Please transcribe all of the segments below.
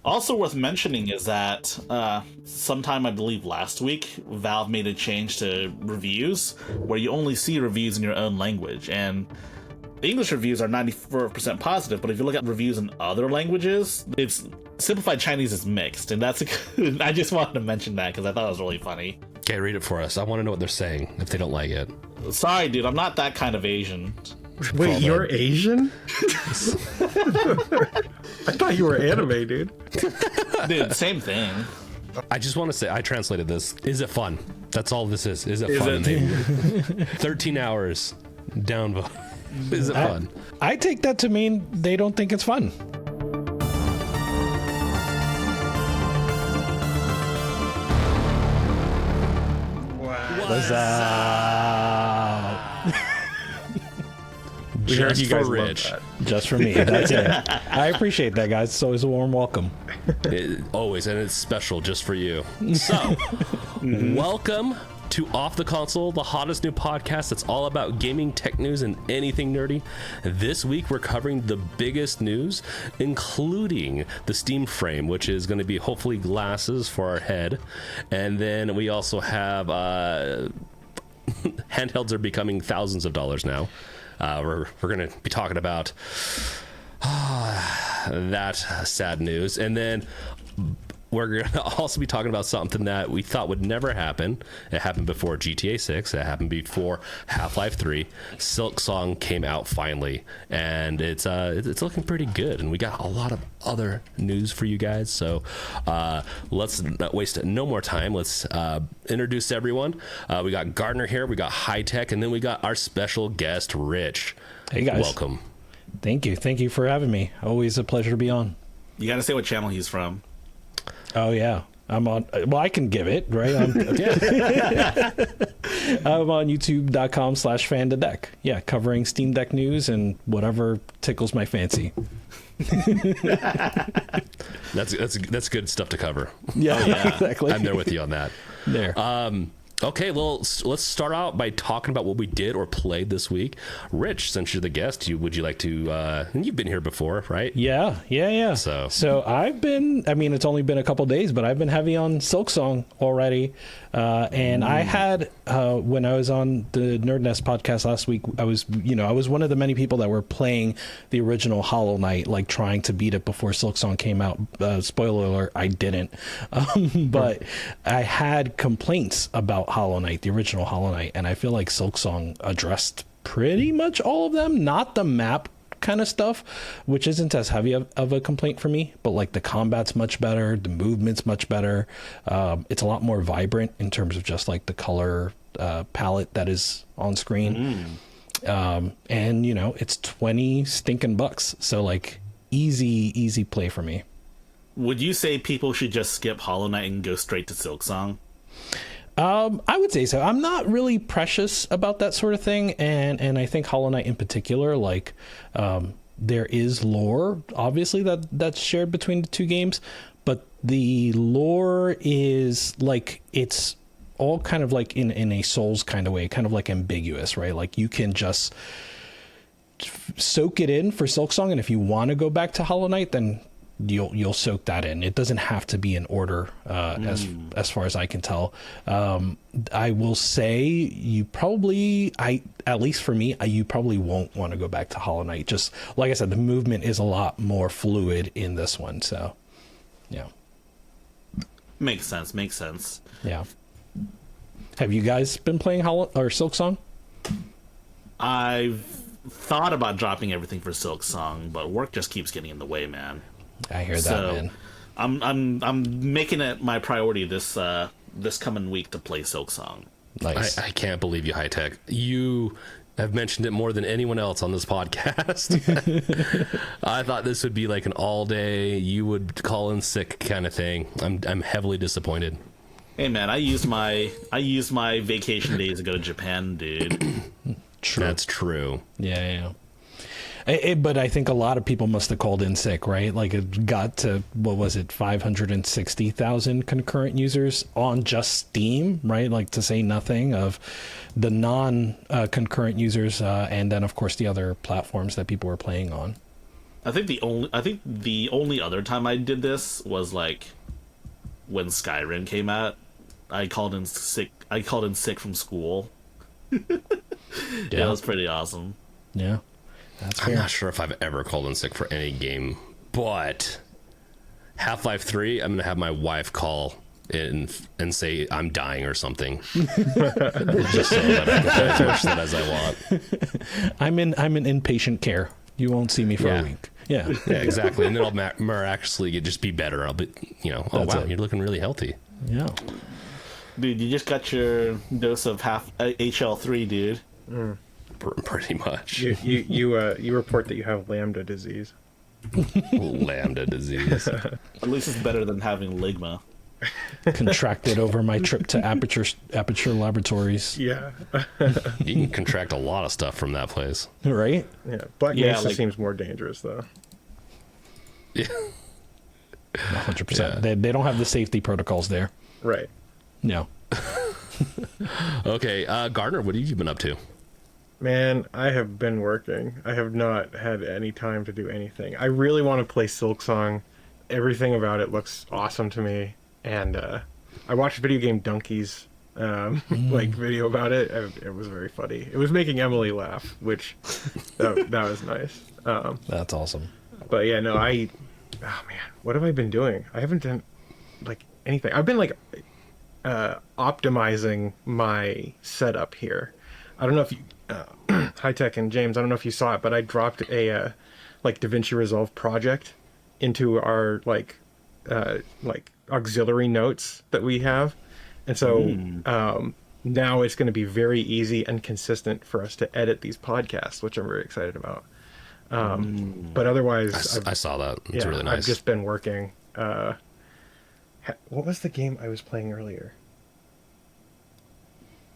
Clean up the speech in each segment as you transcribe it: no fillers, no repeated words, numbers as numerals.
Also worth mentioning is that sometime I believe last week, Valve made a change to reviews where you only see reviews in your own language, and English reviews are 94% positive, but if you look at reviews in other languages, it's simplified Chinese is mixed, and that's I just wanted to mention that because I thought it was really funny. Okay, read it for us. I want to know what they're saying if they don't like it. Sorry, dude, I'm not that kind of Asian. Wait, you're Asian? I thought you were anime, dude. Dude, same thing. I just want to say, I translated this. Is it fun? That's all this is. Is it fun? 13 hours downvote. Is it fun? I take that to mean they don't think it's fun. What's up? Just for Rich. Just for me. That's it. I appreciate that, guys. It's always a warm welcome. Always, and it's special just for you. So, welcome to Off the Console, the hottest new podcast that's all about gaming, tech news, and anything nerdy. This week, we're covering the biggest news, including the Steam Frame, which is going to be hopefully glasses for our head. And then we also have handhelds are becoming thousands of dollars now. We're going to be talking about that sad news. And then we're going to also be talking about something that we thought would never happen. It happened before GTA 6. It happened before Half-Life 3. Silksong came out finally, and it's looking pretty good. And we got a lot of other news for you guys. So let's not waste no more time. Let's introduce everyone. We got Gardner here. We got High Tech, and then we got our special guest, Rich. Hey, guys. Welcome. Thank you. Thank you for having me. Always a pleasure to be on. You got to say what channel he's from. Oh, yeah. I'm on. Well, I can give it, right? I'm on youtube.com/fan2deck. Yeah, covering Steam Deck news and whatever tickles my fancy. That's good stuff to cover. Yeah, exactly. I'm there with you on that. There. Okay, well, let's start out by talking about what we did or played this week. Rich, since you're the guest, would you like to, you've been here before, right? Yeah. So I've been, it's only been a couple days, but I've been heavy on Silksong already. And I had, when I was on the Nerd Nest podcast last week, I was one of the many people that were playing the original Hollow Knight, like trying to beat it before Silksong came out. Spoiler alert, I didn't. But I had complaints about Hollow Knight, the original Hollow Knight, and I feel like Silksong addressed pretty much all of them. Not the map kind of stuff, which isn't as heavy of a complaint for me, but like the combat's much better, the movement's much better. It's a lot more vibrant in terms of just like the color palette that is on screen. And it's 20 stinking bucks, so like easy play for me. Would you say people should just skip Hollow Knight and go straight to Silksong? I would say so. I'm not really precious about that sort of thing, and I think Hollow Knight in particular, like there is lore obviously that's shared between the two games, but the lore is like it's all kind of like in a Souls kind of way, kind of like ambiguous, right? Like you can just soak it in for Silksong, and if you want to go back to Hollow Knight, then you'll soak that in. It doesn't have to be in order as far as I can tell. I will say you probably, at least for me, you probably won't want to go back to Hollow Knight. Just like I said, the movement is a lot more fluid in this one. So, yeah. Makes sense. Yeah. Have you guys been playing Silksong? I've thought about dropping everything for Silksong, but work just keeps getting in the way, man. I hear that, man. I'm making it my priority this coming week to play Silksong. Nice. I can't believe you, High Tech. You have mentioned it more than anyone else on this podcast. I thought this would be like an all day, you would call in sick kind of thing. I'm heavily disappointed. Hey man, I used my vacation days to go to Japan, dude. True. That's true. Yeah. But I think a lot of people must have called in sick, right? Like it got to, 560,000 concurrent users on just Steam, right? Like to say nothing of the non-concurrent users, and then of course the other platforms that people were playing on. I think the only other time I did this was like when Skyrim came out. I called in sick from school. Yeah, it was pretty awesome. Yeah, that's I'm fair. not sure if I've ever called in sick for any game, but Half-Life 3, I'm gonna have my wife call in and say I'm dying or something, just so that I can play as much of that as I want. I'm in inpatient care. You won't see me for Yeah. a week. Yeah. Yeah, exactly. And then I'll miraculously just be better. I'll be, oh That's wow, it. you're looking really healthy. Yeah. Dude, you just got your dose of HL3, dude. Pretty much. You report that you have lambda disease. Lambda disease. At least it's better than having ligma. Contracted over my trip to Aperture Laboratories. Yeah. You can contract a lot of stuff from that place. Right? Yeah. Black Yeah, Mesa like- seems more dangerous though. Yeah. 100%. Yeah. They don't have the safety protocols there. Right. No. Okay, Gardner, what have you been up to? Man, I have been working. I have not had any time to do anything. I really want to play Silksong. Everything about it looks awesome to me. And I watched Video Game Donkeys like video about it. It was very funny. It was making Emily laugh, which that was nice. That's awesome. But yeah, no, oh man, what have I been doing? I haven't done like anything. I've been like optimizing my setup here. I don't know if you, High Tech and James, I don't know if you saw it, but I dropped a like DaVinci Resolve project into our like auxiliary notes that we have, and so now it's going to be very easy and consistent for us to edit these podcasts, which I'm very excited about. But otherwise, I saw that. It's really nice. I've just been working. What was the game I was playing earlier?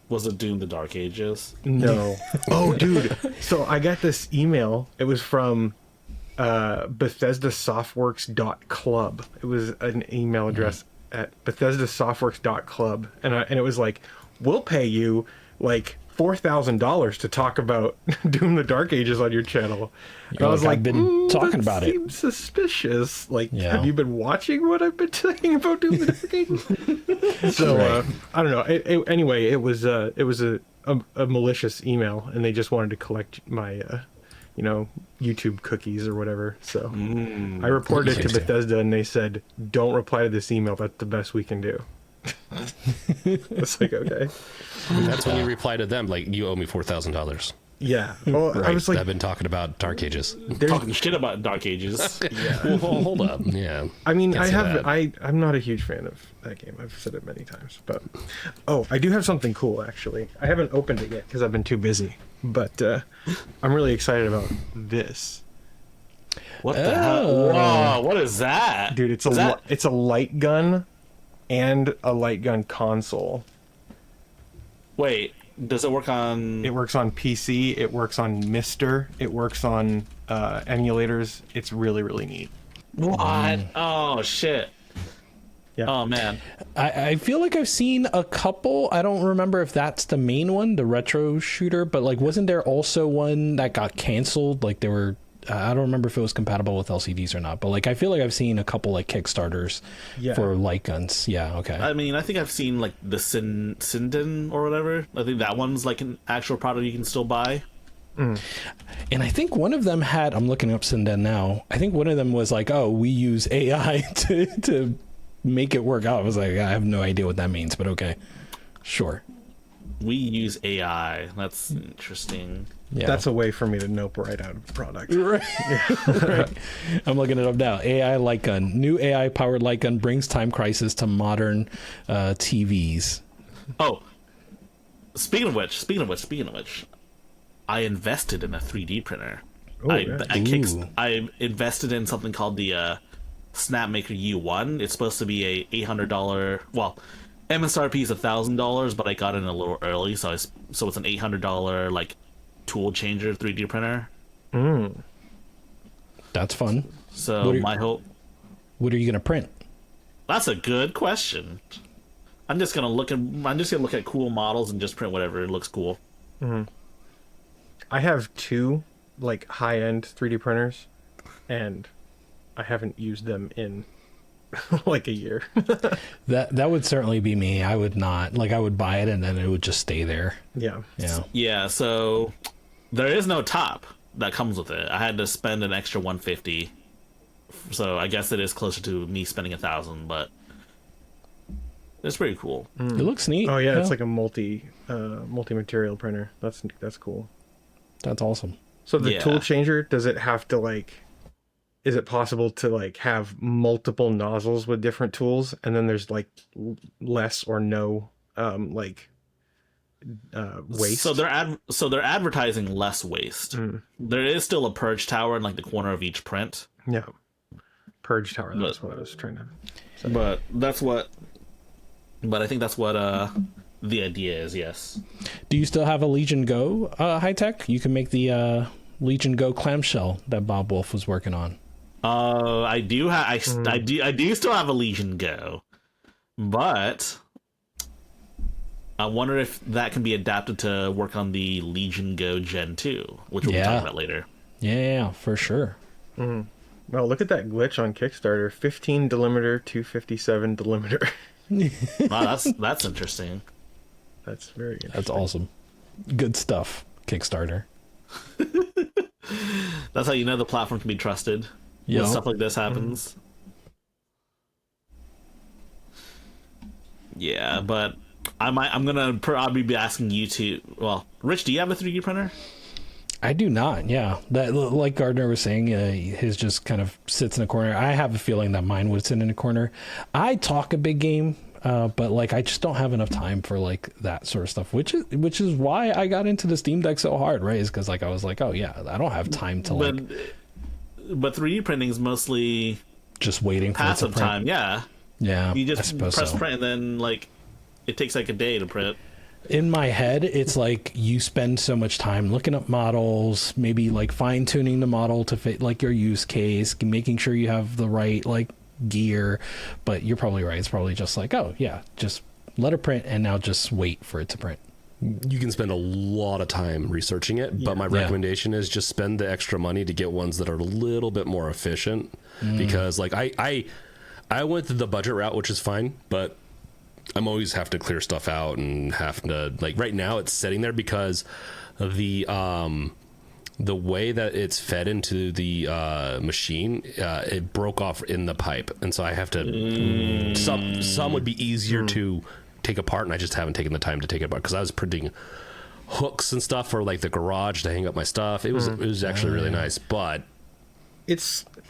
Was it Doom the Dark Ages? No. Oh, dude. So I got this email. It was from BethesdaSoftworks.club. It was an email address at BethesdaSoftworks.club. And it was like, we'll pay you like $4,000 to talk about Doom the Dark Ages on your channel. And I was like, I've been talking that about it. seems suspicious. Like, Yeah. have you been watching what I've been saying about Doom the Dark Ages? So I don't know. Anyway, it was a malicious email, and they just wanted to collect my YouTube cookies or whatever. So I reported it to Bethesda, and they said, "Don't reply to this email. That's the best we can do." It's like, okay. That's when you reply to them, like, you owe me $4,000. Yeah. Well, I was like, I've been talking about Dark Ages. Talking shit about Dark Ages. Well, hold up. Yeah. I mean, Can't say that. I'm not a huge fan of that game. I've said it many times, but I do have something cool actually. I haven't opened it yet because I've been too busy, but I'm really excited about this, What the hell? Whoa, what is that? dude. It's Is that- it's a light gun and a light gun console. Wait, does it work on... It works on PC. It works on Mister. It works on emulators. It's really, really neat. What? Oh, shit. Yeah. Oh, man. I feel like I've seen a couple. I don't remember if that's the main one, the retro shooter, but like, wasn't there also one that got canceled? Like, there were. I don't remember if it was compatible with LCDs or not, but like, I feel like I've seen a couple like Kickstarters for light guns. Yeah. Okay. I mean, I think I've seen like the Sinden or whatever. I think that one's like an actual product you can still buy. And I think one of them had. I'm looking up Sinden now. I think one of them was like, "Oh, we use AI to make it work out." I was like, I have no idea what that means, but okay, sure. We use AI. That's interesting. Yeah. That's a way for me to nope right out of the product. Right. Right. I'm looking it up now. AI light gun. New AI powered light gun brings Time Crisis to modern TVs. Oh, speaking of which, I invested in a 3D printer. Oh, yeah. I invested in something called the Snapmaker U1. It's supposed to be a $800. Well, MSRP is $1,000, but I got it in a little early, so it's an $800 like tool changer 3D printer. That's fun. So my hope. What are you gonna print? That's a good question. I'm just gonna look at cool models and just print whatever looks cool. I have two like high-end 3D printers. and I haven't used them in like a year. That would certainly be me. I would not like. I would buy it and then it would just stay there. Yeah. Yeah. Yeah. So there is no top that comes with it. I had to spend an extra 150. So I guess it is closer to me spending 1,000, but it's pretty cool. It looks neat. Oh yeah, it's like a multi-material printer. That's cool. That's awesome. So the tool changer, does it have to like? Is it possible to like have multiple nozzles with different tools, and then there's like less or no waste? So they're advertising less waste. There is still a purge tower in like the corner of each print. Yeah, purge tower. That's what I was trying to say. But I think that's what the idea is. Yes. Do you still have a Legion Go high tech? You can make the Legion Go clamshell that Bob Wolf was working on. I do have. I do still have a Legion Go, but I wonder if that can be adapted to work on the Legion Go Gen 2, which we'll be talking about later. Yeah, for sure. Well, look at that glitch on Kickstarter: 15 delimiter, 257 delimiter. Wow, that's interesting. That's very interesting. That's awesome. Good stuff, Kickstarter. That's how you know the platform can be trusted. When stuff like this happens. Yeah, but I'm gonna probably be asking you to. Well, Rich, do you have a 3D printer? I do not. Yeah, that like Gardner was saying, his just kind of sits in a corner. I have a feeling that mine would sit in a corner. I talk a big game, but like I just don't have enough time for like that sort of stuff. Which is why I got into the Steam Deck so hard, right? Is because like I was like, oh yeah, I don't have time to like. But 3D printing is mostly just waiting for passive it to print. time. Yeah. Yeah. You just press print and then like it takes like a day to print. In my head, it's like you spend so much time looking up models, maybe like fine tuning the model to fit like your use case, making sure you have the right like gear. But you're probably right. It's probably just like, oh yeah, just let it print and now just wait for it to print. You can spend a lot of time researching it, but my recommendation is just spend the extra money to get ones that are a little bit more efficient. Because like I went the budget route, which is fine, but I'm always have to clear stuff out and have to like right now it's sitting there because the way that it's fed into the machine, it broke off in the pipe, and so I have to. Some would be easier to take apart, and I just haven't taken the time to take it apart because I was printing hooks and stuff for like the garage to hang up my stuff. It was actually really nice, but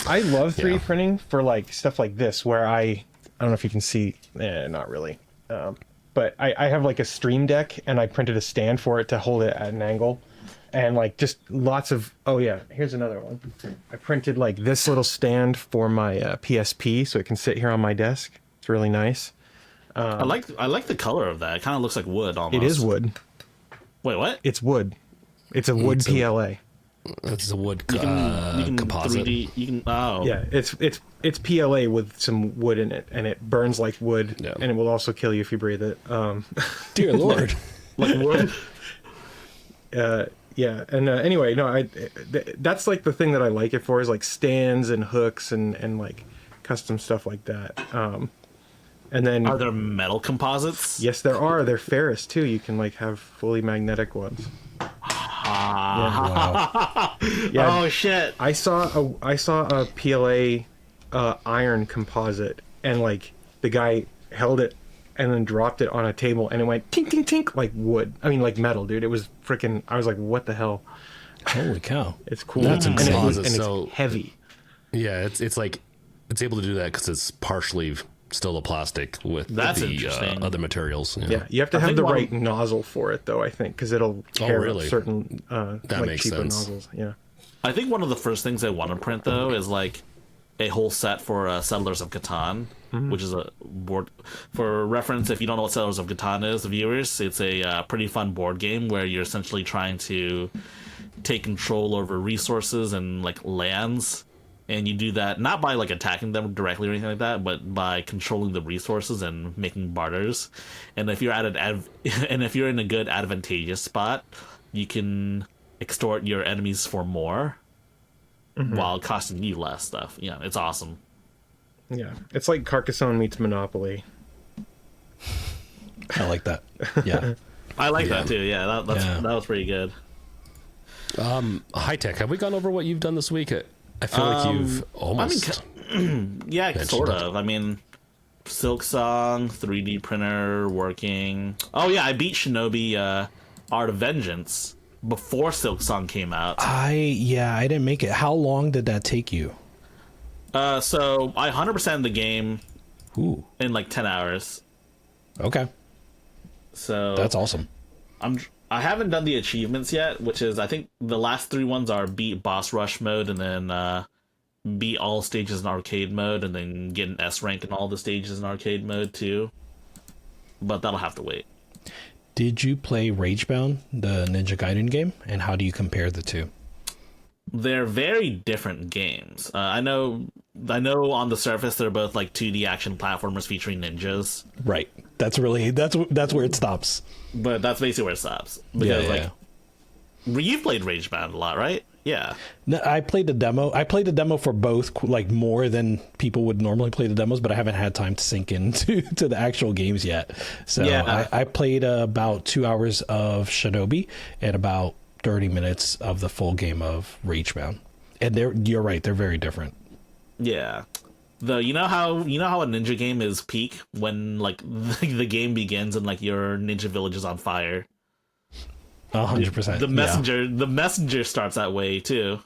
I love 3D printing for like stuff like this where I don't know if you can see, not really, but I have like a Stream Deck and I printed a stand for it to hold it at an angle, and like just lots of here's another one. I printed like this little stand for my PSP so it can sit here on my desk. It's really nice. I like the color of that. It kind of looks like wood almost. It is wood. Wait, what? It's wood. It's a wood PLA. It's a wood you can composite. 3D, you can Yeah, it's PLA with some wood in it, and it burns like wood, and it will also kill you if you breathe it. Dear Lord. Like wood. And anyway, no, that's like the thing that I like it for is like stands and hooks and like custom stuff like that. And then are there metal composites? Yes, there are. They're ferrous too. You can like have fully magnetic ones. Wow. Oh shit! I saw a PLA iron composite, and like the guy held it and then dropped it on a table, and it went tink tink tink like wood. I mean, like metal, dude. It was freaking. I was like, what the hell? Holy cow! It's cool. That's a composite, it's heavy. Yeah, it's like it's able to do that because it's partially still the plastic with the other materials. Yeah, you have to have the right nozzle for it, though, I think, because it'll tear up certain that like makes cheaper sense. nozzles. Yeah. I think one of the first things I want to print, though, is like a whole set for Settlers of Catan, which is a board. For reference, if you don't know what Settlers of Catan is, viewers, it's a pretty fun board game where you're essentially trying to take control over resources and like lands. And you do that not by like attacking them directly or anything like that, but by controlling the resources and making barters. And if you're in a good advantageous spot, you can extort your enemies for more. while costing you less stuff. Yeah, it's awesome. Yeah, it's like Carcassonne meets Monopoly. I like that. Yeah. I like that too. Yeah, that was pretty good. High Tech, have we gone over what you've done this week? I feel like you've almost. Yeah, sort of. I mean, Silksong, 3D printer, working. Oh yeah, I beat Shinobi Art of Vengeance before Silksong came out. I didn't make it. How long did that take you? So I 100% the game in like 10 hours. Okay. So that's awesome. I haven't done the achievements yet, which is I think the last 3 ones are beat boss rush mode and then beat all stages in arcade mode and then get an S rank in all the stages in arcade mode too. But that'll have to wait. Did you play Ragebound, the Ninja Gaiden game, and how do you compare the two? They're very different games. I know on the surface they're both like 2D action platformers featuring ninjas. Right. That's where it stops. But that's basically where it stops. Because you've played Ragebound a lot, right? Yeah. No, I played the demo. I played the demo for both, like more than people would normally play the demos, but I haven't had time to sink into the actual games yet. So I played about 2 hours of Shinobi and about 30 minutes of the full game of Ragebound. And you're right, they're very different. Yeah. You know how a ninja game is peak when like the game begins and like your ninja village is on fire. 100%. The messenger starts that way too,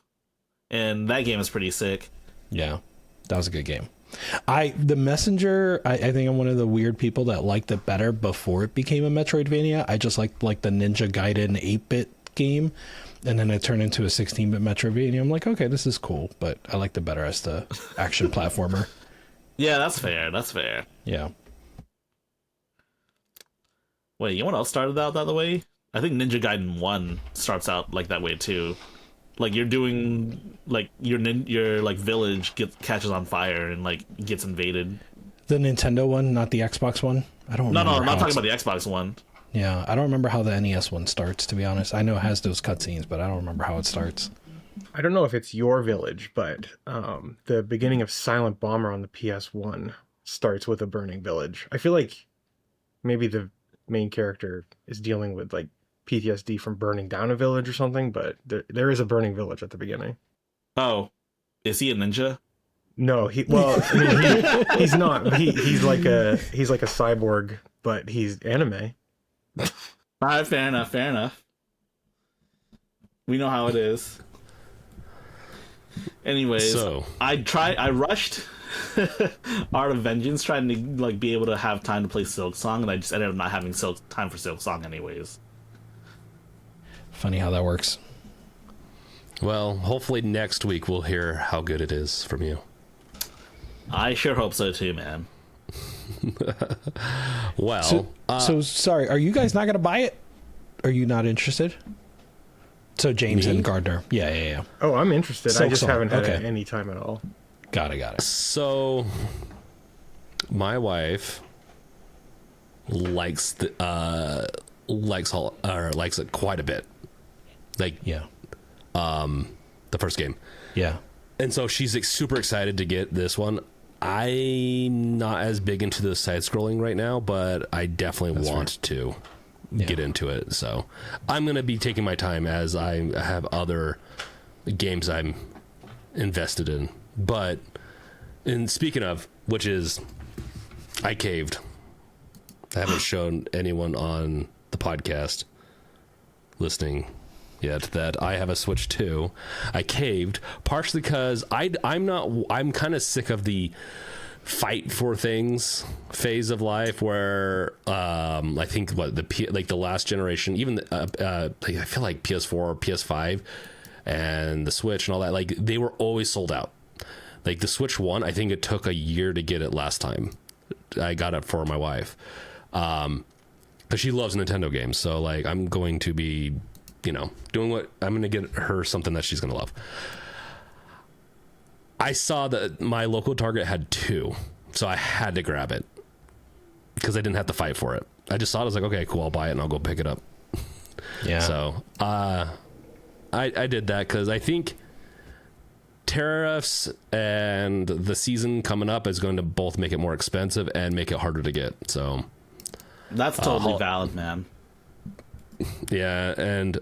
and that game is pretty sick. Yeah, that was a good game. The messenger. I think I'm one of the weird people that liked it better before it became a Metroidvania. I just liked like the Ninja Gaiden 8-bit game, and then it turned into a 16-bit Metroidvania. I'm like, okay, this is cool, but I liked it better as the action platformer. Yeah, that's fair. That's fair. Yeah. Wait, you know what else started out that way? I think Ninja Gaiden 1 starts out like that way too. Like you're doing like your like village catches on fire and like gets invaded. The Nintendo one, not the Xbox one. I don't. No, I'm not talking about the Xbox one. Yeah, I don't remember how the NES one starts. To be honest, I know it has those cutscenes, but I don't remember how it starts. I don't know if it's your village, but the beginning of Silent Bomber on the PS1 starts with a burning village. I feel like maybe the main character is dealing with like PTSD from burning down a village or something, but there is a burning village at the beginning. Oh, is he a ninja? No, he's not. He's like a cyborg, but he's anime. All right, fair enough. We know how it is. Anyways, so I rushed Art of Vengeance trying to like be able to have time to play Silksong, and I just ended up not having time for Silksong anyways. Funny how that works. Well, hopefully next week we'll hear how good it is from you. I sure hope so too, man. Well, so sorry, are you guys not going to buy it? Are you not interested? So James and Gardner. Yeah. Oh, I'm interested. Silksong. I just haven't had any time at all. Got it. So my wife likes it quite a bit. Like, yeah. The first game. Yeah. And so she's super excited to get this one. I'm not as big into the side scrolling right now, but I definitely want to get into it. So I'm going to be taking my time as I have other games I'm invested in. But, and speaking of, which is, I caved. I haven't shown anyone on the podcast listening yet that I have a Switch 2. I caved partially because I'm kind of sick of the fight for things phase of life where I think the last generation, even I feel like PS4, PS5 and the Switch and all that, like they were always sold out. Like the Switch 1, I think it took a year to get it last time. I got it for my wife. Because she loves Nintendo games. So like I'm going to be, doing what I'm going to get her something that she's going to love. I saw that my local Target had 2, so I had to grab it because I didn't have to fight for it. I just saw it. I was like, okay, cool, I'll buy it and I'll go pick it up. Yeah. So I did that because I think tariffs and the season coming up is going to both make it more expensive and make it harder to get. So that's totally valid, man. Yeah, and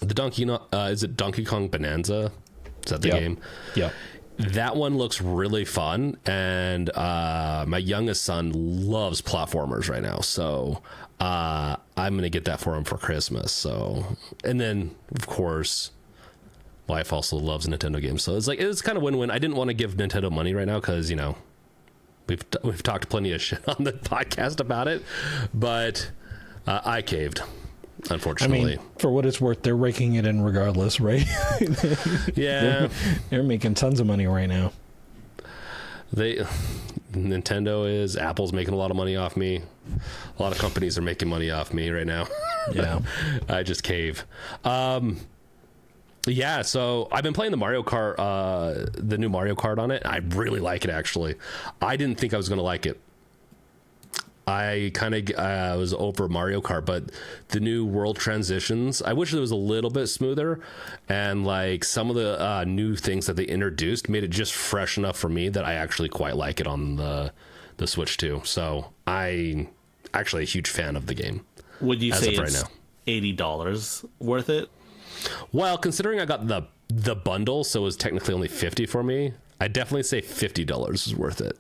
the is it Donkey Kong Bonanza? Is that the game? Yeah. That one looks really fun, and my youngest son loves platformers right now, so I'm gonna get that for him for Christmas. So, and then of course, wife also loves Nintendo games, so it's kind of win-win. I didn't want to give Nintendo money right now because we've talked plenty of shit on the podcast about it, but I caved. Unfortunately, I mean, for what it's worth, they're raking it in regardless, right? Yeah, they're making tons of money right now. Nintendo is, Apple's making a lot of money off me. A lot of companies are making money off me right now. Yeah, I just cave. Yeah, so I've been playing the Mario Kart, the new Mario Kart on it. I really like it, actually. I didn't think I was going to like it. I kind of was over Mario Kart, but the new world transitions, I wish it was a little bit smoother, and like some of the new things that they introduced made it just fresh enough for me that I actually quite like it on the Switch too. So I actually a huge fan of the game. Would you say it's $80 worth it? Well, considering I got the bundle, so it was technically only $50 for me, I definitely say $50 is worth it.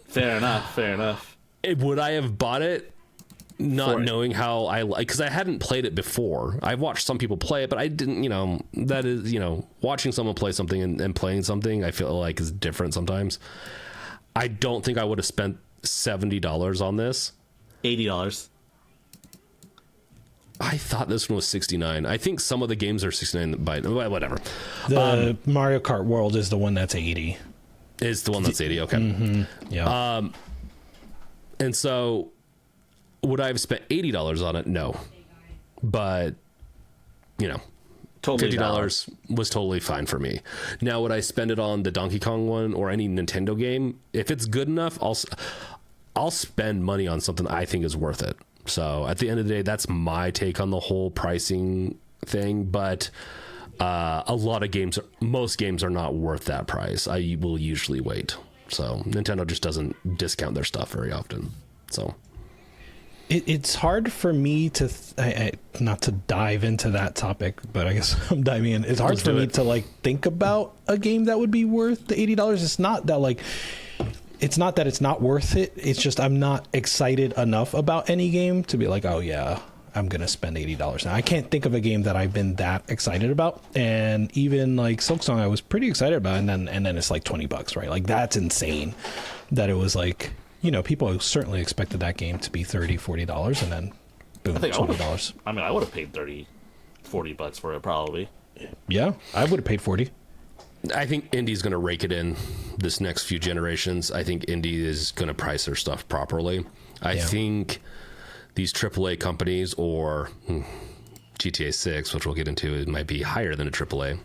Fair enough. Would I have bought it not knowing how I like, because I hadn't played it before. I've watched some people play it, but I didn't, that is, watching someone play something and playing something, I feel like is different sometimes. I don't think I would have spent $70 on this. $80. I thought this one was $69. I think some of the games are $69, but whatever. The Mario Kart World is the one that's $80. Is the one that's $80, okay. Mm-hmm. Yeah. And so, would I have spent $80 on it? No. But, Totally $50 valid. was totally fine for me. Now, would I spend it on the Donkey Kong one or any Nintendo game? If it's good enough, I'll spend money on something I think is worth it. So, at the end of the day, that's my take on the whole pricing thing. But most games are not worth that price. I will usually wait. So Nintendo just doesn't discount their stuff very often. So it's hard for me to not to dive into that topic, but I guess I'm diving in. It's hard for me to like think about a game that would be worth the $80. It's not that it's not that it's not worth it. It's just I'm not excited enough about any game to be like, oh yeah, I'm gonna spend $80 now. I can't think of a game that I've been that excited about, and even like Silksong, I was pretty excited about, and then it's like $20, right? Like that's insane. That it was like, people certainly expected that game to be $30-$40, and then boom, $20. I would have paid $30-$40 for it probably. Yeah, I would have paid $40. I think Indie's going to rake it in this next few generations. I think Indie is going to price their stuff properly. I think these AAA companies or GTA 6, which we'll get into, it might be higher than a AAA,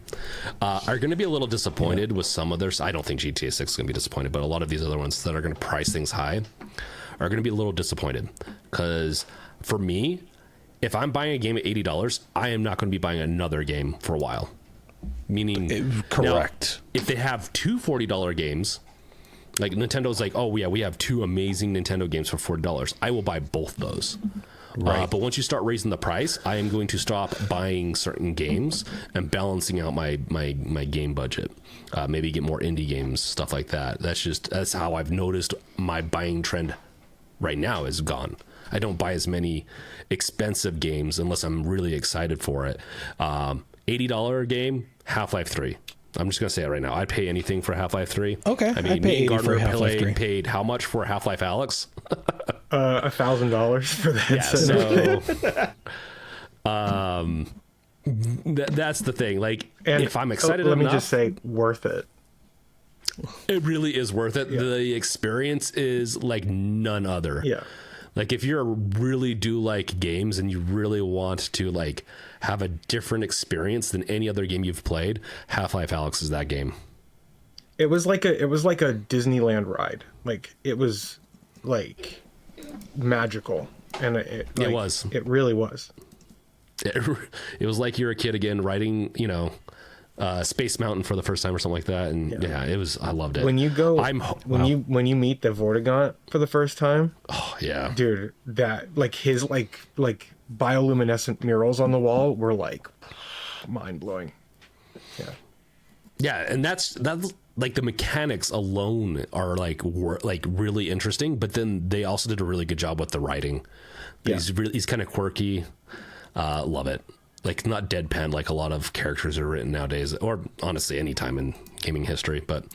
are going to be a little disappointed with some of their... I don't think GTA 6 is going to be disappointed, but a lot of these other ones that are going to price things high are going to be a little disappointed. Because for me, if I'm buying a game at $80, I am not going to be buying another game for a while. Meaning... Correct. Now, if they have two $40 games... Like Nintendo's like, oh yeah, we have two amazing Nintendo games for $40. I will buy both those. Right. But once you start raising the price, I am going to stop buying certain games and balancing out my game budget. Maybe get more indie games, stuff like that. That's how I've noticed my buying trend right now is gone. I don't buy as many expensive games unless I'm really excited for it. $80 game, Half-Life 3. I'm just going to say it right now. I'd pay anything for Half-Life 3. Okay. I mean, I'd pay $80 for Half-Life 3. Paid how much for Half-Life Alyx? $1,000 for that. Yeah, so that's the thing. Like, and if I'm excited let enough, me just say, worth it. It really is worth it. Yeah. The experience is like none other. Yeah. Like if you really do like games and you really want to like have a different experience than any other game you've played, Half-Life Alyx is that game. It was like a Disneyland ride. Like it was like magical, and it really was. It was like you're a kid again riding, Space Mountain for the first time or something like that, and it was, I loved it. When you go, when you meet the Vortigaunt for the first time, oh yeah, dude, that like his like bioluminescent murals on the wall were like mind blowing. Yeah, and that's like the mechanics alone are like really interesting, but then they also did a really good job with the writing. He's kind of quirky. Love it. Like, not deadpan like a lot of characters are written nowadays, or honestly any time in gaming history. But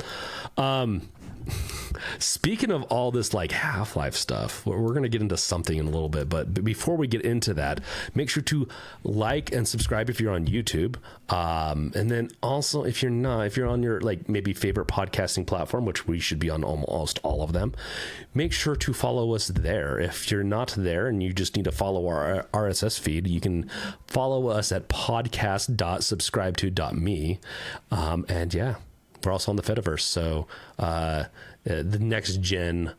speaking of all this like Half-Life stuff, we're going to get into something in a little bit, but before we get into that, make sure to like and subscribe if you're on YouTube, and then also if you're on your like maybe favorite podcasting platform, which we should be on almost all of them, make sure to follow us there. If you're not there and you just need to follow our RSS feed, you can follow us at podcast.subscribe2.me, and yeah, we're also on the Fediverse, so the next gen,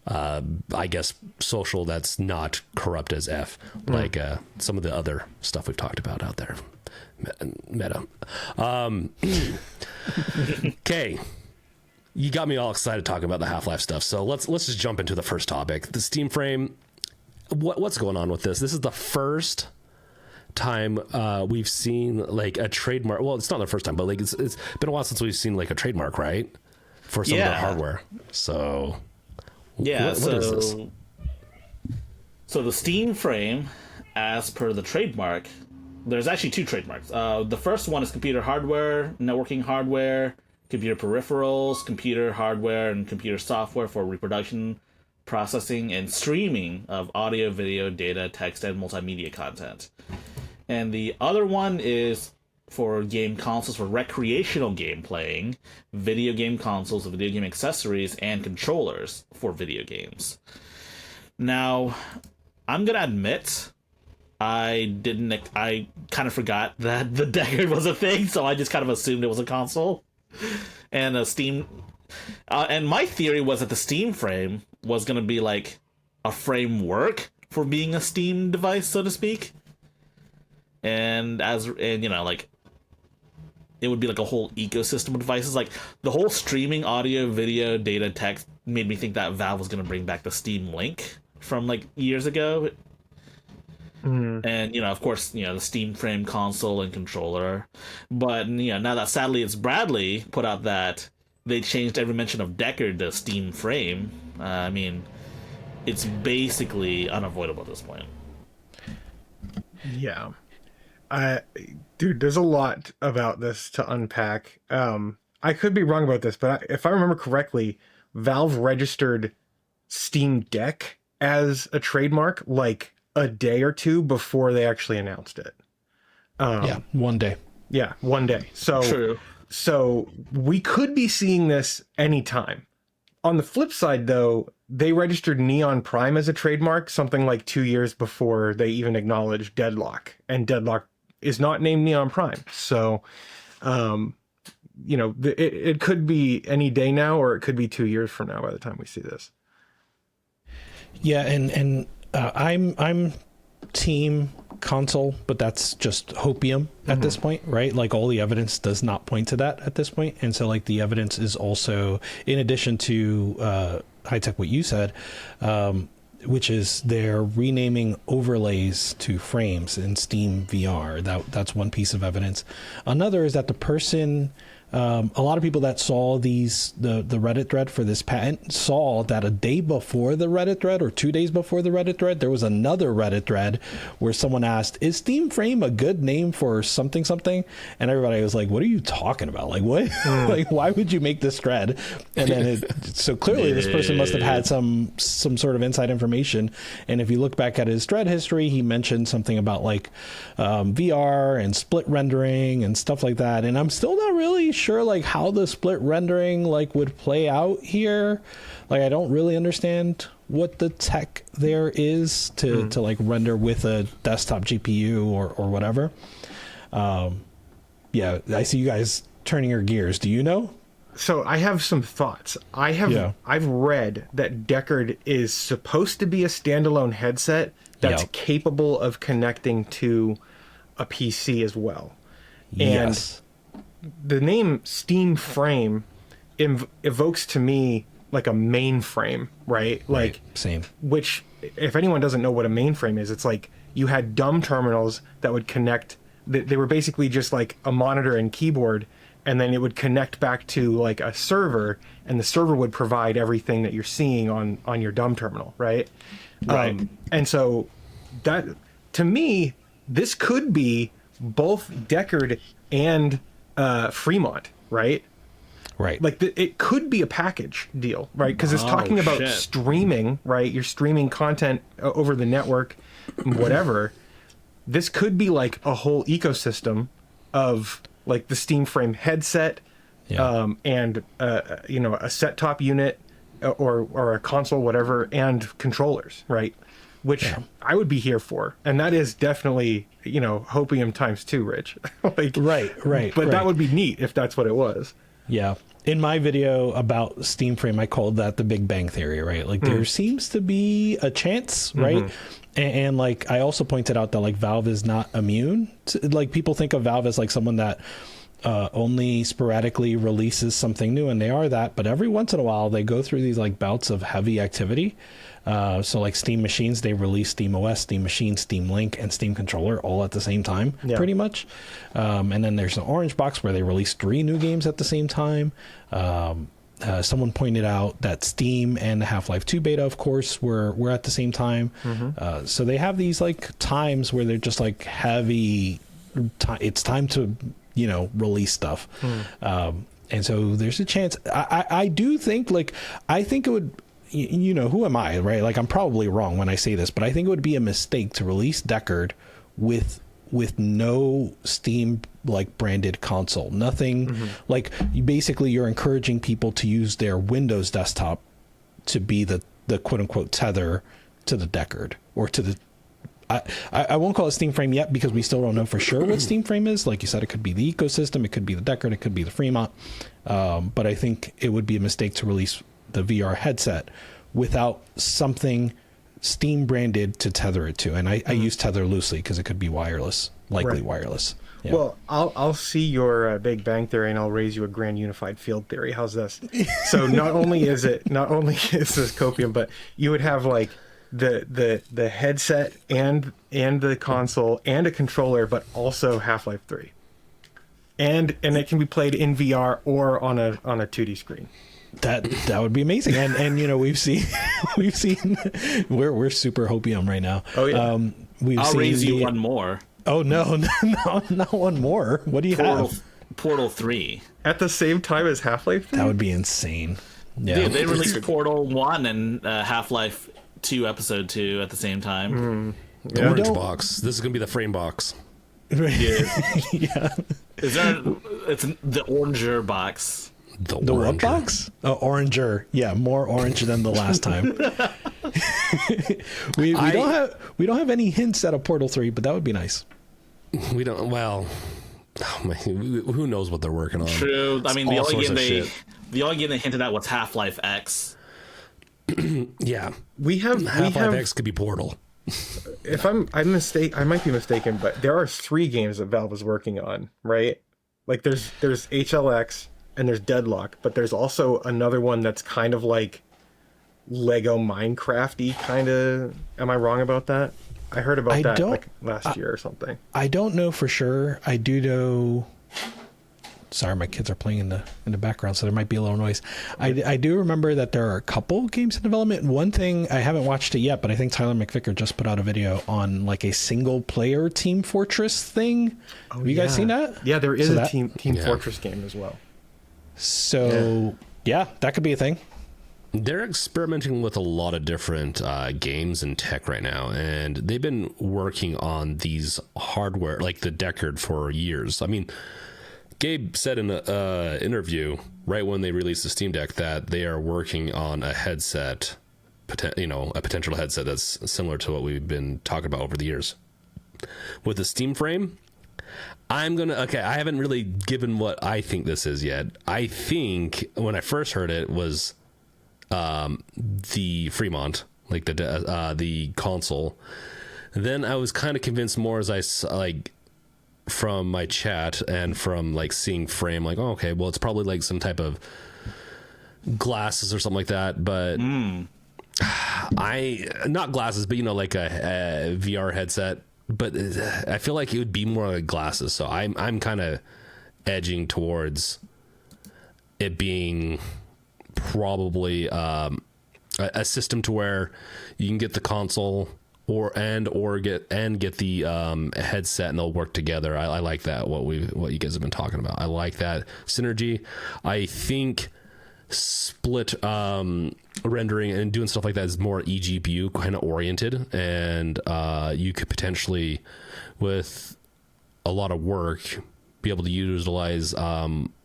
I guess, social that's not corrupt as F, like some of the other stuff we've talked about out there. Meta. Okay. You got me all excited talking about the Half-Life stuff, so let's just jump into the first topic. The Steam Frame. What's going on with this? This is the first time we've seen like a trademark. Well, it's not the first time, but like it's been a while since we've seen like a trademark, right, for some of the hardware. So what is this? So the Steam Frame, as per the trademark, there's actually two trademarks. The first one is computer hardware, networking hardware, computer peripherals, computer hardware, and computer software for reproduction, processing, and streaming of audio, video, data, text, and multimedia content. And the other one is for game consoles for recreational game playing, video game consoles, video game accessories, and controllers for video games. Now, I'm gonna admit, I kind of forgot that the Deckard was a thing, so I just kind of assumed it was a console. And Steam... and my theory was that the Steam Frame was gonna be like a framework for being a Steam device, so to speak. And you know, like, it would be like a whole ecosystem of devices. Like, the whole streaming audio, video, data, text made me think that Valve was going to bring back the Steam Link from like years ago. And, you know, of course, you know, the Steam Frame console and controller. But, you know, now that sadly it's Bradley put out that they changed every mention of Deckard to Steam Frame, I mean, it's basically unavoidable at this point. Yeah. Dude, there's a lot about this to unpack. I could be wrong about this, but if I remember correctly, Valve registered Steam Deck as a trademark like a day or two before they actually announced it. One day. Yeah, one day. So, True. So we could be seeing this anytime. On the flip side, though, they registered Neon Prime as a trademark something like 2 years before they even acknowledged Deadlock. And Deadlock is not named Neon Prime. So, you know, it could be any day now, or it could be 2 years from now by the time we see this. Yeah, and I'm team console, but that's just hopium at this point, right? Like, all the evidence does not point to that at this point. And so, like, the evidence is also, in addition to high tech, what you said, which is they're renaming overlays to frames in Steam VR. That's one piece of evidence. Another is that the person, a lot of people that saw the Reddit thread for this patent saw that a day before the Reddit thread, or 2 days before the Reddit thread, there was another Reddit thread where someone asked, is Steam Frame a good name for something? And everybody was like, what are you talking about? Like, what? Like, why would you make this thread? And then so clearly this person must have had some sort of inside information. And if you look back at his thread history, he mentioned something about like VR and split rendering and stuff like that. And I'm still not really sure like how the split rendering like would play out here. Like, I don't really understand what the tech there is to like render with a desktop GPU or whatever. Yeah, I see you guys turning your gears. Do you know? So I have some thoughts. I've read that Deckard is supposed to be a standalone headset that's capable of connecting to a PC as well. And Yes. the name Steam Frame evokes to me like a mainframe, right? Like same. Which, if anyone doesn't know what a mainframe is, it's like you had dumb terminals that would connect. They were basically just like a monitor and keyboard, and then it would connect back to like a server, and the server would provide everything that you're seeing on your dumb terminal, right? Right. And so that, to me, this could be both Deckard and Fremont, right? Right. Like it could be a package deal, right? Because it's talking about streaming, right? You're streaming content over the network, whatever. This could be like a whole ecosystem of like the Steam Frame headset, and a set-top unit or a console, whatever, and controllers, right? Which I would be here for, and that is definitely hopium times 2, Rich. Like, right. But that would be neat if that's what it was. Yeah. In my video about Steam Frame, I called that the Big Bang Theory, right? Like there seems to be a chance, right? And like I also pointed out that like Valve is not immune to, like people think of Valve as like someone that only sporadically releases something new, and they are that, but every once in a while they go through these like bouts of heavy activity. So like Steam Machines, they release Steam OS, Steam Machine, Steam Link, and Steam Controller all at the same time, pretty much. And then there's an Orange Box where they release 3 new games at the same time. Someone pointed out that Steam and Half-Life 2 beta, of course, were at the same time. So they have these like times where they're just like heavy. It's time to release stuff. And so there's a chance. I do think I think it would. Who am I, right? Like I'm probably wrong when I say this, but I think it would be a mistake to release Deckard with no Steam like branded console, nothing. Like you're encouraging people to use their Windows desktop to be the quote unquote tether to the Deckard or to the. I won't call it Steam Frame yet because we still don't know for sure what Steam Frame is. Like you said, it could be the ecosystem, it could be the Deckard, it could be the Fremont. But I think it would be a mistake to release the VR headset without something Steam branded to tether it to. And I use tether loosely because it could be wireless, likely wireless. Yeah. Well, I'll see your Big Bang Theory and I'll raise you a grand unified field theory. How's this? So not only is this copium, but you would have like the headset and the console and a controller, but also Half-Life 3. And it can be played in VR or on a 2D screen. That would be amazing, and we've seen we're super hopium right now. Oh yeah, I'll raise you one more. Oh no, not one more. What do you have? Portal 3 at the same time as Half-Life 3? That would be insane. Yeah, dude, they released Portal 1 and Half-Life 2 Episode 2 at the same time. The Orange Box. This is gonna be the Frame Box. Yeah. It's the Oranger Box. The what box? Oh, Oranger. Yeah, more orange than the last time. we don't have any hints at a Portal 3, but that would be nice. We don't. Well, who knows what they're working on? True. I mean, the only game they hinted at was Half-Life X. Yeah, Half-Life X could be Portal. If I might be mistaken, but there are 3 games that Valve is working on, right? Like there's HLX. And there's Deadlock, but there's also another one that's kind of like Lego Minecraft-y kind of. Am I wrong about that? I heard about that like last year or something. I don't know for sure. I do know. Sorry, my kids are playing in the background, so there might be a little noise. I do remember that there are a couple games in development. One thing, I haven't watched it yet, but I think Tyler McVicker just put out a video on like a single player Team Fortress thing. Have you guys seen that? Yeah, there is a Team Fortress game as well. So yeah, that could be a thing. They're experimenting with a lot of different games and tech right now, and they've been working on these hardware like the Deckard for years. I mean, Gabe said in an interview right when they released the Steam Deck that they are working on a headset, a potential headset that's similar to what we've been talking about over the years. With the Steam Frame, I haven't really given what I think this is yet. I think when I first heard it was the Fremont, like the console. Then I was kind of convinced more as from my chat and from like seeing frame, like, oh, okay, well, it's probably like some type of glasses or something like that. But not glasses, but like a VR headset. But I feel like it would be more like glasses. So I'm kind of edging towards it being probably a system to where you can get the console or get the headset and they'll work together. I like that, what you guys have been talking about. I like that synergy. I think split rendering and doing stuff like that is more eGPU kind of oriented, and you could potentially, with a lot of work, be able to utilize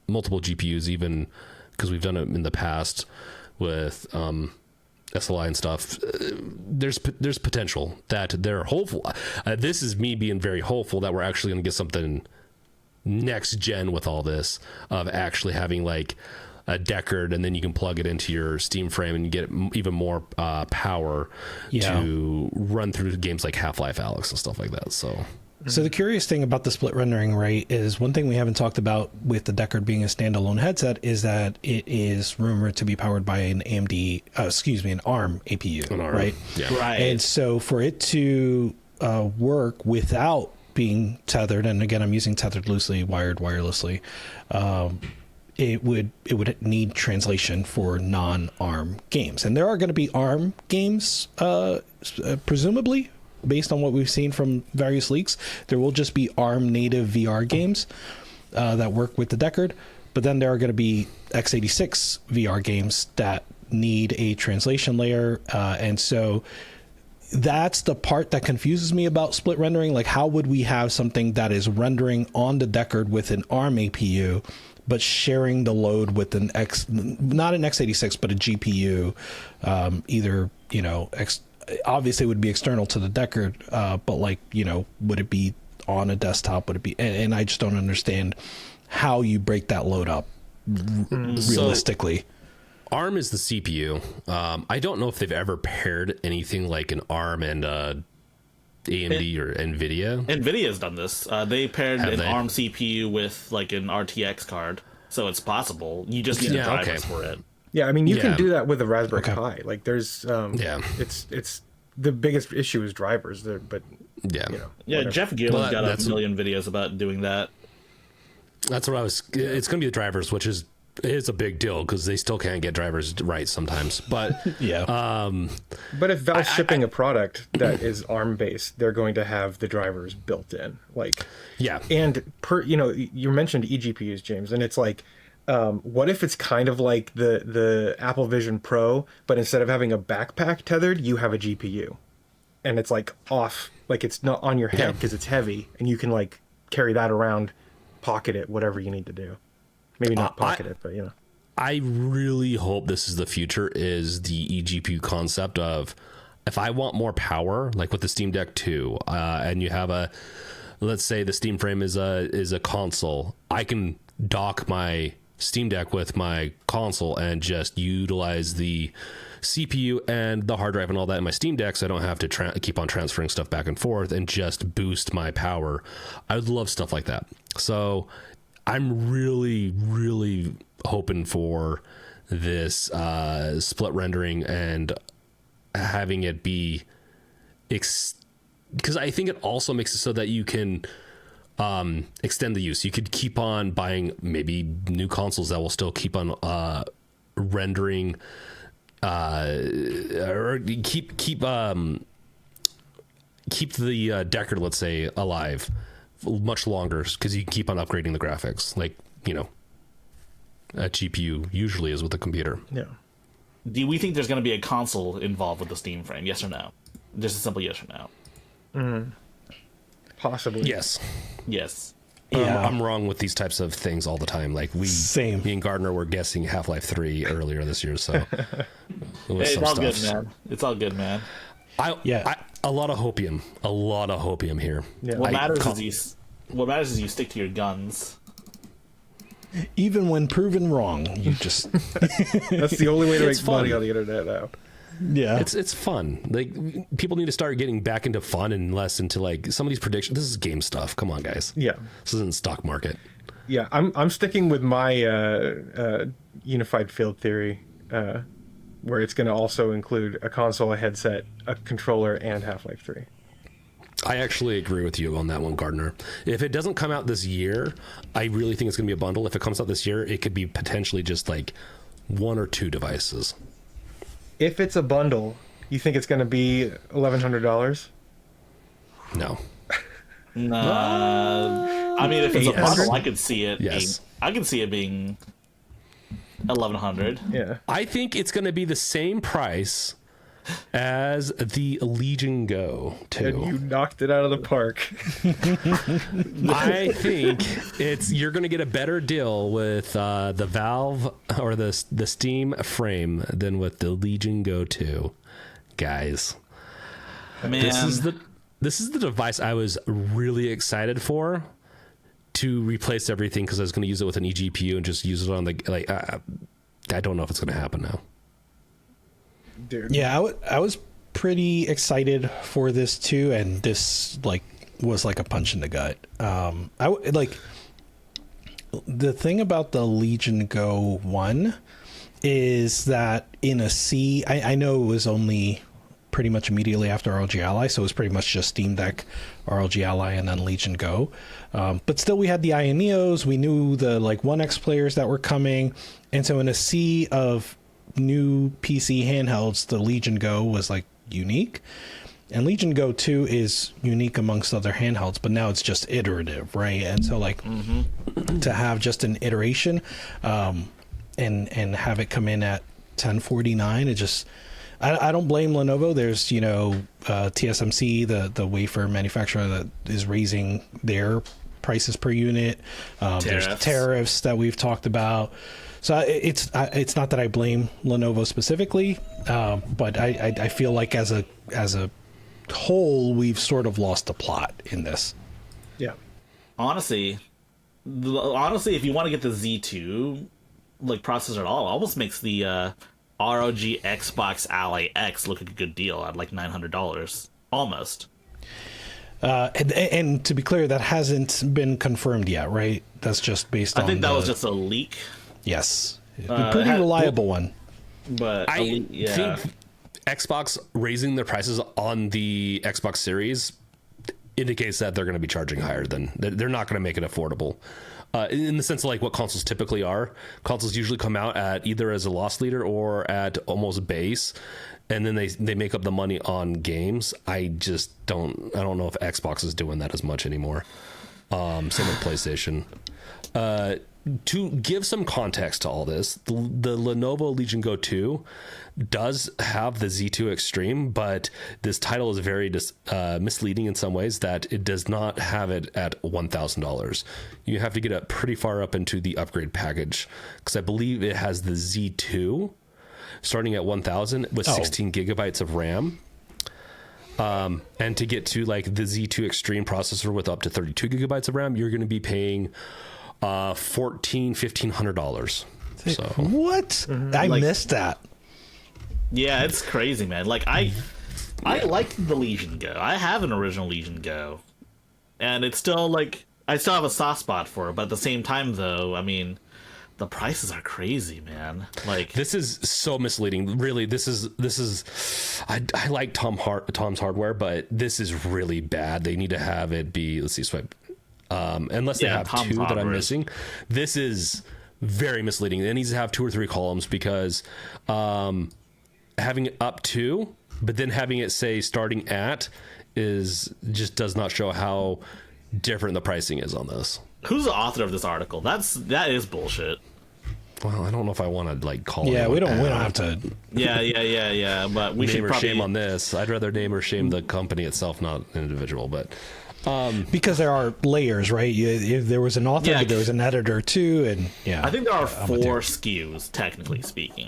multiple GPUs, even because we've done it in the past with SLI and stuff. There's potential that they're hopeful. This is me being very hopeful that we're actually going to get something next gen with all this, of actually having like a Deckard, and then you can plug it into your Steam frame and you get even more power to run through games like Half-Life Alyx and stuff like that. So the curious thing about the split rendering, right, is one thing we haven't talked about with the Deckard being a standalone headset is that it is rumored to be powered by an an ARM APU, right? Yeah. Right. And so for it to work without being tethered, and again, I'm using tethered loosely, wired wirelessly, it would need translation for non-ARM games. And there are going to be ARM games, presumably, based on what we've seen from various leaks. There will just be ARM native VR games that work with the Deckard. But then there are going to be x86 VR games that need a translation layer. And so that's the part that confuses me about split rendering. Like, how would we have something that is rendering on the Deckard with an ARM APU, but sharing the load with not an x86, but a GPU, either, obviously it would be external to the Deckard, but like, would it be on a desktop? Would it be, and I just don't understand how you break that load up realistically. So, ARM is the CPU. I don't know if they've ever paired anything like an ARM and AMD or NVIDIA. NVIDIA's done this. They paired ARM CPU with like an RTX card, so it's possible. You just need the drivers for it. Yeah, I mean, you can do that with a Raspberry Pi. Like, there's it's the biggest issue is drivers there, but Jeff Gillen's got a million videos about doing that. That's what it's going to be the drivers, which is a big deal because they still can't get drivers right sometimes. But but if Valve's shipping a product that is ARM based, they're going to have the drivers built in. Like, and you mentioned eGPUs, James, and it's like, what if it's kind of like the Apple Vision Pro, but instead of having a backpack tethered, you have a GPU, and it's like off, like it's not on your head because it's heavy, and you can like carry that around, pocket it, whatever you need to do. Maybe not pocket it, but I really hope this is the future, is the eGPU concept of, if I want more power, like with the Steam Deck 2, and you have let's say the Steam frame is a console, I can dock my Steam Deck with my console and just utilize the CPU and the hard drive and all that in my Steam Deck, so I don't have to keep on transferring stuff back and forth, and just boost my power. I would love stuff like that. So I'm really, really hoping for this split rendering and having it be because I think it also makes it so that you can extend the use. You could keep on buying maybe new consoles that will still keep on rendering, or keep the Deckard, let's say, alive much longer, because you can keep on upgrading the graphics, like a GPU usually is with a computer. Yeah. Do we think there's going to be a console involved with the Steam frame? Yes or no? Just a simple yes or no. Possibly. Yes. Yeah. I'm wrong with these types of things all the time. Like me and Gardner were guessing Half-Life 3 earlier this year, so it's all good, man. It's all good, man. A lot of hopium here. Yeah. What matters is you stick to your guns. Even when proven wrong, you just That's the only way to make money on the internet now. Yeah. It's fun. Like, people need to start getting back into fun and less into like some of these predictions. This is game stuff. Come on, guys. Yeah. This isn't stock market. Yeah, I'm sticking with my unified field theory, where it's going to also include a console, a headset, a controller, and Half-Life 3. I actually agree with you on that one, Gardner. If it doesn't come out this year, I really think it's going to be a bundle. If it comes out this year, it could be potentially just like 1 or 2 devices. If it's a bundle, you think it's going to be $1,100? No. Nah. I mean, if it's a bundle, I could see it. Yes. I can see it being 1,100. Yeah. I think it's going to be the same price as the Legion Go 2. And you knocked it out of the park. I think you're going to get a better deal with the Valve or the Steam frame than with the Legion Go 2, guys. Man. This is the device I was really excited for to replace everything, because I was going to use it with an eGPU and just use it on the I don't know if it's going to happen now. Dude. Yeah, I was pretty excited for this too, and this was like a punch in the gut. The thing about the Legion Go 1 is that in a C, I know it was only pretty much immediately after ROG Ally, so it was pretty much just Steam Deck, ROG Ally, and then Legion Go. But still, we had the Aya Neos, we knew the 1X players that were coming, and so in a sea of new PC handhelds, the Legion Go was unique. And Legion Go 2 is unique amongst other handhelds, but now it's just iterative, right? And so to have just an iteration and have it come in at $1049, it just, I don't blame Lenovo. There's TSMC, the wafer manufacturer, that is raising their prices per unit. There's tariffs that we've talked about. So it's not that I blame Lenovo specifically, but I feel like as a whole, we've sort of lost the plot in this. Yeah. Honestly, if you want to get the Z2 processor at all, it almost makes the ROG Xbox Ally X look like a good deal at $900 almost. And to be clear, that hasn't been confirmed yet, right? That's just based on. I think that was just a leak. Yes, a pretty reliable one. But I think Xbox raising their prices on the Xbox Series indicates that they're going to be charging higher than they're not going to make it affordable. In the sense of what consoles typically are. Consoles usually come out at either as a loss leader or at almost base, and then they make up the money on games. I don't know if Xbox is doing that as much anymore. Same with PlayStation. To give some context to all this, the Lenovo Legion Go 2 does have the Z2 Extreme, but this title is very misleading in some ways, that it does not have it at $1,000. You have to get it pretty far up into the upgrade package, because I believe it has the Z2 starting at $1,000 with 16 gigabytes of RAM. And to get to the Z2 Extreme processor with up to 32 gigabytes of RAM, you're going to be paying $1,500. So what? Mm-hmm. I missed that. Yeah, it's crazy, man. I liked the Legion Go. I have an original Legion Go, and it's still I still have a soft spot for it. But at the same time, though, I mean, the prices are crazy, man. This is so misleading. Really, this is. I like Tom's Hardware, but this is really bad. They need to have it be. Let's see, swipe. Unless they have Tom's two that I'm missing. This is very misleading. It needs to have 2 or 3 columns, because having it up to, but then having it say starting at just does not show how different the pricing is on this. Who's the author of this article? That is bullshit. Well, I don't know if I want to call. Yeah, we don't have to. Yeah. But we should name or probably shame on this. I'd rather name or shame the company itself, not an individual. But because there are layers, right? If there was an author, there was an editor too, and I think there are 4 SKUs, technically speaking,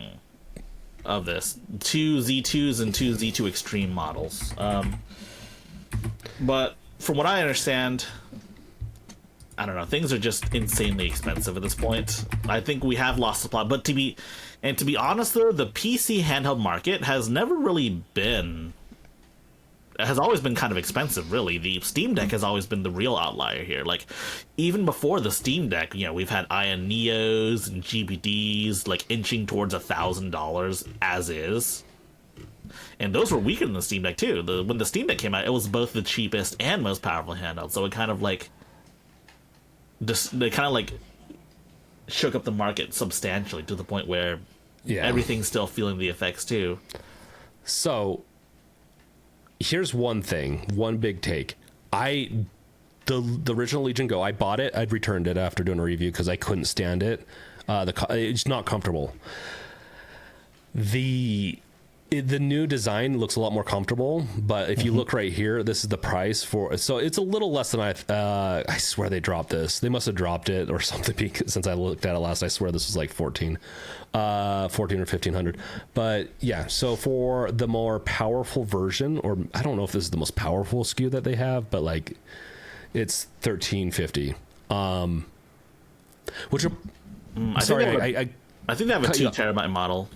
of this: 2 Z2s and 2 Z2 Extreme models. But from what I understand, I don't know, things are just insanely expensive at this point. I think we have lost supply, but to be honest though, the PC handheld market has never really been, has always been kind of expensive, really. The Steam Deck has always been the real outlier here. Like, even before the Steam Deck, you know, we've had Ion Neos and GBDs, like, inching towards $1,000 as is. And those were weaker than the Steam Deck, too. When the Steam Deck came out, it was both the cheapest and most powerful handheld, so it kind of, like, they kind of, like, shook up the market substantially to the point where everything's still feeling the effects, too. So here's one big take. The original Legion Go, I bought it. I'd returned it after doing a review because I couldn't stand it. It's not comfortable. The new design looks a lot more comfortable, but if you look right here, this is the price for. So it's a little less than I swear they dropped this. They must have dropped it or something because since I looked at it last, I swear this was like 14 or 1500. But yeah, so for the more powerful version, or I don't know if this is the most powerful SKU that they have, but like it's 1350. Which I think they have a 2 terabyte model.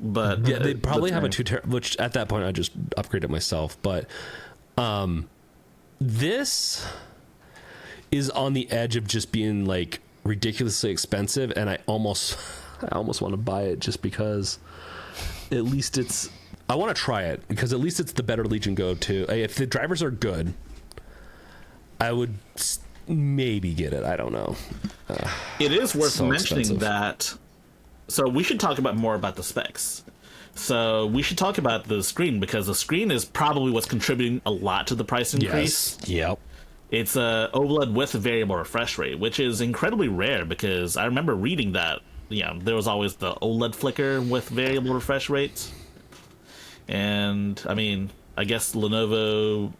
But yeah, they probably have a 2 terabyte, which at that point I just upgraded myself. But this is on the edge of just being like ridiculously expensive, and I almost want to buy it just because at least it's. I want to try it because at least it's the better Legion Go 2. If the drivers are good, I would maybe get it. I don't know. It is worth so mentioning expensive. that. So we should talk about more about the specs. So we should talk about the screen because the screen is probably what's contributing a lot to the price increase. Yes. Yep. It's a OLED with a variable refresh rate, which is incredibly rare because I remember reading that there was always the OLED flicker with variable refresh rates. And I mean, I guess Lenovo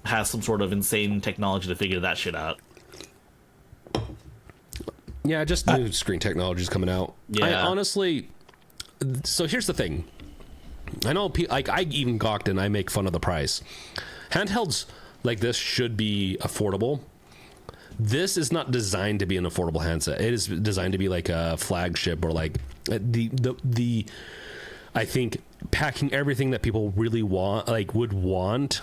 has some sort of insane technology to figure that shit out. Yeah, just new screen technology is coming out. Yeah. I honestly, so here's the thing. I know, like, I even gawked and I make fun of the price. Handhelds like this should be affordable. This is not designed to be an affordable handset. It is designed to be like a flagship or like the I think packing everything that people really want, like would want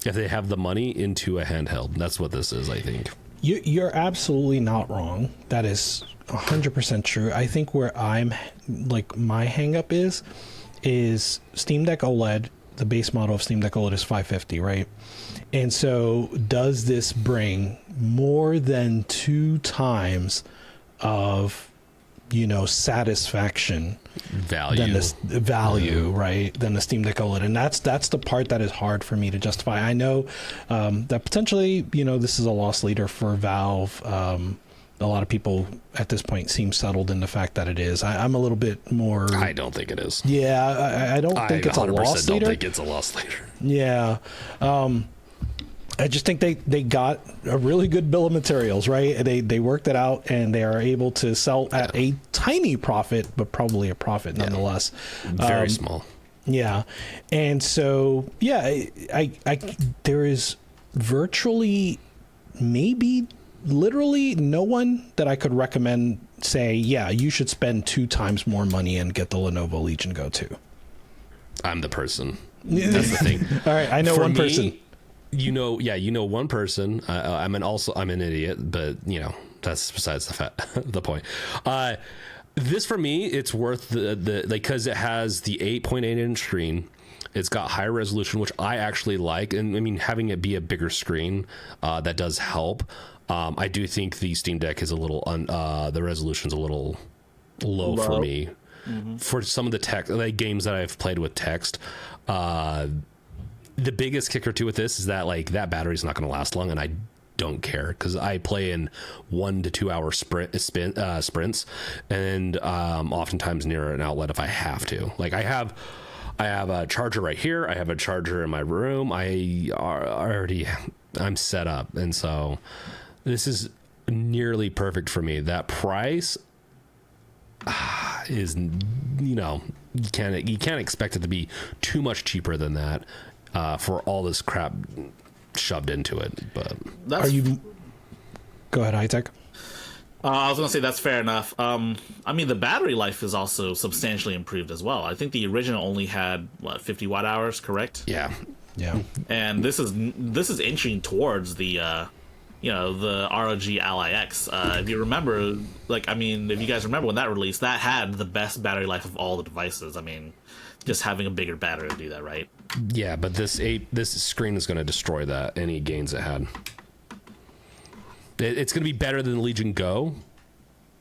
if they have the money into a handheld. That's what this is, I think. You're absolutely not wrong. That is 100% true. I think where I'm like my hang up is Steam Deck OLED. The base model of Steam Deck OLED is $550, right? And so does this bring more than 2 times of satisfaction than the value, right, than the Steam Deck OLED? And that's the part that is hard for me to justify. I know that potentially this is a loss leader for Valve. A lot of people at this point seem settled in the fact that it is. I'm a little bit more. I don't think it is. Yeah, I don't think it's a loss leader. I don't think it's a loss leader. Yeah. I just think they got a really good bill of materials, right? They worked it out, and they are able to sell at a tiny profit, but probably a profit nonetheless. Very small. Yeah, and so I there is virtually, maybe literally no one that I could recommend say, yeah, you should spend 2 times more money and get the Lenovo Legion Go 2. I'm the person. That's the thing. All right, I know For one me, person. One person. I'm an idiot, but that's besides the point. This for me, it's worth the because it has the 8.8-inch screen. It's got higher resolution, which I actually like, and I mean having it be a bigger screen that does help. I do think the Steam Deck is a little the resolution's a little low for me. Mm-hmm. For some of the games that I've played with text. The biggest kicker too with this is that like that battery's not going to last long, and I don't care because I play in 1 to 2 hour sprints, and oftentimes near an outlet if I have to. Like I have a charger right here. I have a charger in my room. I'm set up, and so this is nearly perfect for me. That price is you can't expect it to be too much cheaper than that. For all this crap shoved into it, but Go ahead, high tech. I was gonna say that's fair enough. I mean, the battery life is also substantially improved as well. I think the original only had 50 watt hours, correct? Yeah. And this is inching towards the the ROG Ally X. If you remember, if you guys remember when that released, that had the best battery life of all the devices. I mean, just having a bigger battery to do that, right? Yeah, but this screen is going to destroy that, any gains it had. It's going to be better than the Legion Go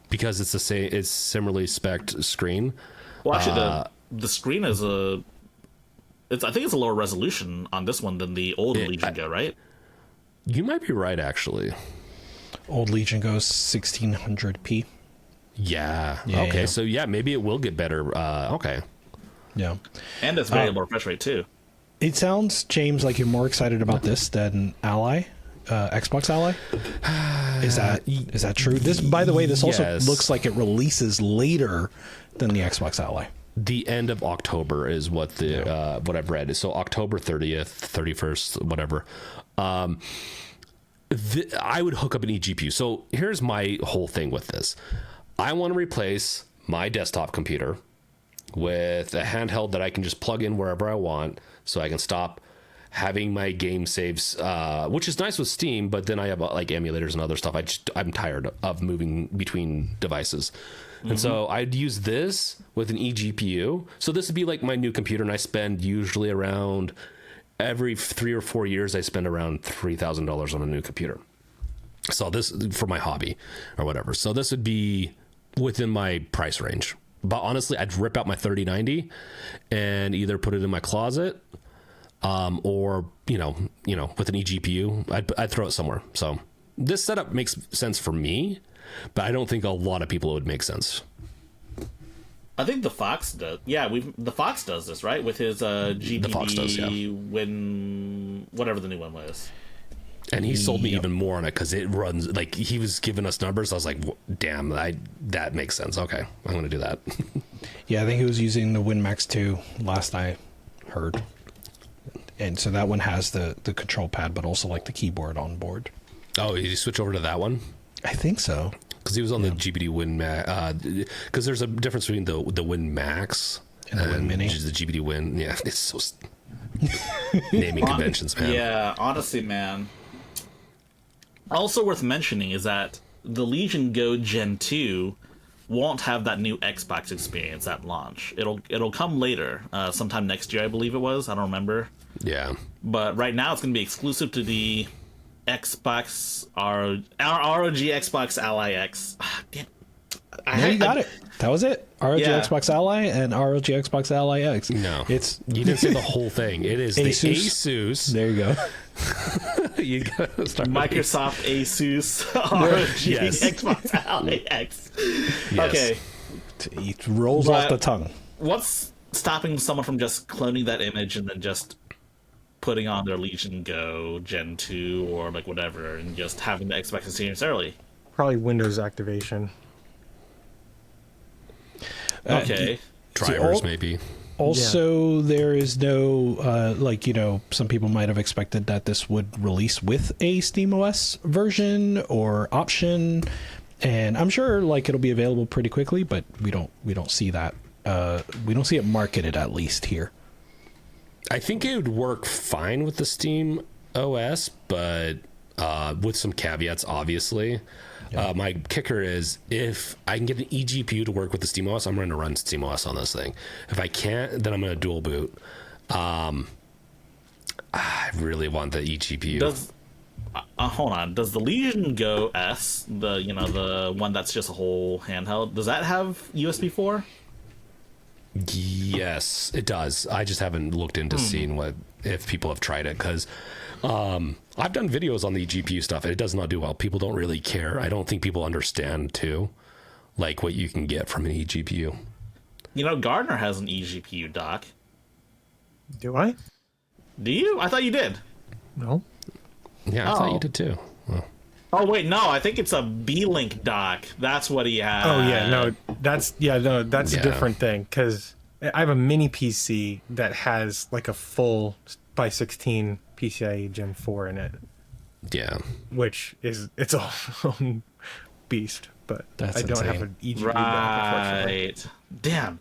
because it's similarly spec'd screen. Well, actually, the screen is I think it's a lower resolution on this one than the old Legion Go, right? You might be right, actually. Old Legion goes 1600p. Yeah. Okay. Yeah. So yeah, maybe it will get better. Okay. Yeah. And it's variable refresh rate too. It sounds, James, like you're more excited about this than Ally, Xbox Ally. Is that true? This, by the way, this also looks like it releases later than the Xbox Ally. The end of October is what what I've read. So October 30th, 31st, whatever. I would hook up an eGPU. So here's my whole thing with this. I want to replace my desktop computer with a handheld that I can just plug in wherever I want, so I can stop having my game saves, which is nice with Steam, but then I have like emulators and other stuff. I'm tired of moving between devices. Mm-hmm. And so I'd use this with an eGPU. So this would be like my new computer, and I spend usually around every 3 or 4 years, I spend around $3,000 on a new computer. So this for my hobby or whatever. So this would be within my price range. But honestly, I'd rip out my 3090 and either put it in my closet, or with an eGPU, I'd throw it somewhere. So this setup makes sense for me, but I don't think a lot of people it would make sense. I think the Fox does. Yeah, the Fox does this, right? With his GPD, the Fox does, yeah. Whatever the new one was. And he sold me even more on it because it runs, like, he was giving us numbers. I was like, damn, that makes sense. Okay, I'm going to do that. Yeah, I think he was using the WinMax 2 last I heard. And so that one has the control pad, but also like the keyboard on board. Oh, did you switch over to that one? I think so. Because he was on the GPD WinMax. Because there's a difference between the WinMax and the Win Mini. The GPD Win. Yeah, it's so naming conventions, man. Yeah, honestly, man. Also worth mentioning is that the Legion Go Gen 2 won't have that new Xbox experience at launch. It'll come later, sometime next year, I believe it was. I don't remember. Yeah. But right now it's going to be exclusive to the Xbox ROG Xbox Ally X. Damn. You got it. That was it. ROG Xbox Ally and ROG Xbox Ally X. No, you didn't say the whole thing. It is Asus. The Asus. There you go. You gotta start Microsoft Asus ROG Xbox Ally X. Yes. Okay, it rolls off the tongue. What's stopping someone from just cloning that image and then just putting on their Legion Go Gen 2 or like whatever and just having the Xbox experience early? Probably Windows activation. Okay. Drivers, maybe. Also, there is no, some people might have expected that this would release with a SteamOS version or option. And I'm sure it'll be available pretty quickly, but we don't see that. We don't see it marketed, at least here. I think it would work fine with the Steam OS, but with some caveats, obviously. Yeah. My kicker is if I can get an eGPU to work with the SteamOS, I'm going to run SteamOS on this thing. If I can't, then I'm going to dual boot. I really want the eGPU. Hold on. Does the Legion Go S, the one that's just a whole handheld, does that have USB 4? Yes, it does. I just haven't looked into seeing if people have tried it because I've done videos on the GPU stuff and it does not do well. People don't really care. I don't think people understand too, like what you can get from an eGPU. Gardner has an eGPU dock. Do I? Do you? I thought you did. No. Yeah, I thought you did too. Well. Oh wait, no, I think it's a B-Link dock. That's what he has. Oh yeah, no, that's a different thing because I have a mini PC that has like a full by 16 PCIe Gen 4 in it. Yeah. which is its own beast. But That's I don't have insane. an EGB dock, unfortunately. Right. Damn.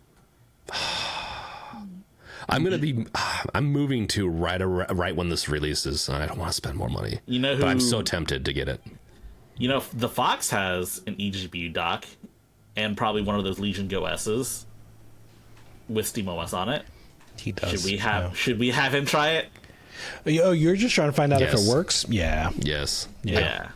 I'm moving to right when this releases. I don't want to spend more money. You know who? But I'm so tempted to get it. You know, the Fox has an eGPU dock, and probably one of those Legion Go S's with SteamOS on it. He does. Should we have him try it? Oh, you're just trying to find out if Yes. it works? Yeah. Yes. Yeah.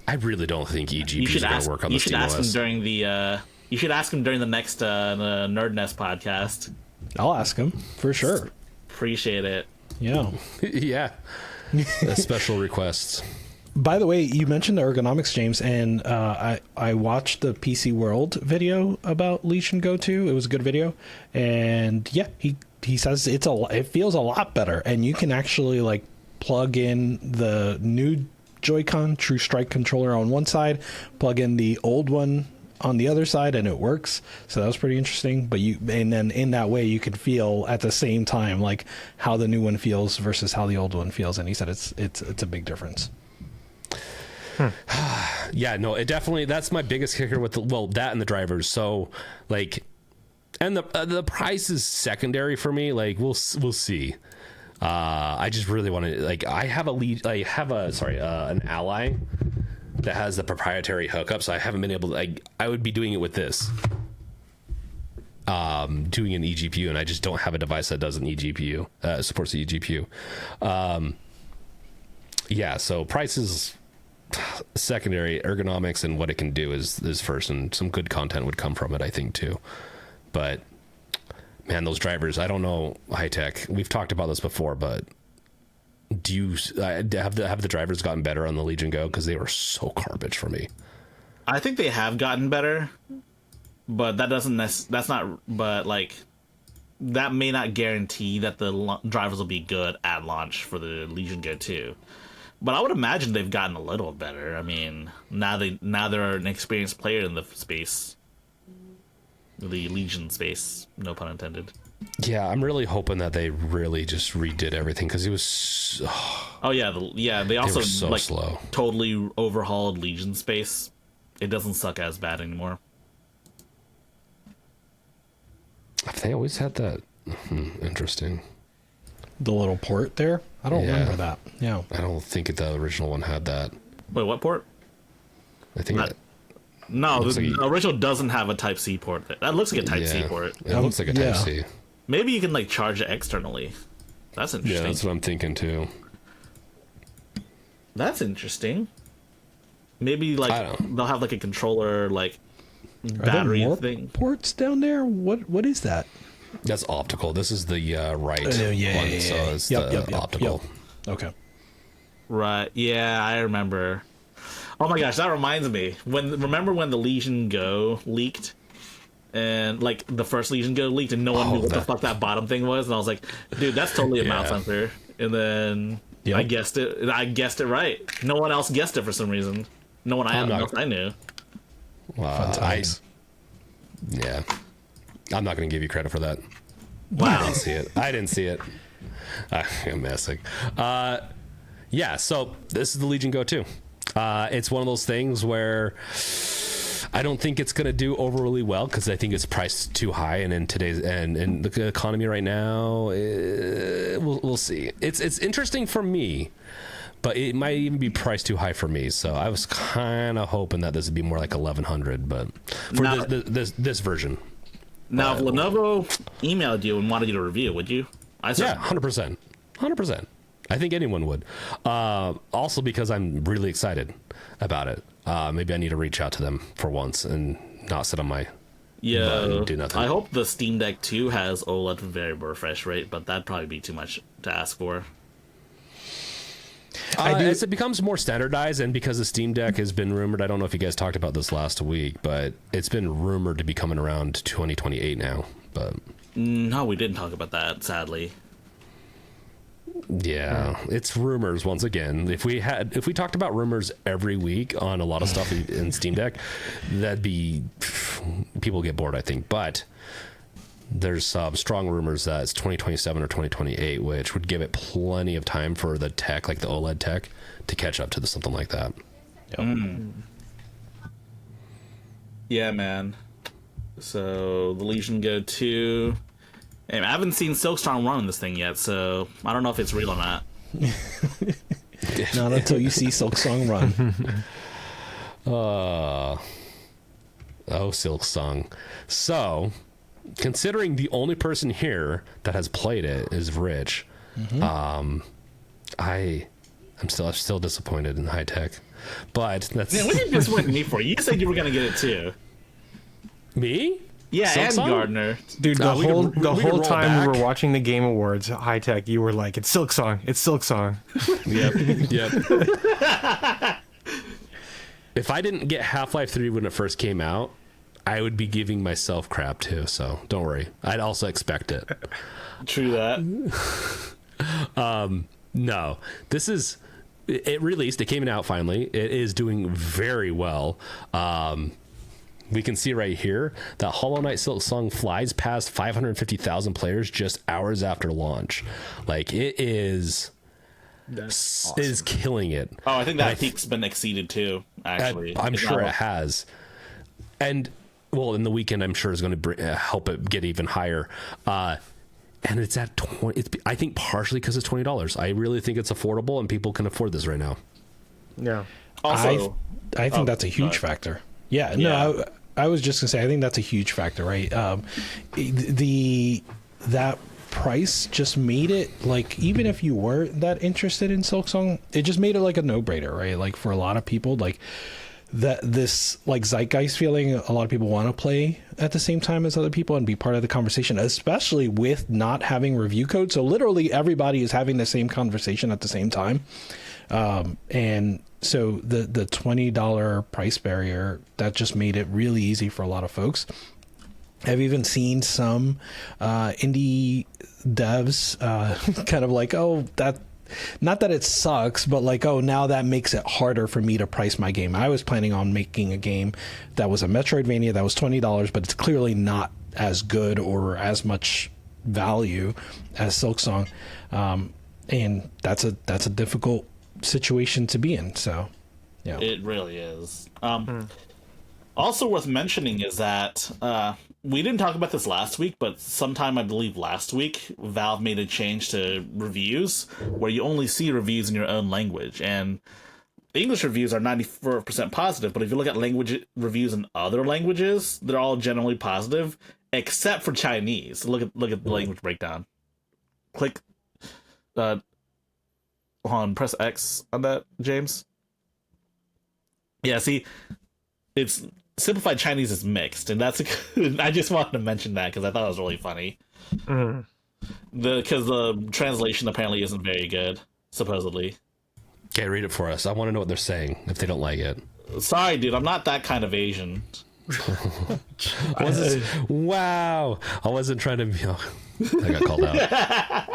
I really don't think You eGPU is should going ask. to work on You the should ask him SteamOS. during the. You should ask him during the next Nerd Nest podcast. I'll ask him for sure. Appreciate it. Yeah. Yeah. Special requests. By the way, you mentioned the ergonomics, James, and I watched the PC World video about Legion Go 2. It was a good video, and yeah, he says it feels a lot better, and you can actually like plug in the new Joy-Con True Strike controller on one side, plug in the old one on the other side, and it works. So that was pretty interesting. And then in that way you can feel at the same time like how the new one feels versus how the old one feels, and he said it's a big difference. Yeah, no, it definitely, that's my biggest kicker with that and the drivers. So like, and the price is secondary for me. Like we'll see. I just really want to, like, I have an Ally that has the proprietary hookup, so I haven't been able to, I would be doing it with this, doing an eGPU, and I just don't have a device that does an eGPU, supports the eGPU. Yeah, so price is secondary. Ergonomics and what it can do is first, and some good content would come from it, I think, too. But man, those drivers, I don't know, High Tech, we've talked about this before, but do you have the drivers gotten better on the Legion Go? Because they were so garbage for me. I think they have gotten better, but that may not guarantee that the drivers will be good at launch for the Legion Go 2. But I would imagine they've gotten a little better. I mean, now they're an experienced player in the space, the Legion space, no pun intended. Yeah, I'm really hoping that they really just redid everything, because it was. Oh yeah, they also were so slow. Totally overhauled Legion space. It doesn't suck as bad anymore. Have they always had that? Interesting. The little port there, I don't remember that. Yeah, I don't think the original one had that. Wait, what port? I think No, looks the like original doesn't have a Type C port. That looks like a Type C port. It looks like a Type C. Maybe you can like charge it externally. That's interesting. Yeah, that's what I'm thinking too. That's interesting. Maybe like they'll have like a controller like battery more thing. ports down there? What is that? That's optical. This is the right one, so it's optical. Yep. Okay. Right. Yeah, I remember. Oh my gosh, that reminds me. Remember when the Legion Go leaked? And like the first Legion Go leaked and no one knew what the fuck that bottom thing was, and I was like, dude, that's totally a mount sensor. And then I guessed it right. No one else guessed it for some reason. No one else I knew. Fun times. Yeah. I'm not going to give you credit for that. Wow. I didn't see it. I'm messing. Yeah, so this is the Legion Go 2. It's one of those things where I don't think it's going to do overly well, because I think it's priced too high, and in today's and the economy right now, we'll see. It's interesting for me, but it might even be priced too high for me. So I was kind of hoping that this would be more like 1,100, but for this version. Now, if Lenovo emailed you and wanted you to review, would you? Yeah, 100%. 100%. I think anyone would. Also because I'm really excited about it. Maybe I need to reach out to them for once and not sit on my butt and do nothing. I hope the Steam Deck 2 has OLED variable refresh rate, but that'd probably be too much to ask for. As it becomes more standardized, and because the Steam Deck has been rumored, I don't know if you guys talked about this last week, but it's been rumored to be coming around 2028 now. But no, we didn't talk about that, sadly. Yeah, it's rumors once again. If we talked about rumors every week on a lot of stuff in Steam Deck, that'd be, people get bored, I think. But there's strong rumors that it's 2027 or 2028, which would give it plenty of time for the tech, like the OLED tech, to catch up to something like that. Yep. Yeah, man. So the Legion Go 2. And I haven't seen Silksong run this thing yet, so I don't know if it's real or not. Not until you see Silksong run. Oh, Silksong. So, considering the only person here that has played it is Rich, I'm still disappointed in high tech. But that's Man, what are you disappointing me for? You said you were gonna get it too. me. Yeah, Silksong? and Gardner. Dude, we could roll time back. we were watching the Game Awards, high tech, you were like, "It's Silksong, it's Silksong." Yep. If I didn't get Half-Life 3 when it first came out, I would be giving myself crap too. So don't worry. I'd also expect it. True that. No, this is. It released. It came out finally. It is doing very well. We can see right here that Hollow Knight Silksong flies past 550,000 players just hours after launch. Like it is. That's Is killing it. Oh, I think that peak's been exceeded too. Actually, I'm It's sure not- it has. And well, in the weekend, I'm sure is going to help it get even higher. And it's at 20. I think partially because it's $20. I really think it's affordable and people can afford this right now. Yeah. Also, I think that's a huge sorry. factor. Yeah, Yeah. no, I was just gonna say I think that's a huge factor, right? That price just made it like, even if you weren't that interested in Silksong, it just made it like a no-brainer, right? Like for a lot of people, like that this like zeitgeist feeling, a lot of people want to play at the same time as other people and be part of the conversation, especially with not having review code. So literally everybody is having the same conversation at the same time. And so the $20 price barrier, that just made it really easy for a lot of folks. I've even seen some indie devs kind of like, oh, that, not that it sucks, but like, oh, now that makes it harder for me to price my game. I was planning on making a game that was a Metroidvania that was $20, but it's clearly not as good or as much value as Silksong. And that's a difficult situation to be in. So, yeah. It really is. Also worth mentioning is that we didn't talk about this last week, but sometime I believe last week, Valve made a change to reviews where you only see reviews in your own language. And English reviews are 94% positive, but if you look at language reviews in other languages, they're all generally positive, except for Chinese. Look at the language breakdown. Click. Hold on, press X on that, James. Yeah, see, it's simplified Chinese is mixed, and that's I just wanted to mention that because I thought it was really funny. Because the translation apparently isn't very good, supposedly. Okay, read it for us. I want to know what they're saying if they don't like it. Sorry, dude, I'm not that kind of Asian. Wow, I wasn't trying to be. I got called out.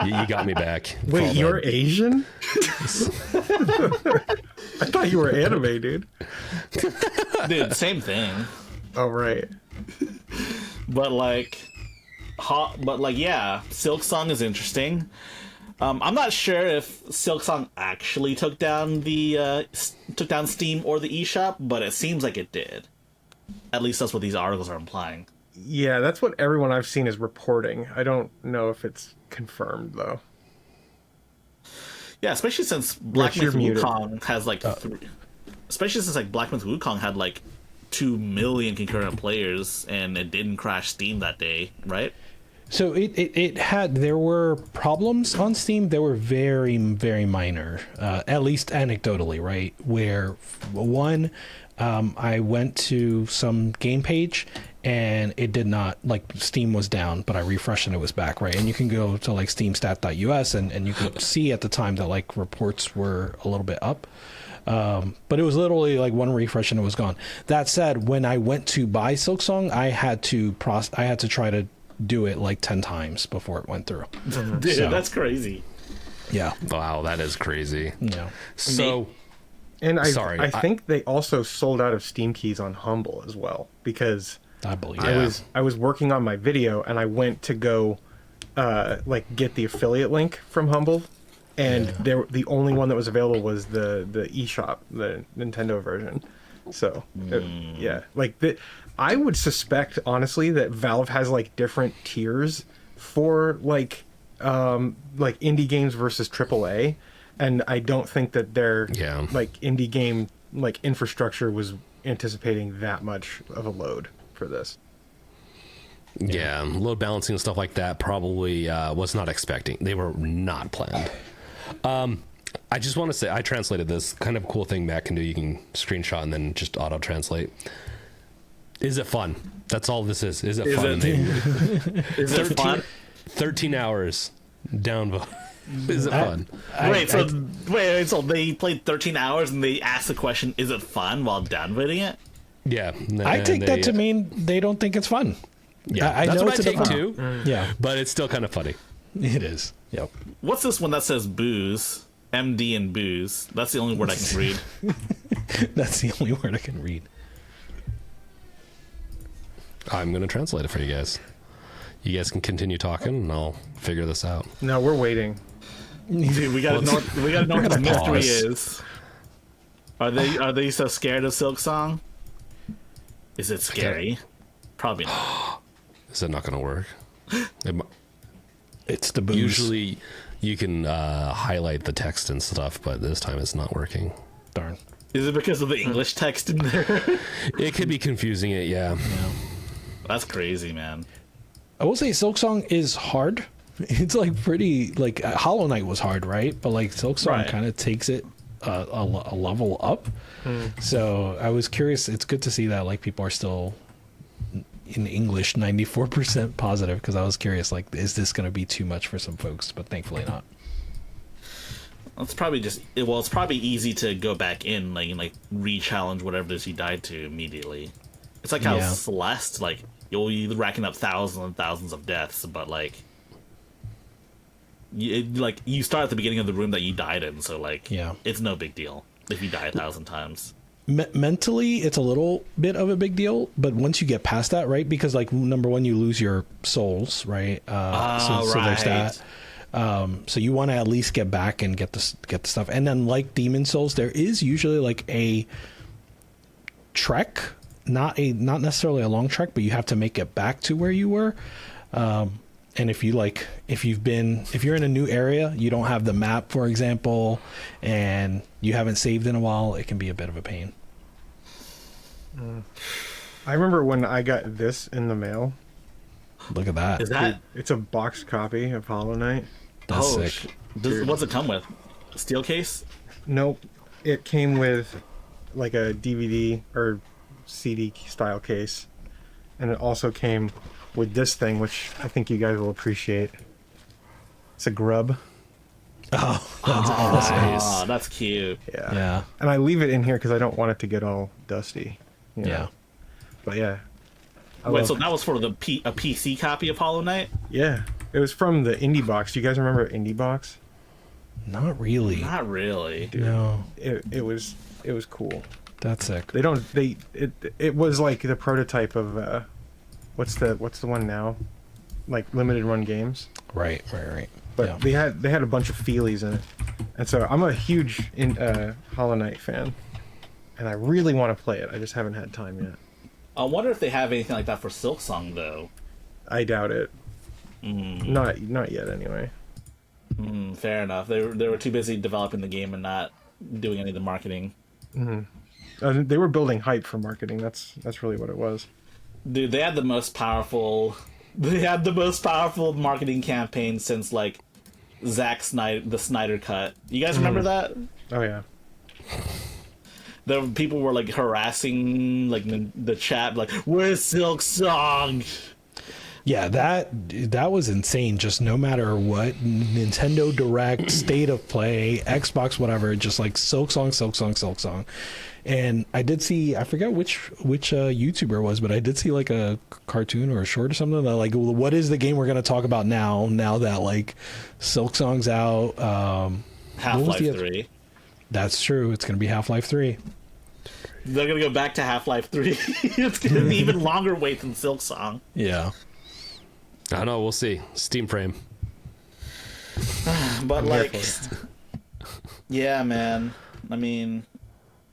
You got me back. Wait, Fall you're dead. Asian? I thought you were anime, dude. Dude, same thing. Oh, right. But yeah, Silksong is interesting. I'm not sure if Silksong actually took down Steam or the eShop, but it seems like it did. At least that's what these articles are implying. Yeah, that's what everyone I've seen is reporting. I don't know if it's confirmed, though. Yeah, especially since Black Myth you're muted. Wukong has like especially since like Black Myth Wukong had like 2 million concurrent players and it didn't crash Steam that day, right? So there were problems on Steam. They were very, very minor, at least anecdotally, right? Where one, I went to some game page and it did not, like, Steam was down, but I refreshed and it was back, right? And you can go to like steamstat.us and you could see at the time that like reports were a little bit up. But it was literally like one refresh and it was gone. That said, when I went to buy Silksong, I had to try to do it like 10 times before it went through. Dude, So- that's crazy. Yeah. Wow, that is crazy. Yeah. So, And I Sorry, think they also sold out of Steam keys on Humble as well, because I believe. Yeah. I was working on my video, and I went to go get the affiliate link from Humble, and the only one that was available was the eShop, the Nintendo version. So I would suspect honestly that Valve has like different tiers for like indie games versus AAA, and I don't think that their like indie game like infrastructure was anticipating that much of a load for this. Yeah, load balancing and stuff like that probably was not expecting. They were not planned. I just want to say, I translated this kind of cool thing Matt can do. You can screenshot and then just auto translate. Is it fun? That's all this is. Is it fun? Is it fun? 13 hours downvote. Is it fun? So they played 13 hours and they asked the question, is it fun, while downvoting it? Yeah. I take that to mean they don't think it's fun. Yeah, I that's know what it's I take too. Yeah, but it's still kind of funny. It is. Yep. What's this one that says booze? MD and booze. That's the only word I can read. That's the only word I can read. I'm going to translate it for you guys. You guys can continue talking, and I'll figure this out. No, we're waiting. Dude, we gotta know what the mystery is. Are they so scared of Silksong? Is it scary? Probably not. Is it not going to work? It's the booze. Usually you can highlight the text and stuff, but this time it's not working. Darn. Is it because of the English text in there? It could be confusing it, yeah. That's crazy, man. I will say Silksong is hard. It's like pretty, like Hollow Knight was hard, right? But like Silksong kind of takes it a level up. So I was curious. It's good to see that like people are still in English 94% positive, because I was curious, like, is this going to be too much for some folks? But thankfully not. It's probably it's probably easy to go back in like re-challenge whatever it is you died to immediately. It's like how Celeste, like, you'll be racking up thousands and thousands of deaths, but like you start at the beginning of the room that you died in, so like it's no big deal if you die 1,000 times. Mentally, it's a little bit of a big deal, but once you get past that, right? Because like number one, you lose your souls, right? So there's that. So you want to at least get back and get the stuff, and then like Demon Souls, there is usually like a trek, not necessarily a long trek, but you have to make it back to where you were. And if you're in a new area, you don't have the map, for example, and you haven't saved in a while, it can be a bit of a pain. I remember when I got this in the mail. Look at that. Is that? It's a boxed copy of Hollow Knight. That's sick. What's it come with? Steel case? Nope. It came with like a DVD or CD style case. And it also came with this thing, which I think you guys will appreciate. It's a grub. Oh, that's awesome. Oh, that's cute. Yeah. And I leave it in here because I don't want it to get all dusty. You know? Yeah. But yeah. Wait, so that was for a PC copy of Hollow Knight? Yeah. It was from the Indie Box. Do you guys remember Indie Box? Not really. Not really. Dude, no. It was cool. That's sick. It was like the prototype of what's the one now? Like limited run games. Right. But they had a bunch of feelies in it. And so I'm a huge Hollow Knight fan. And I really want to play it. I just haven't had time yet. I wonder if they have anything like that for Silksong, though. I doubt it. Not yet, anyway. Fair enough. They were too busy developing the game and not doing any of the marketing. They were building hype for marketing. That's really what it was. Dude, they had the most powerful marketing campaign since like Zack Snyder, the Snyder Cut. You guys remember that? Oh yeah. The people were like harassing like the chat, like, "Where's Silksong?" Yeah, that was insane. Just no matter what, Nintendo Direct, State of Play, Xbox, whatever, just like Silksong. And I did see, I forget which YouTuber it was, but I did see like a cartoon or a short or something that like, well, what is the game we're going to talk about now that like Silksong's out? Half-Life 3. That's true. It's going to be Half-Life 3. They're gonna go back to Half-Life 3. It's gonna be even longer wait than Silksong. Yeah. I don't know. We'll see. Steam Frame. But like, yeah, man. I mean,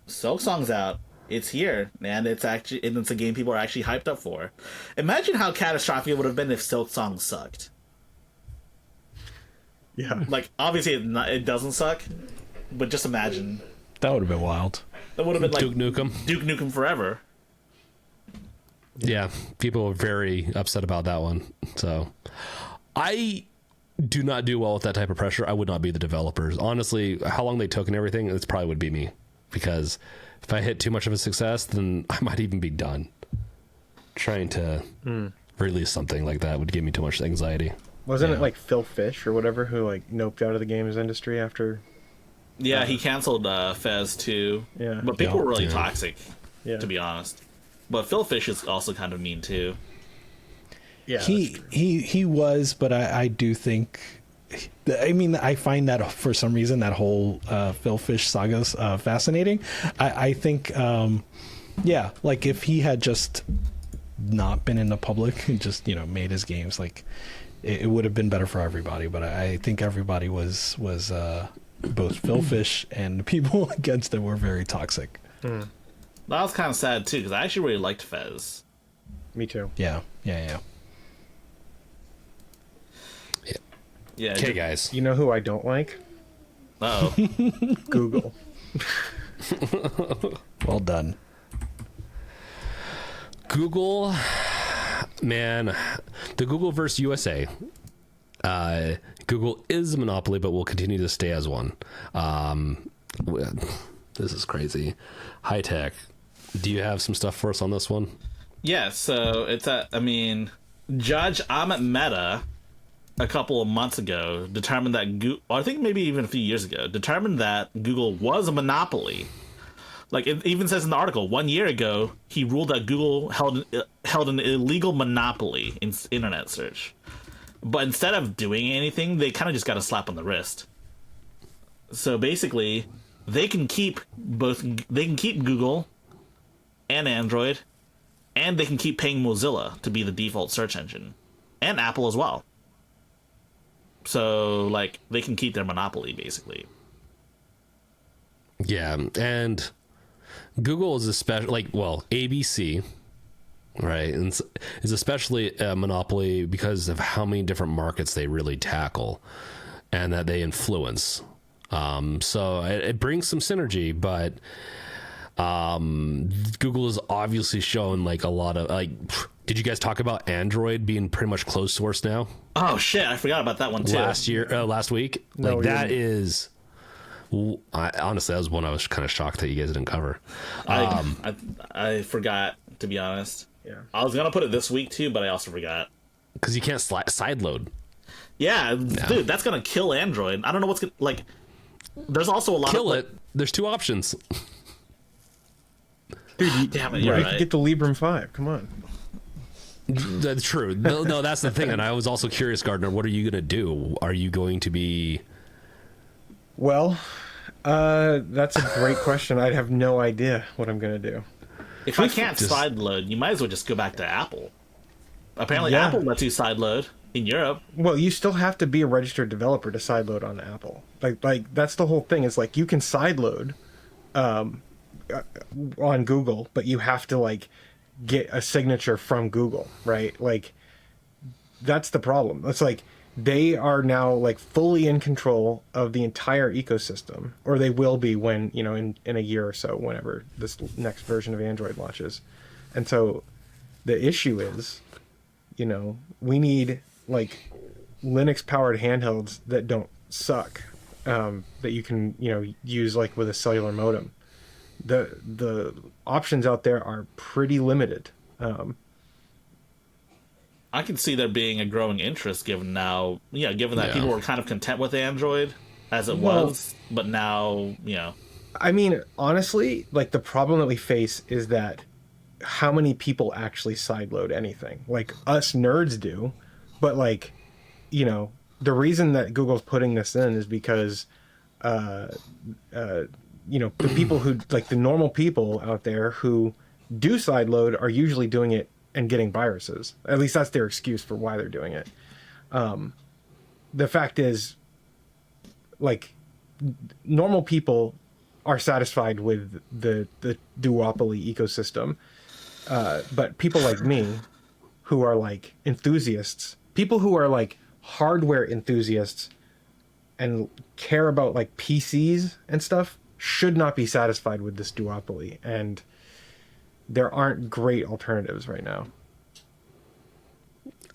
Silksong's out. It's here, and it's a game people are actually hyped up for. Imagine how catastrophic it would have been if Silksong sucked. Yeah. Like, obviously it doesn't suck, but just imagine. That would have been wild. That would have been like Duke Nukem. Duke Nukem forever. Yeah, people were very upset about that one. So, I do not do well with that type of pressure. I would not be the developers. Honestly, how long they took and everything, it probably would be me. Because if I hit too much of a success, then I might even be done. Trying to release something like that would give me too much anxiety. Wasn't it like Phil Fish or whatever who like noped out of the games industry after? Yeah, he canceled Fez too. Yeah. But people were really Yeah. toxic, Yeah. to be honest. But Phil Fish is also kind of mean too. Yeah. He was, but I do think. I mean, I find that for some reason that whole Phil Fish saga's fascinating. I think, yeah, like if he had just not been in the public and just made his games, like it would have been better for everybody. But I think everybody was both Phil Fish and the people against him were very toxic. That was kind of sad too, because I actually really liked Fez. Me too. Yeah. Yeah. Okay, guys. You know who I don't like? Oh. Google. Well done. Google, man, the Google versus USA. Google is a monopoly, but will continue to stay as one. This is crazy. High tech. Do you have some stuff for us on this one? Yeah, so it's Judge Amit Mehta a couple of months ago determined that I think maybe even a few years ago, determined that Google was a monopoly. Like, it even says in the article, 1 year ago, he ruled that Google held an illegal monopoly in internet search. But instead of doing anything, they kind of just got a slap on the wrist. So basically, they can keep Google and Android, and they can keep paying Mozilla to be the default search engine, and Apple as well. So, like, they can keep their monopoly, basically. Yeah, and Google is ABC, right, and is especially a monopoly because of how many different markets they really tackle and that they influence. So it brings some synergy, but Google has obviously shown like a lot of did you guys talk about Android being pretty much closed source now? Oh shit, I forgot about that one too. Last week? No, like that is honestly, that was one I was kind of shocked that you guys didn't cover. I forgot, to be honest. Yeah. I was gonna put it this week too, but I also forgot. Because you can't sideload. Yeah, dude, that's gonna kill Android. I don't know what's gonna like. There's also a lot Kill of it. There's two options. Dude, damn it, you're right. Get the Librem 5. Come on. That's true. No, that's the thing. And I was also curious, Gardner, what are you going to do? Are you going to be... Well, that's a great question. I'd have no idea what I'm going to do. If I can't sideload, you might as well just go back to Apple. Apparently, Yeah. Apple lets you sideload in Europe. Well, you still have to be a registered developer to sideload on Apple. Like that's the whole thing. Is like you can sideload on Google, but you have to like get a signature from Google, right? Like that's the problem. It's like they are now like fully in control of the entire ecosystem, or they will be when in a year or so, whenever this next version of Android launches. And so the issue is, we need like Linux powered handhelds that don't suck, that you can use like with a cellular modem. The options out there are pretty limited. I can see there being a growing interest given that people were kind of content with Android as it was, but now, I mean, honestly, like the problem that we face is that how many people actually sideload anything? Like us nerds do, but like, the reason that Google's putting this in is because the people who, like the normal people out there who do sideload are usually doing it and getting viruses. At least that's their excuse for why they're doing it. The fact is, like, normal people are satisfied with the duopoly ecosystem. But people like me, who are like enthusiasts, people who are like hardware enthusiasts and care about like PCs and stuff, should not be satisfied with this duopoly. And there aren't great alternatives right now.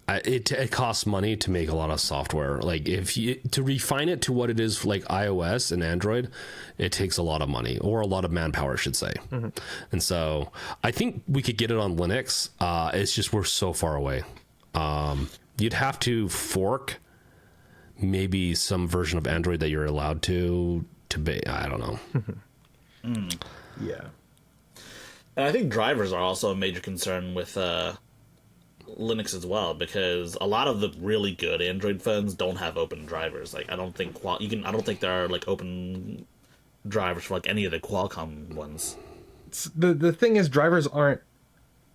It costs money to make a lot of software. Like to refine it to what it is like iOS and Android, it takes a lot of money, or a lot of manpower, I should say. Mm-hmm. And so I think we could get it on Linux. It's just we're so far away. You'd have to fork maybe some version of Android that you're allowed to be. I don't know. Yeah. And I think drivers are also a major concern with Linux as well, because a lot of the really good Android phones don't have open drivers. Like, I don't think I don't think there are like open drivers for like any of the Qualcomm ones. The thing is, drivers aren't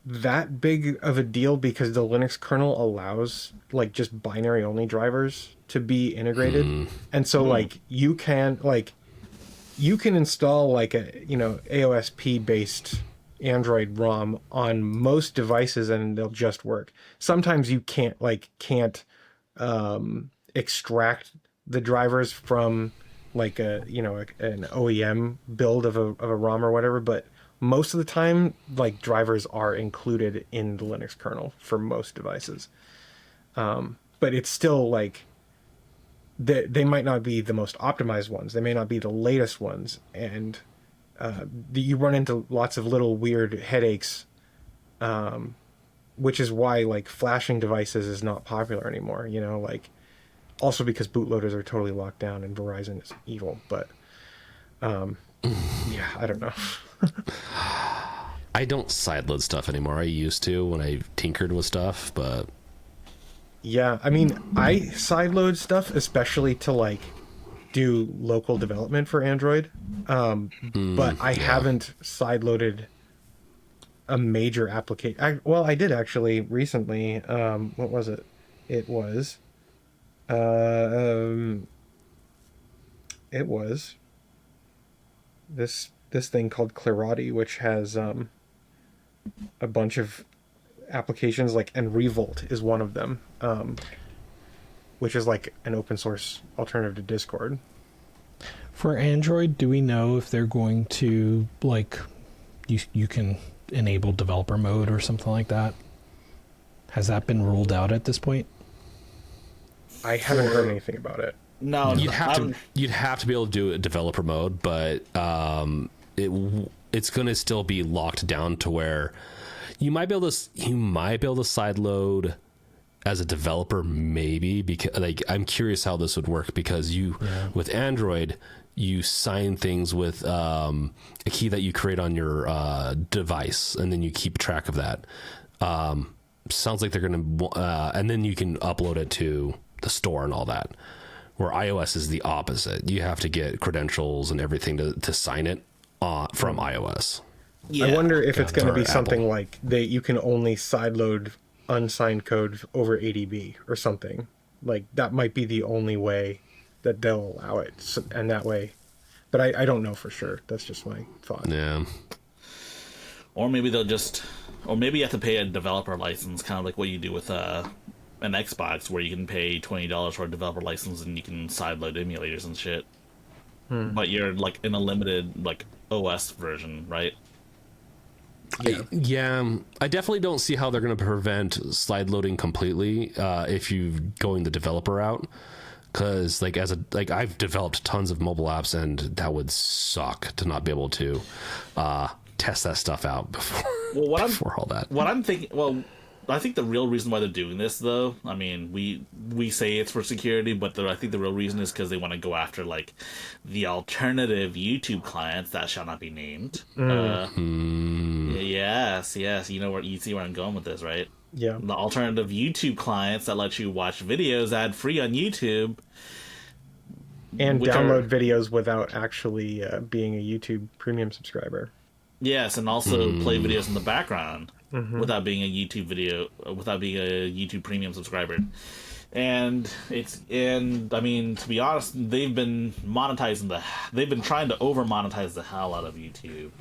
that big of a deal because the Linux kernel allows like just binary only drivers to be integrated. And so like you can install like a AOSP based Android ROM on most devices and they'll just work. Sometimes you can't extract the drivers from like an OEM build of a ROM or whatever, but most of the time like drivers are included in the Linux kernel for most devices. But it's still like they might not be the most optimized ones. They may not be the latest ones, and you run into lots of little weird headaches, which is why like flashing devices is not popular anymore. Like also because bootloaders are totally locked down and Verizon is evil. But yeah, I don't know. I don't sideload stuff anymore. I used to when I tinkered with stuff, but yeah, I mean, I sideload stuff especially to like do local development for Android, but I haven't sideloaded a major application. Well, I did actually recently. What was it? It was this thing called Clarati, which has a bunch of applications, like, and Revolt is one of them, which is like an open source alternative to Discord. For Android, do we know if they're going to like you can enable developer mode or something like that? Has that been ruled out at this point? I haven't heard anything about it. No, you'd have to be able to do a developer mode, but it's going to still be locked down to where you might be able to sideload as a developer, maybe, because like I'm curious how this would work, because with Android you sign things with a key that you create on your device, and then you keep track of that. Sounds like they're going to and then you can upload it to the store and all that, where iOS is the opposite. You have to get credentials and everything to sign it from iOS. Yeah. I wonder if it's going to be something like you can only sideload unsigned code over ADB or something. Like that might be the only way that they'll allow it, and that way. But I don't know for sure. That's just my thought. Yeah. Or maybe maybe you have to pay a developer license, kind of like what you do with an Xbox, where you can pay $20 for a developer license and you can sideload emulators and shit. But you're like in a limited like OS version, right? Yeah. I definitely don't see how they're going to prevent slide loading completely if you're going the developer route, because I've developed tons of mobile apps, and that would suck to not be able to test that stuff out before all that. What I'm thinking, well, I think the real reason why they're doing this, though, I mean, we say it's for security, but I think the real reason is because they want to go after like the alternative YouTube clients that shall not be named. Yes, you see where I'm going with this, right? Yeah. The alternative YouTube clients that let you watch videos ad free on YouTube. And which download videos without actually being a YouTube Premium subscriber. Yes, and also play videos in the background without being a YouTube Premium subscriber. And I mean, to be honest, they've been trying to over monetize the hell out of YouTube.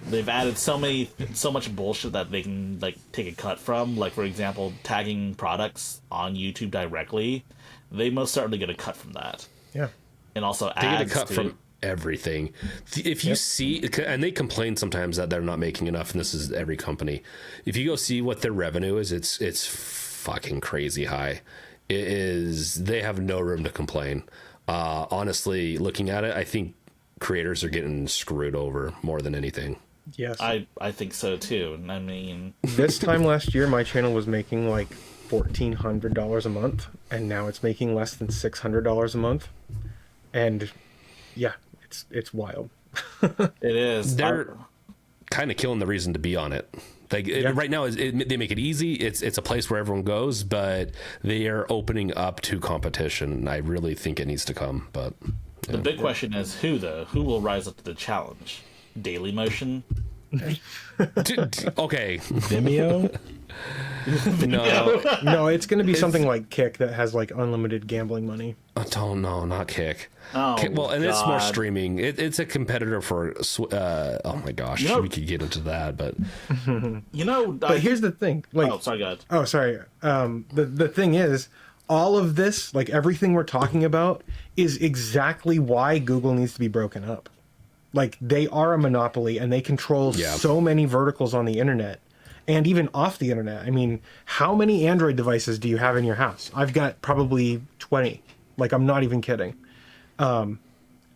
They've added so much bullshit that they can like take a cut from. Like, for example, tagging products on YouTube directly. They most certainly get a cut from that. Yeah. And also They ads get a cut from everything. If you see, and they complain sometimes that they're not making enough, and this is every company. If you go see what their revenue is, it's fucking crazy high. It is. They have no room to complain. Honestly, looking at it, I think creators are getting screwed over more than anything. Yes. I think so too. I mean, this time last year, my channel was making like $1,400 a month, and now it's making less than $600 a month. And yeah, it's wild. it is. They're kind of killing the reason to be on it. Like right now, they make it easy. It's a place where everyone goes, but they are opening up to competition. I really think it needs to come. But the big question is who, though? Who will rise up to the challenge? Dailymotion? Okay. Vimeo? No, it's going to be something like Kick that has like unlimited gambling money. Oh no, not Kick. Oh, Well, and it's more God. streaming. It's a competitor for. Oh my gosh, we could get into that, but But here's the thing. Like, oh, sorry, go ahead. Oh, sorry. The thing is, all of this, like everything we're talking about, is exactly why Google needs to be broken up. Like, they are a monopoly, and they control so many verticals on the internet, and even off the internet. I mean, how many Android devices do you have in your house? I've got probably 20. Like, I'm not even kidding. And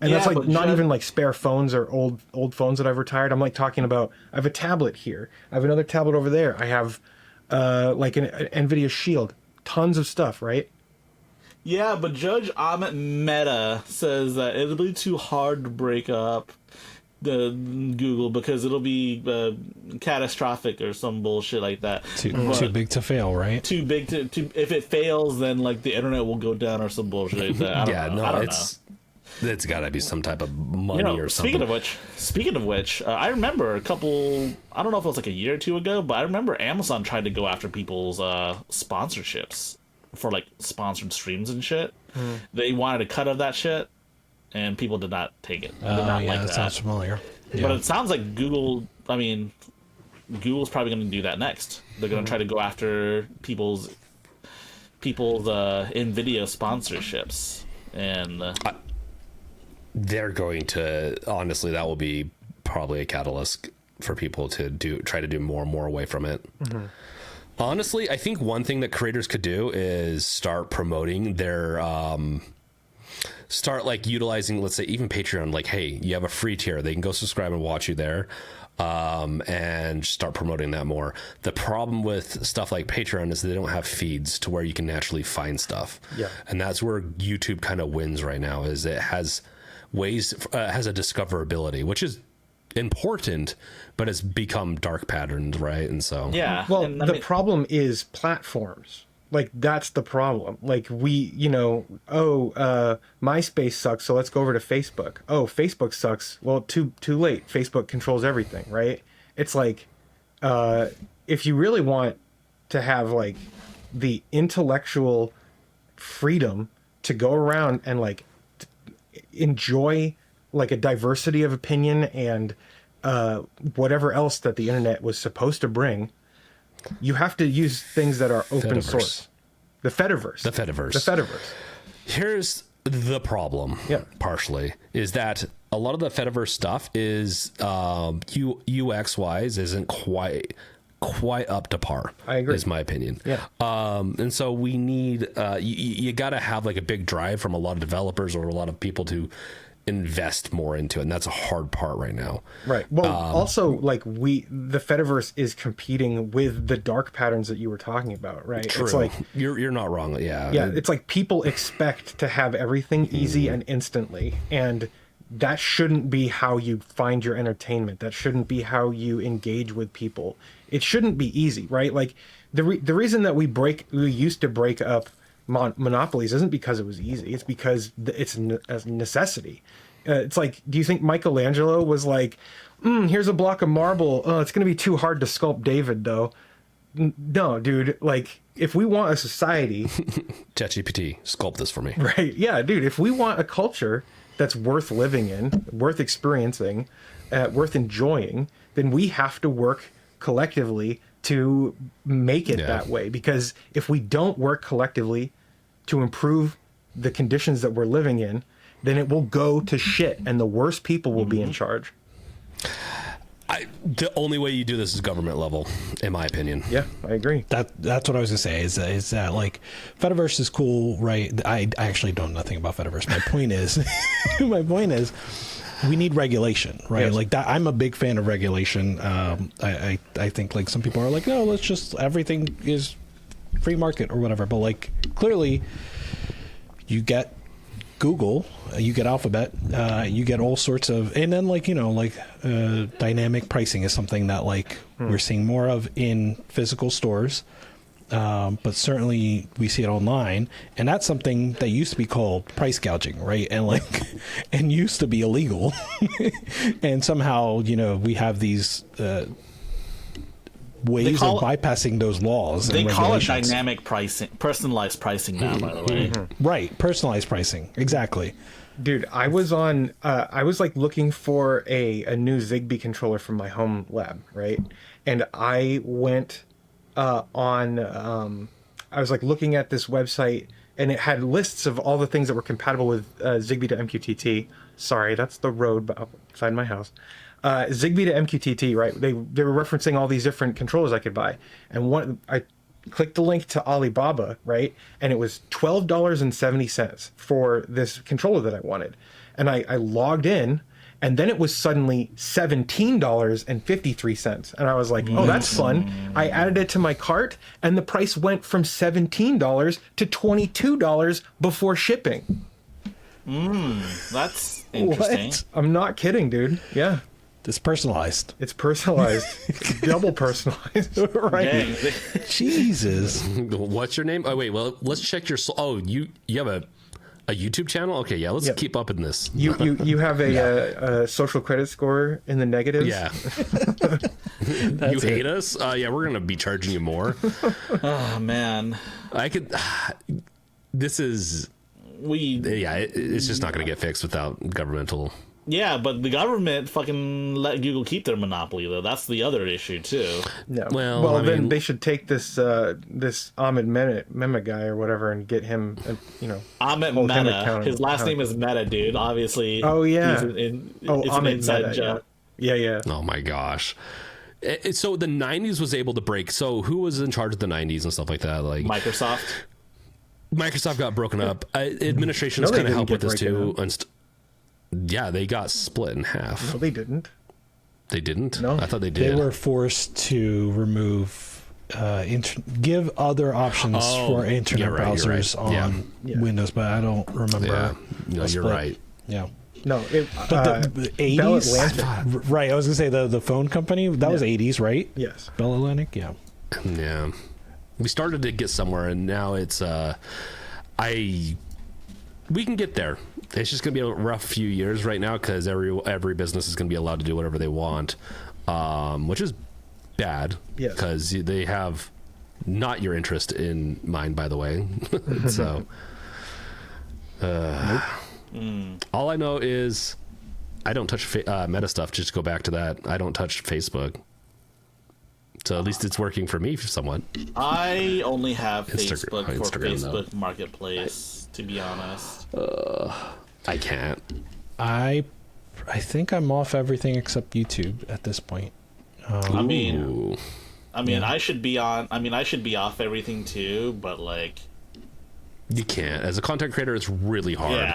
that's like not even like spare phones or old phones that I've retired. I'm like talking about, I have a tablet here. I have another tablet over there. I have like an NVIDIA Shield. Tons of stuff, right? Yeah, but Judge Amit Mehta says that it'll be too hard to break up the Google because it'll be catastrophic or some bullshit like that. Too big to fail, right? Too big to if it fails, then like the internet will go down or some bullshit like that. I don't know. It's got to be some type of money or something. Speaking of which, I remember I don't know if it was like a year or two ago, but I remember Amazon tried to go after people's sponsorships for like sponsored streams and shit. They wanted a cut of that shit, and people did not take it. Did not like that. Sounds familiar. But it sounds like Google's probably going to do that next. They're going to try to go after people's in-video sponsorships, and they're going to, honestly, that will be probably a catalyst for people to try to do more and more away from it. Honestly, I think one thing that creators could do is start promoting their start like utilizing, let's say, even Patreon. Like, hey, you have a free tier, they can go subscribe and watch you there, and start promoting that more. The problem with stuff like Patreon is they don't have feeds to where you can naturally find stuff. And that's where YouTube kind of wins right now, is it has has a discoverability, which is important, but it's become dark patterns, right? And so well, the problem is platforms. Like, that's the problem. Like, MySpace sucks, so let's go over to Facebook. Oh, Facebook sucks. Well, too late. Facebook controls everything, right? It's like, if you really want to have like the intellectual freedom to go around and like enjoy like a diversity of opinion and whatever else that the internet was supposed to bring, you have to use things that are open source. The Fediverse. Here's the problem. Partially is that a lot of the Fediverse stuff is UX wise isn't quite up to par. I agree. Is my opinion. And so we need you got to have like a big drive from a lot of developers or a lot of people to invest more into it, and that's a hard part right now. Right. Well, also like the Fediverse is competing with the dark patterns that you were talking about, right? True. It's like you're not wrong. Yeah. It's like people expect to have everything easy and instantly, and that shouldn't be how you find your entertainment. That shouldn't be how you engage with people. It shouldn't be easy, right? Like the reason that we used to break up monopolies isn't because it was easy. It's because it's a necessity. It's like, do you think Michelangelo was like, here's a block of marble. Oh, it's going to be too hard to sculpt David, though. No, dude. Like, if we want a society... ChatGPT, sculpt this for me. Right. Yeah, dude. If we want a culture that's worth living in, worth experiencing, worth enjoying, then we have to work collectively to make it that way. Because if we don't work collectively to improve the conditions that we're living in, then it will go to shit and the worst people will be in charge. The only way you do this is government level, in my opinion. Yeah, I agree. That's what I was gonna say. Is that like Fediverse is cool, right? I actually don't know nothing about Fediverse. My point is, we need regulation, right? Yes. Like that. I'm a big fan of regulation. I think like some people are like, no, let's just everything is free market or whatever. But like clearly, you get Google, you get Alphabet, you get all sorts of, and then like, dynamic pricing is something that like we're seeing more of in physical stores, but certainly we see it online, and that's something that used to be called price gouging, right? And like, and used to be illegal, and somehow we have these ways of bypassing those laws. They call it dynamic pricing, personalized pricing now, by the way. Right, personalized pricing, exactly. Dude, I was like looking for a new Zigbee controller for my home lab, right? And I went I was like looking at this website, and it had lists of all the things that were compatible with Zigbee to MQTT. Sorry, that's the road outside my house. Zigbee to MQTT, right? They were referencing all these different controllers I could buy, and I clicked the link to Alibaba, right? And it was $12.70 for this controller that I wanted, and I logged in, and then it was suddenly $17.53, and I was like, oh, that's fun. I added it to my cart, and the price went from $17 to $22 before shipping. That's interesting. What? I'm not kidding, dude. Yeah. It's personalized. It's personalized. It's double personalized. Right. Dang. Jesus. What's your name? Oh, wait. Well, let's check your... Oh, you have a YouTube channel? Okay, yeah. Let's keep up in this. You have a social credit score in the negatives? Yeah. You hate us? Yeah, we're going to be charging you more. Oh, man. I could... This is... it's just not going to get fixed without governmental... Yeah, but the government fucking let Google keep their monopoly, though. That's the other issue, too. No. Well, then they should take this Ahmed Mehmet guy or whatever and get him, Ahmed Mehta. His last name is Mehta, dude. Obviously. Oh, yeah. It's Ahmed an inside Mehta, joke. Yeah. Oh, my gosh. So the 90s was able to break. So who was in charge of the 90s and stuff like that? Like Microsoft got broken up. Administrations kind of helped with this, too. Yeah, they got split in half. No, they didn't. They didn't? No. I thought they did. They were forced to remove, give other options for internet browsers on Windows, but I don't remember. Yeah. No, you're right. Yeah. No, but the 80s, right? I was gonna say the phone company that was 80s, right? Yes. Bell Atlantic, yeah. Yeah. We started to get somewhere, and now it's we can get there. It's just going to be a rough few years right now because every business is going to be allowed to do whatever they want, which is bad because they have not your interest in mind, by the way. So, all I know is I don't touch Meta stuff. Just to go back to that, I don't touch Facebook. So at least it's working for me somewhat. I only have Facebook for Instagram, Facebook Marketplace. To be honest, I can't. I think I'm off everything except YouTube at this point. I mean, I should be on. I should be off everything too, but like, you can't. As a content creator, it's really hard.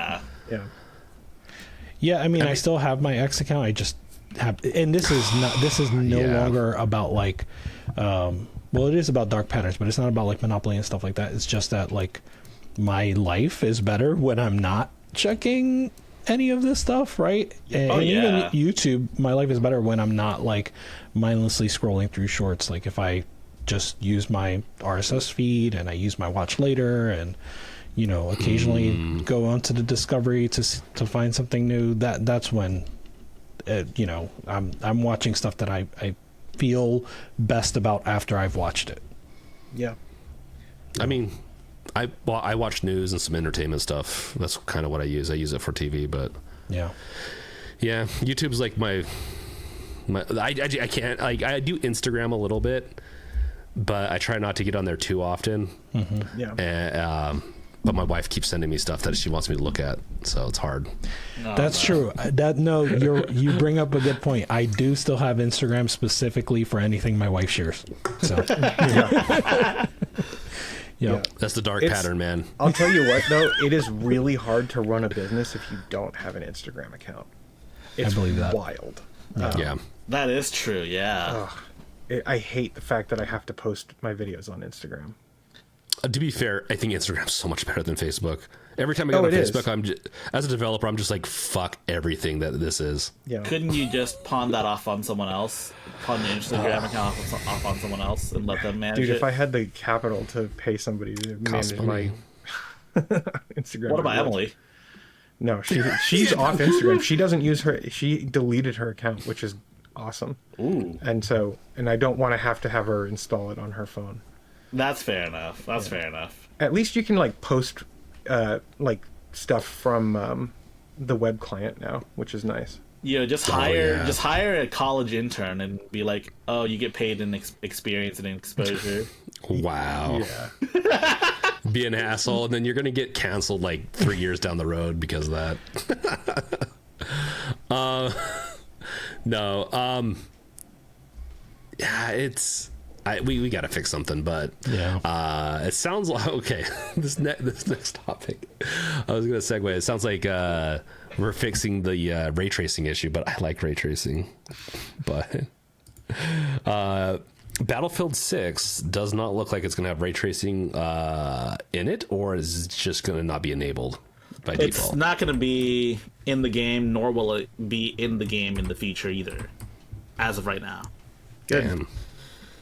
Yeah. I mean, I still have my X account. I just have, and this is no longer about like, well, it is about dark patterns, but it's not about like Monopoly and stuff like that. It's just that like, my life is better when I'm not checking any of this stuff, right? And even YouTube, my life is better when I'm not like mindlessly scrolling through shorts. Like if I just use my RSS feed, and I use my watch later, and occasionally go onto the Discovery to find something new. That's when I'm watching stuff that I feel best about after I've watched it. Yeah. I mean, I watch news and some entertainment stuff. That's kind of what I use. I use it for TV, but yeah, YouTube's like my I can't, like, I do Instagram a little bit, but I try not to get on there too often. Mm-hmm. Yeah. And, but my wife keeps sending me stuff that she wants me to look at, so it's hard. That's true. You bring up a good point. I do still have Instagram specifically for anything my wife shares. So yeah. That's the dark pattern, man. I'll tell you what, though, it is really hard to run a business if you don't have an Instagram account. It's I believe that. Wild. Yeah. That is true, yeah. I hate the fact that I have to post my videos on Instagram. To be fair, I think Instagram's so much better than Facebook. Every time I go on Facebook, as a developer, I'm just like, fuck everything that this is. Yeah. Couldn't you just pawn that off on someone else? Pawn your Instagram account off on someone else and let them manage it? Dude, if I had the capital to pay somebody to manage my Instagram. What about Emily? No, she's off Instagram. She doesn't use she deleted her account, which is awesome. Ooh. And I don't want to have her install it on her phone. That's fair enough. Fair enough. At least you can like post like stuff from the web client now, which is nice. Just hire a college intern and be like, oh, you get paid in experience and exposure. Wow. Yeah. Be an asshole, and then you're gonna get canceled like 3 years down the road because of that. No. Yeah, it's. We got to fix something, but it sounds like okay. This next topic, I was gonna segue. It sounds like we're fixing the ray tracing issue, but I like ray tracing. But Battlefield 6 does not look like it's gonna have ray tracing in it, or is it just gonna not be enabled by default? It's not gonna be in the game, nor will it be in the game in the future either, as of right now. Good. Damn.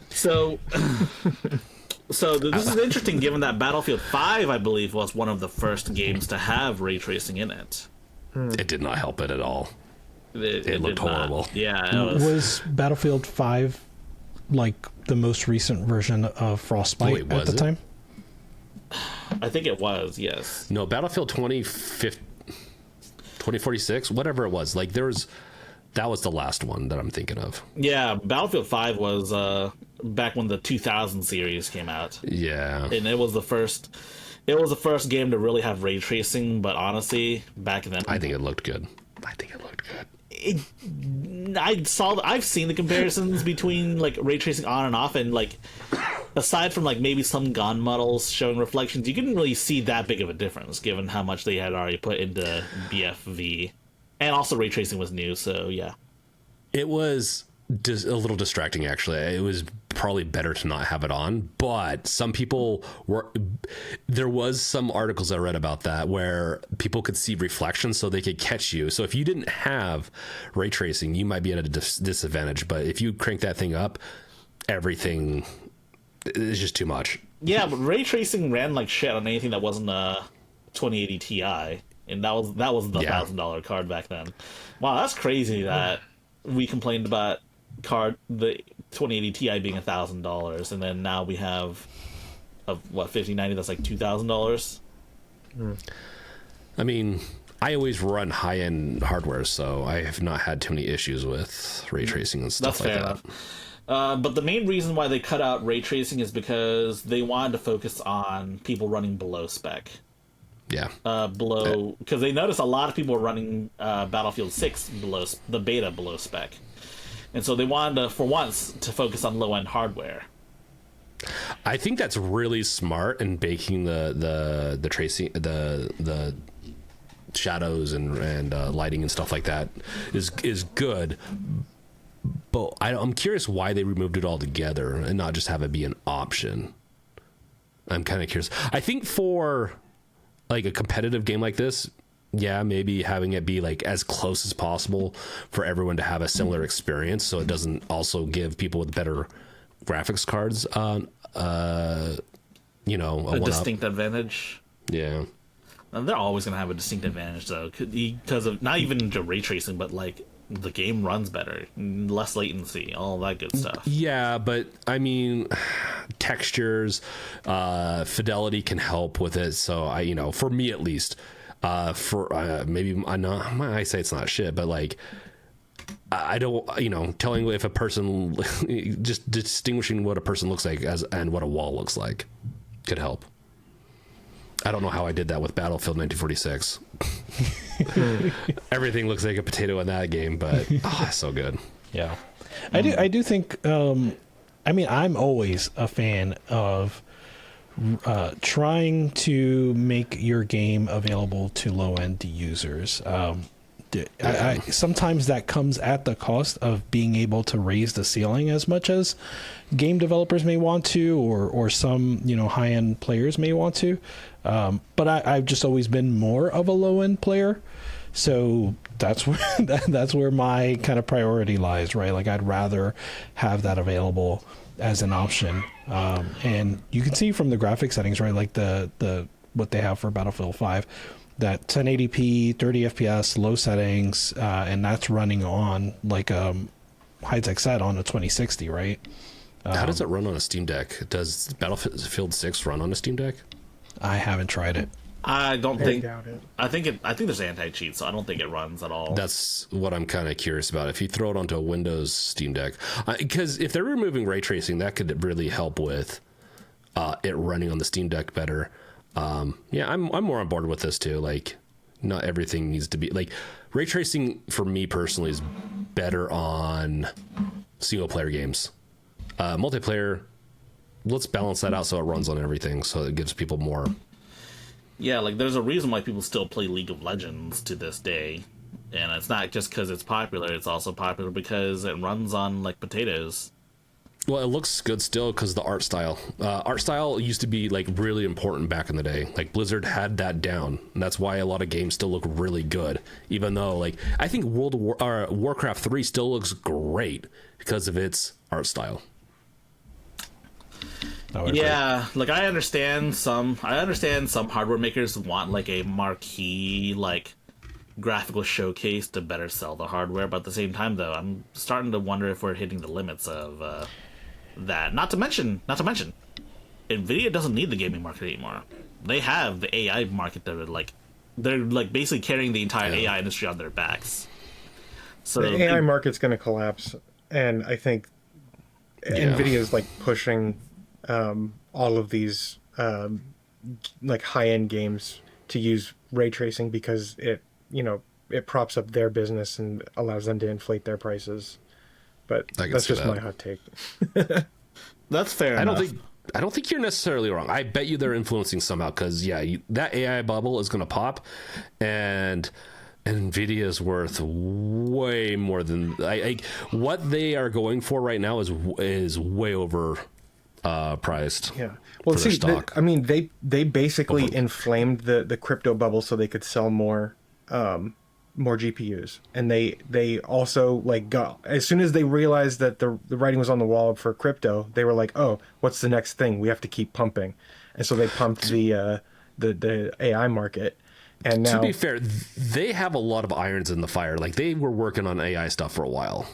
So this is interesting, given that Battlefield 5, I believe, was one of the first games to have ray tracing in it. It did not help it at all. It looked did not. horrible. Yeah. Was Battlefield 5 like the most recent version of Frostbite at the time? I think it was, yes. No, Battlefield 2046, whatever it was. Like that was the last one that I'm thinking of. Yeah, Battlefield 5 was back when the 2000 series came out. Yeah. And it was the first game to really have ray tracing, but honestly, back then I think it looked good. I've seen the comparisons between like ray tracing on and off, and like aside from like maybe some gun models showing reflections, you couldn't really see that big of a difference given how much they had already put into BFV. And also ray tracing was new, so yeah. It was a little distracting, actually. It was probably better to not have it on, but some people there was some articles I read about that where people could see reflections so they could catch you. So if you didn't have ray tracing, you might be at a disadvantage, but if you crank that thing up, everything is just too much. Yeah, but ray tracing ran like shit on anything that wasn't a 2080 Ti. And that was the $1,000 card back then. Wow, that's crazy that we complained about the 2080 Ti being $1,000, and then now we have a 5090 that's like $2,000. I mean, I always run high-end hardware, so I have not had too many issues with ray tracing and stuff like that. But the main reason why they cut out ray tracing is because they wanted to focus on people running below spec. Yeah. Because they noticed a lot of people were running Battlefield 6 below the beta below spec, and so they wanted to, for once, to focus on low end hardware. I think that's really smart in baking the tracing, the shadows and lighting and stuff like that is good. But I'm curious why they removed it altogether and not just have it be an option. I'm kind of curious. I think for like a competitive game like this, yeah, maybe having it be like as close as possible for everyone to have a similar experience, so it doesn't also give people with better graphics cards on, a distinct advantage. Yeah. And they're always going to have a distinct advantage, though, because of not even the ray tracing, but like the game runs better, less latency, all that good stuff. Yeah, but I mean, textures, fidelity can help with it. So for me at least, maybe I know I say it's not shit, but like I don't, telling if a person, just distinguishing what a person looks like and what a wall looks like could help. I don't know how I did that with Battlefield 1946. Everything looks like a potato in that game, but it's so good. Yeah, I do think. I'm always a fan of trying to make your game available to low end users. Sometimes that comes at the cost of being able to raise the ceiling as much as game developers may want to, or some high end players may want to. But I've just always been more of a low end player, so that's where that's where my kind of priority lies, right? Like I'd rather have that available as an option, and you can see from the graphic settings, right? Like the what they have for Battlefield 5. That 1080p, 30 FPS, low settings, and that's running on like high-tech set on a 2060, right? How does it run on a Steam Deck? Does Battlefield 6 run on a Steam Deck? I haven't tried it. I don't think. Doubt it. I think there's anti-cheat, so I don't think it runs at all. That's what I'm kind of curious about. If you throw it onto a Windows Steam Deck, because if they're removing ray tracing, that could really help with it running on the Steam Deck better. I'm more on board with this too. Like, not everything needs to be like ray tracing for me personally is better on single player games. Multiplayer, let's balance that out so it runs on everything, so it gives people more. Yeah, like there's a reason why people still play League of Legends to this day, and it's not just because it's popular. It's also popular because it runs on like potatoes. Well, it looks good still because the art style. Art style used to be like really important back in the day. Like Blizzard had that down, and that's why a lot of games still look really good. Even though, like, I think Warcraft 3 still looks great because of its art style. Yeah, like I understand some hardware makers want like a marquee like graphical showcase to better sell the hardware, but at the same time though, I'm starting to wonder if we're hitting the limits of that. Not to mention, Nvidia doesn't need the gaming market anymore. They have the AI market that they're basically carrying the entire AI industry on their backs. So the AI market's going to collapse, and I think Nvidia is like pushing all of these like high-end games to use ray tracing because it props up their business and allows them to inflate their prices. But that's just my hot take. That's fair enough. I don't think you're necessarily wrong. I bet you they're influencing somehow because that AI bubble is going to pop, and Nvidia is worth way more than what they are going for right now is way over priced. Yeah. Well, see, they basically inflamed the crypto bubble so they could sell more GPUs, and they also got, as soon as they realized that the writing was on the wall for crypto, they were like, oh, what's the next thing? We have to keep pumping, and so they pumped the AI market. And now, to be fair, they have a lot of irons in the fire. Like they were working on AI stuff for a while.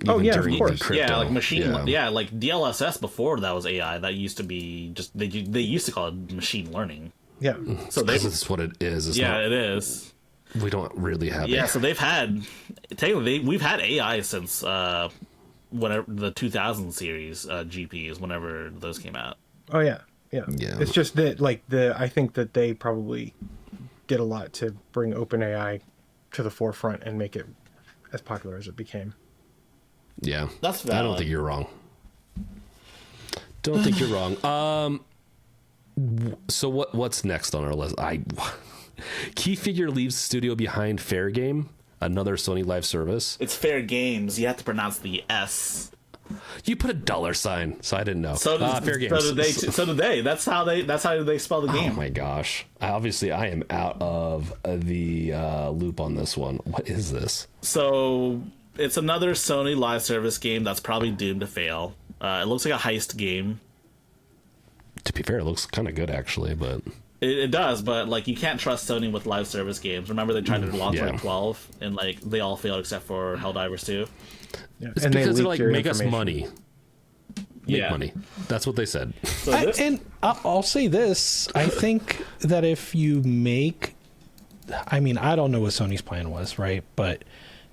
Oh yeah, of course. Yeah, like like DLSS before that was AI. That used to be just they used to call it machine learning. Yeah. So that's what it is. It is. We don't really have. Yeah, so we've had AI since whenever the 2000 series GPUs, whenever those came out. Oh yeah. It's just that I think that they probably did a lot to bring OpenAI to the forefront and make it as popular as it became. Yeah, that's valid. I don't think you're wrong. Don't think you're wrong. So what's next on our list? Key Figure leaves studio behind Fairgame, another Sony live service. It's Fair Games. You have to pronounce the S. You put a $sign, so I didn't know. Fair Games. So did they. That's how they spell the game. Oh my gosh! Obviously, I am out of the loop on this one. What is this? So it's another Sony live service game that's probably doomed to fail. It looks like a heist game. To be fair, it looks kind of good actually, but It does, but like you can't trust Sony with live service games. Remember they tried to launch like 12, and like they all failed except for Helldivers 2. Yeah. it's And because they're like, your make us information. money. Make money. That's what they said. So this, And I'll say this: I think that if you make, I mean, I don't know what Sony's plan was, right? But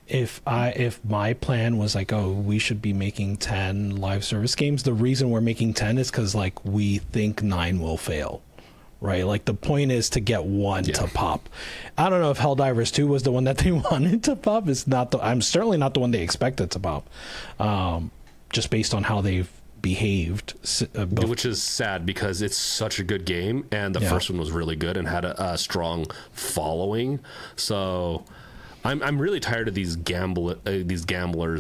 if my plan was like, oh, we should be making 10 live service games, the reason we're making 10 is because like we think 9 will fail, right? Like the point is to get one to pop. I don't know if Helldivers 2 was the one that they wanted to pop. It's not the. I'm certainly not the one they expected to pop, just based on how they've behaved. Which is sad because it's such a good game, and the first one was really good and had a strong following. So I'm really tired of these gamblers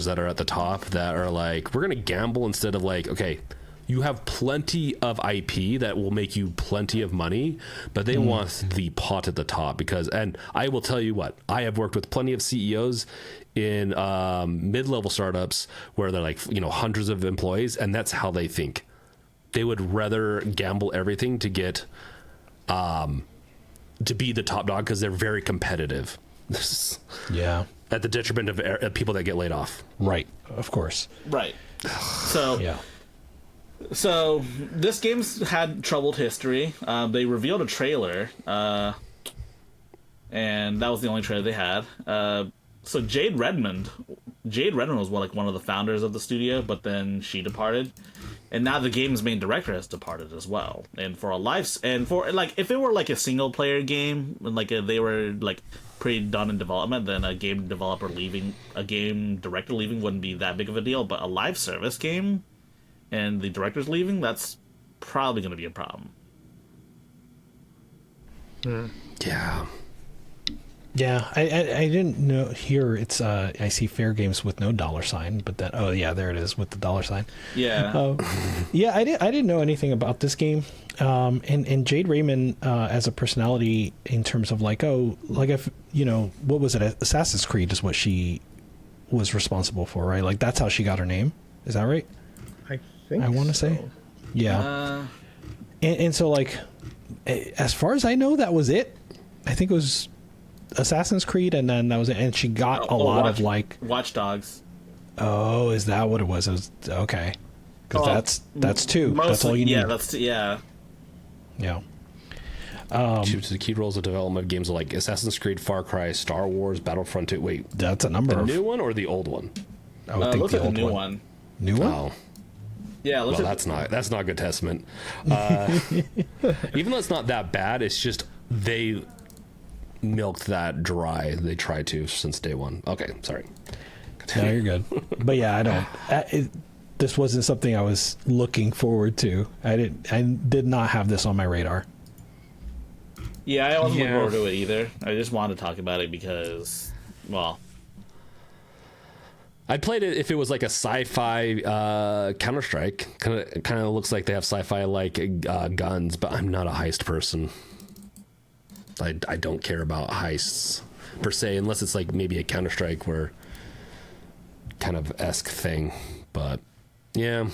that are at the top that are like, we're gonna gamble instead of like, okay, you have plenty of IP that will make you plenty of money, but they want the pot at the top. Because, and I will tell you what, I have worked with plenty of CEOs in mid-level startups where they're like, you know, hundreds of employees, and that's how they think. They would rather gamble everything to get to be the top dog because they're very competitive. Yeah. At the detriment of people that get laid off. Right. Of course. right. So Yeah. So this game's had troubled history. They revealed a trailer, and that was the only trailer they had. So Jade Redmond was one of the founders of the studio, but then she departed, and now the game's main director has departed as well. And for if it were like a single player game, and like they were like pretty done in development, then a game director leaving wouldn't be that big of a deal. But a live service game, and the director's leaving, that's probably going to be a problem. Yeah. Yeah, I didn't know here. It's I see Fairgames with no $, but then there it is with the $. Yeah. Yeah, I didn't know anything about this game. And Jade Raymond as a personality in terms of like if what was it? Assassin's Creed is what she was responsible for, right? Like that's how she got her name. Is that right? I want to say. Yeah. And so like as far as I know, that was it. I think it was Assassin's Creed, and then that was it. And she got a lot of like Watch Dogs. Oh, is that what it was? It was okay. Because that's two. That's all you need. Yeah, that's yeah. She was the key roles of development of games like Assassin's Creed, Far Cry, Star Wars, Battlefront 2. Wait, that's a number. The of new one or the old one? I would think looks the like old the new one. one. New one. Oh. Yeah, Well, that's not a good testament. Even though it's not that bad, it's just they milked that dry. They tried to since day one. Okay, sorry. No, you're good. But yeah, I don't. This wasn't something I was looking forward to. I did not have this on my radar. Yeah, I wasn't looking forward to it either. I just wanted to talk about it because, well, I'd played it if it was like a sci-fi Counter-Strike. Kind of looks like they have sci-fi like guns, but I'm not a heist person. I don't care about heists per se, unless it's like maybe a Counter-Strike where kind of esque thing. But yeah,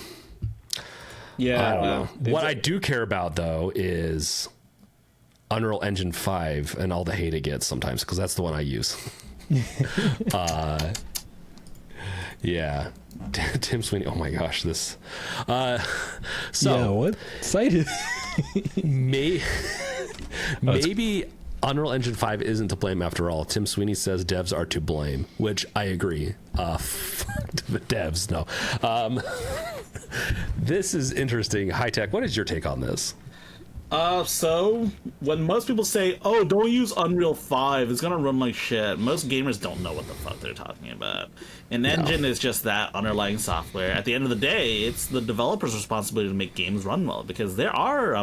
I don't know. What I do care about though is Unreal Engine 5 and all the hate it gets sometimes, because that's the one I use. Yeah. Tim Sweeny. Oh my gosh, this. So yeah, what excited? Maybe Unreal Engine 5 isn't to blame after all. Tim Sweeney says devs are to blame, which I agree. Fuck the devs, no. This is interesting. High Tech, what is your take on this? So when most people say, "Oh, don't use Unreal 5, it's gonna run like shit," most gamers don't know what the fuck they're talking about. An engine is just that underlying software. At the end of the day, it's the developer's responsibility to make games run well, because there are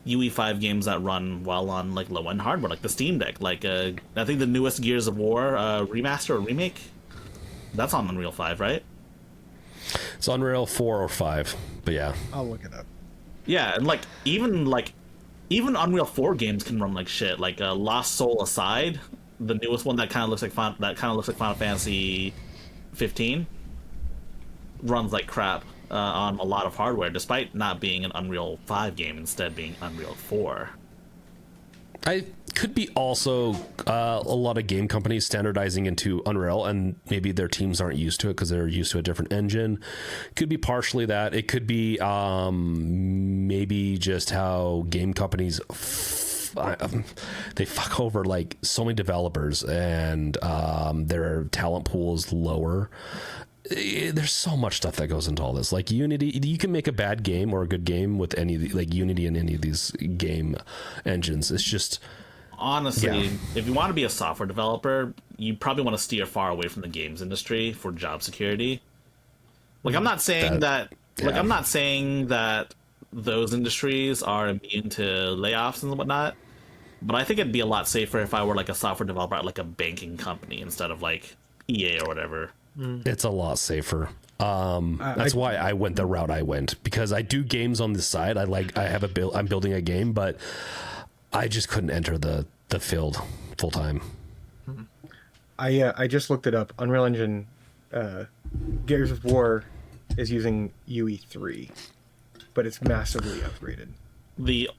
UE5 games that run well on like low-end hardware, like the Steam Deck. Like I think the newest Gears of War remaster or remake, that's on Unreal 5, right? It's Unreal 4 or 5, but yeah. I'll look it up. Yeah, and even Unreal 4 games can run like shit. Like Lost Soul aside, the newest one that kind of looks like Final Fantasy 15 runs like crap on a lot of hardware, despite not being an Unreal 5 game, instead being Unreal 4. I could be also a lot of game companies standardizing into Unreal, and maybe their teams aren't used to it because they're used to a different engine. Could be partially that. It could be maybe just how game companies they fuck over like so many developers, and their talent pool is lower. There's so much stuff that goes into all this. Like Unity, you can make a bad game or a good game with any of the, like Unity and any of these game engines. It's just honestly, if you want to be a software developer, you probably want to steer far away from the games industry for job security. Like I'm not saying I'm not saying that those industries are immune to layoffs and whatnot, but I think it'd be a lot safer if I were like a software developer at like a banking company instead of like EA or whatever. It's a lot safer. That's why I went the route I went, because I do games on the side. I'm building a game, but I just couldn't enter the field full time. I just looked it up. Unreal Engine Gears of War is using UE3, but it's massively upgraded. The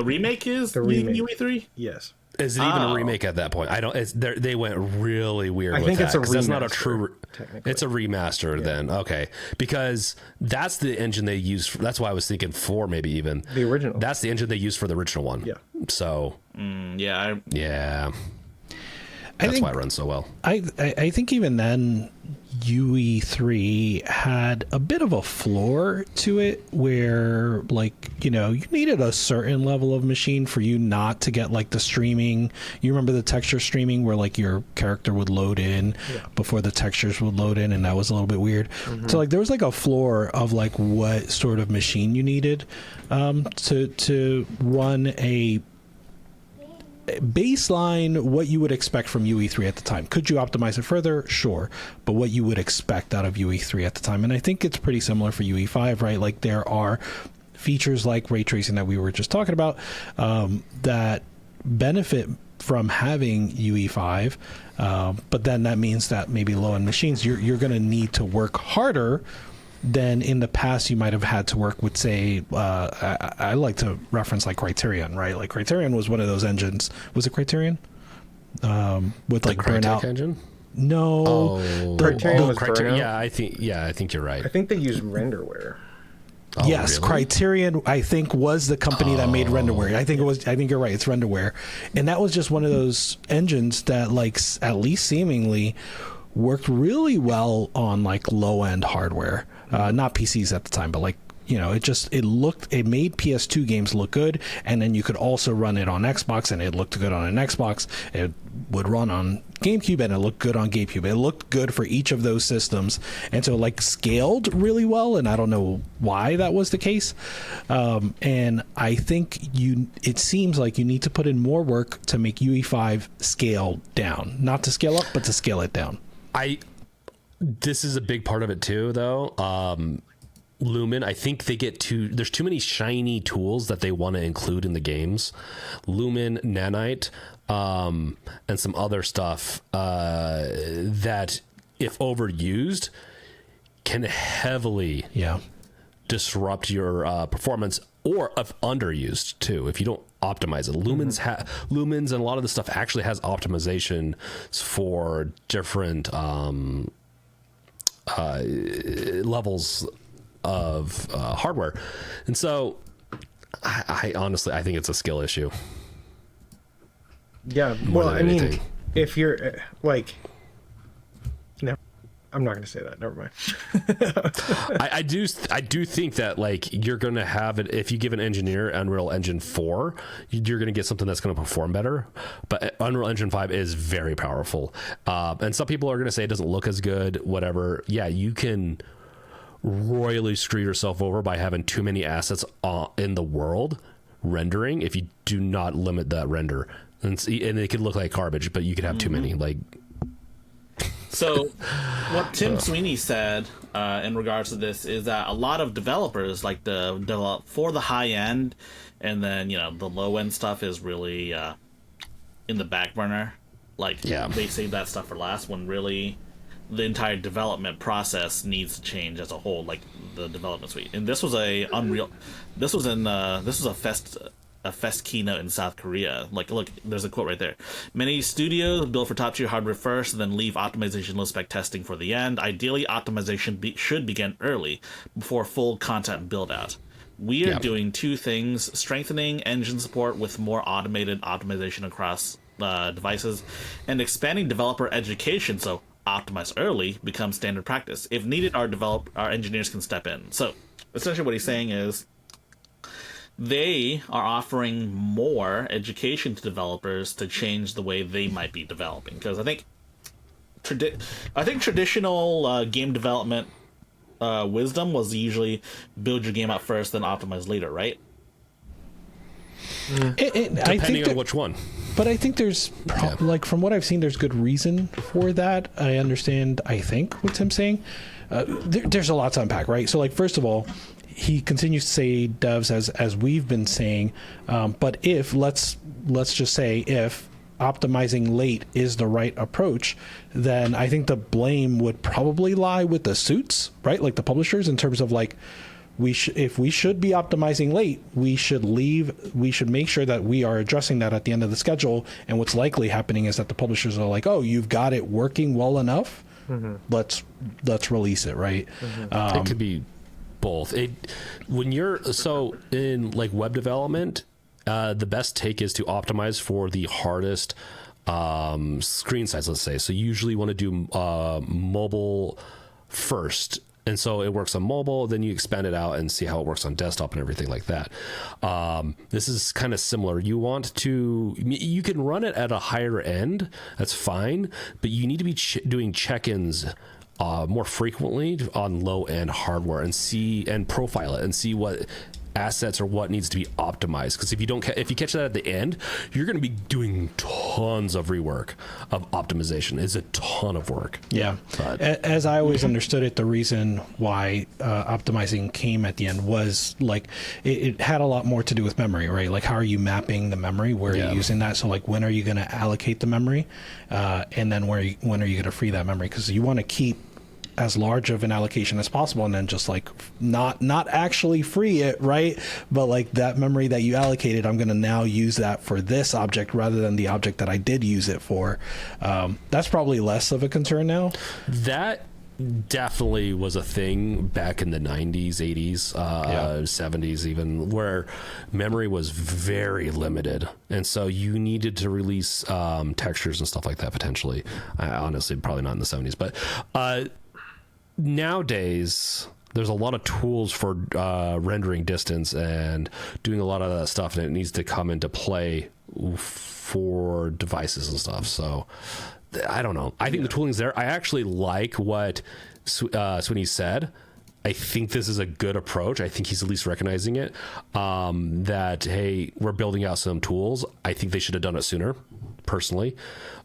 remake is UE3? Yes. Is it even a remake at that point? I don't. They went really weird. I with think that, it's a remaster. That's not a true. Technically, it's a remaster then. Okay, because that's the engine they use. That's why I was thinking 4, maybe even the original. That's the engine they used for the original one. Yeah. So. Yeah. That's why it runs so well. I think even then, UE3 had a bit of a floor to it where, like, you needed a certain level of machine for you not to get, like, the streaming. You remember the texture streaming where, like, your character would load in before the textures would load in, and that was a little bit weird. Mm-hmm. So, like, there was, like, a floor of, like, what sort of machine you needed to run a baseline, what you would expect from UE3 at the time. Could you optimize it further? Sure. But what you would expect out of UE3 at the time. And I think it's pretty similar for UE5, right? Like there are features like ray tracing that we were just talking about that benefit from having UE5. But then that means that maybe low-end machines, you're going to need to work harder than in the past you might have had to work with, say, I like to reference like Criterion, right? Like Criterion was one of those engines. Was it Criterion? With like Burnout engine? No. Criterion was Burnout? Yeah, I think you're right. I think they use Renderware. Oh, yes, really? Criterion, I think, was the company that made Renderware. I think you're right. It's Renderware. And that was just one of those engines that, like, at least seemingly worked really well on like low end hardware, not PCs at the time, but like, it made PS2 games look good. And then you could also run it on Xbox, and it looked good on an Xbox. It would run on GameCube, and it looked good on GameCube. It looked good for each of those systems. And so like scaled really well. And I don't know why that was the case. And I think it seems like you need to put in more work to make UE5 scale down, not to scale up, but to scale it down. This is a big part of it too, though. Lumen, I think there's too many shiny tools that they want to include in the games. Lumen, Nanite, and some other stuff that, if overused, can heavily disrupt your performance, or if underused too, if you don't optimize it. Lumens and a lot of the stuff actually has optimization for different levels of hardware, and so I honestly think it's a skill issue. Yeah, well, I mean, if you're like, no, I'm not going to say that. Never mind. I do think that like you're going to have it if you give an engineer Unreal Engine 4, you're going to get something that's going to perform better. But Unreal Engine 5 is very powerful, and some people are going to say it doesn't look as good. Whatever. Yeah, you can royally screw yourself over by having too many assets in the world rendering if you do not limit that render, and it could look like garbage, but you could have too many. Like, so what Tim Sweeny said in regards to this is that a lot of developers like develop for the high end, and then the low end stuff is really in the back burner. Like they save that stuff for last, when really the entire development process needs to change as a whole, like the development suite. And this was a Unreal. This was a fest keynote in South Korea. Like, look, there's a quote right there. Many studios build for top-tier hardware first, and then leave optimization low-spec testing for the end. Ideally, optimization should begin early, before full content build-out. We are doing two things: strengthening engine support with more automated optimization across devices, and expanding developer education so optimize early becomes standard practice. If needed, our engineers can step in. So essentially what he's saying is they are offering more education to developers to change the way they might be developing. Because I think traditional game development wisdom was usually build your game out first, then optimize later, right? Depending on which one. But I think there's, like, from what I've seen, there's good reason for that. I understand, I think, what Tim's saying. There's a lot to unpack, right? So, like, first of all, he continues to say devs as we've been saying, but if, let's just say, if optimizing late is the right approach, then I think the blame would probably lie with the suits, right? Like the publishers, in terms of, like, if we should be optimizing late, we should make sure that we are addressing that at the end of the schedule. And what's likely happening is that the publishers are like, oh, you've got it working well enough. Mm-hmm. Let's release it, right? Mm-hmm. It could be both. When you're in like web development, the best take is to optimize for the hardest screen size, let's say. So you usually want to do mobile first. And so it works on mobile, then you expand it out and see how it works on desktop and everything like that. This is kind of similar. You can run it at a higher end, that's fine, but you need to be doing check-ins more frequently on low-end hardware and profile it and see what assets or what needs to be optimized. Because if you catch that at the end, you're going to be doing tons of rework of optimization. It's a ton of work. Yeah. But as I always understood it, the reason why optimizing came at the end was like it had a lot more to do with memory, right? Like, how are you mapping the memory? Where are you using that? So, like, when are you going to allocate the memory, and then when are you going to free that memory? Because you want to keep as large of an allocation as possible, and then just like not actually free it, right? But like that memory that you allocated, I'm going to now use that for this object rather than the object that I did use it for. That's probably less of a concern now. That definitely was a thing back in the 90s, 80s, 70s even, where memory was very limited. And so you needed to release textures and stuff like that potentially. Honestly, probably not in the 70s, but nowadays there's a lot of tools for rendering distance and doing a lot of that stuff, and it needs to come into play for devices and stuff. So I don't know. I think the tooling's there. I actually like what Sweeny said. I think this is a good approach. I think he's at least recognizing it, that, hey, we're building out some tools. I think they should have done it sooner, personally,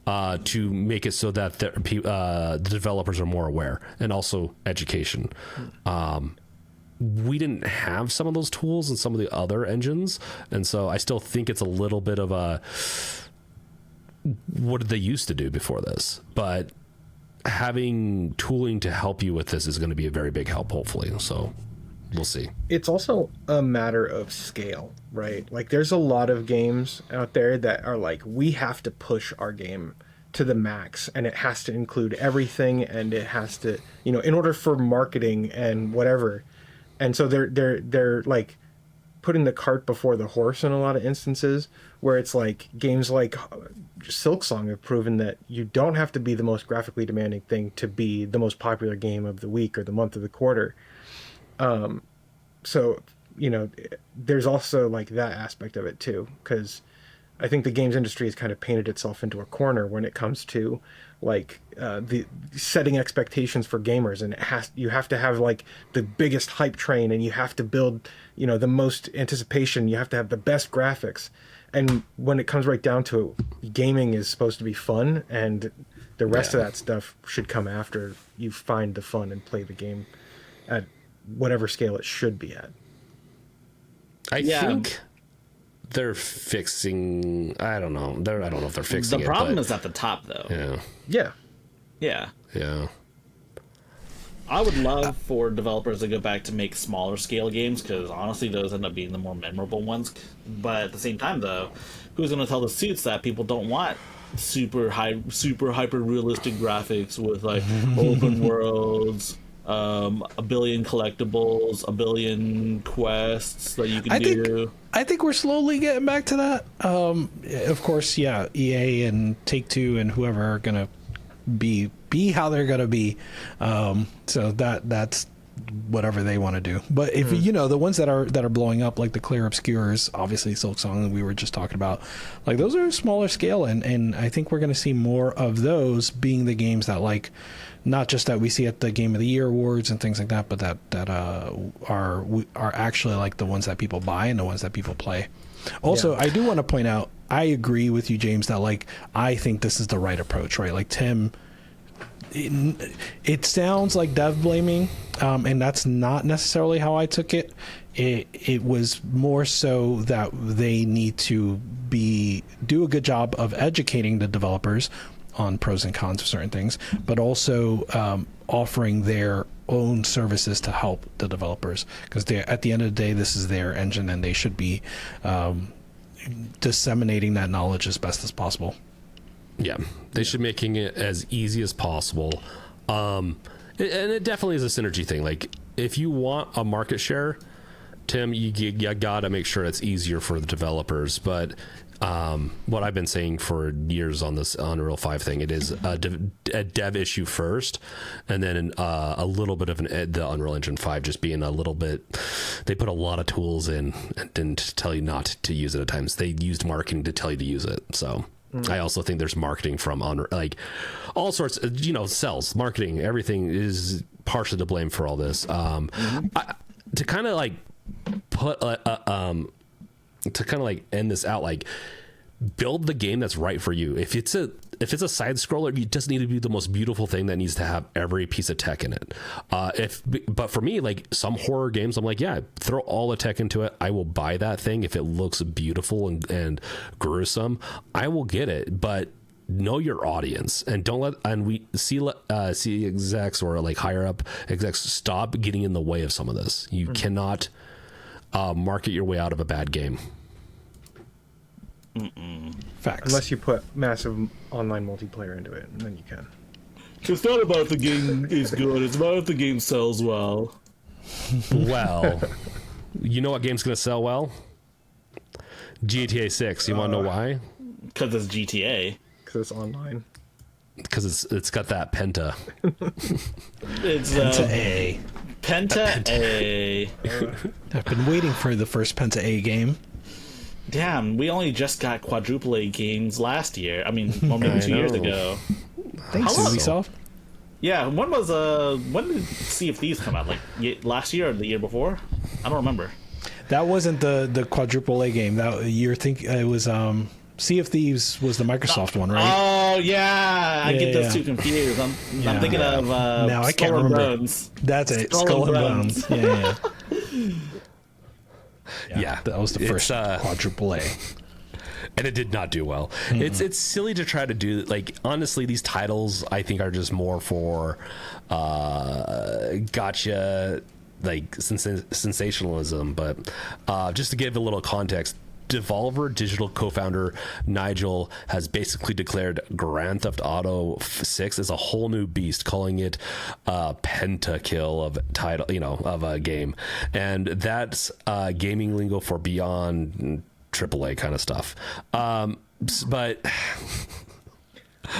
to make it so that the developers are more aware, and also education. We didn't have some of those tools in some of the other engines, and so I still think it's a little bit of a, what did they used to do before this? But having tooling to help you with this is going to be a very big help, hopefully. So we'll see. It's also a matter of scale, right? Like, there's a lot of games out there that are like, we have to push our game to the max, and it has to include everything, and it has to, in order for marketing and whatever. And so they're like putting the cart before the horse in a lot of instances, where it's like games like Silksong have proven that you don't have to be the most graphically demanding thing to be the most popular game of the week or the month or the quarter. So, there's also like that aspect of it too, because I think the games industry has kind of painted itself into a corner when it comes to like the setting expectations for gamers, and you have to have like the biggest hype train, and you have to build the most anticipation, you have to have the best graphics. And when it comes right down to it, gaming is supposed to be fun, and the rest of that stuff should come after you find the fun and play the game at whatever scale it should be at. I think they're fixing. I don't know. I don't know if they're fixing it. The problem is at the top, though. Yeah. I would love for developers to go back to make smaller scale games, because honestly, those end up being the more memorable ones. But at the same time, though, who's going to tell the suits that people don't want super hyper realistic graphics with like open worlds, a billion collectibles, a billion quests that you can do? I think we're slowly getting back to that. Of course, yeah, EA and Take-Two and whoever are gonna be how they're gonna be. So that's whatever they want to do. But if you know, the ones that are blowing up, like the Clear Obscures, obviously Silksong that we were just talking about, like those are smaller scale, and I think we're gonna see more of those being the games that, like, not just that we see at the Game of the Year awards and things like that, but that are actually like the ones that people buy and the ones that people play. Also, I do want to point out, I agree with you, James, that like I think this is the right approach, right? Like Tim, it sounds like dev blaming, and that's not necessarily how I took it. It was more so that they need to do a good job of educating the developers on pros and cons of certain things, but also offering their own services to help the developers, because at the end of the day, this is their engine, and they should be disseminating that knowledge as best as possible. Yeah, they should making it as easy as possible, and it definitely is a synergy thing. Like, if you want a market share, Tim, you gotta make sure it's easier for the developers. But what I've been saying for years on this Unreal 5 thing, it is a dev issue first, and then a little bit of the Unreal Engine 5 just being a little bit, they put a lot of tools in and didn't tell you not to use it at times. They used marketing to tell you to use it. So I also think there's marketing from like all sorts, sales, marketing, everything is partially to blame for all this. To kind of like put to kind of like end this out, like, build the game that's right for you. If it's a side scroller, you just need to be the most beautiful thing that needs to have every piece of tech in it. But for me, like some horror games, I'm like, yeah, throw all the tech into it. I will buy that thing if it looks beautiful and gruesome. I will get it, but know your audience, and don't let see execs or like higher up execs stop getting in the way of some of this. You cannot market your way out of a bad game. Facts. Unless you put massive online multiplayer into it, and then you can. It's not about the game is good, it's about if the game sells well. Well, you know what game's going to sell well? GTA 6. You want to know why? Because it's GTA. Because it's online. Because it's got that Penta. It's Penta A. Penta A. I've been waiting for the first Penta A game. Damn, we only just got quadruple A games last year. I mean, well, maybe 2 years ago. Thanks, Ubisoft. Yeah, when did Sea of Thieves come out? Like last year or the year before? I don't remember. That wasn't the quadruple A game. That you're thinking it was Sea of Thieves was the Microsoft one, right? Oh yeah, I get those two confused. I'm thinking of now I can't remember. Bones. That's it. Skull and Bones. Yeah, that was the first quadruple A. And it did not do well. It's silly to try to do, like, honestly, these titles I think are just more for gotcha, like sensationalism. But just to give a little context, Devolver Digital co-founder Nigel has basically declared Grand Theft Auto 6 as a whole new beast, calling it a pentakill of title, of a game, and that's gaming lingo for beyond AAA kind of stuff. But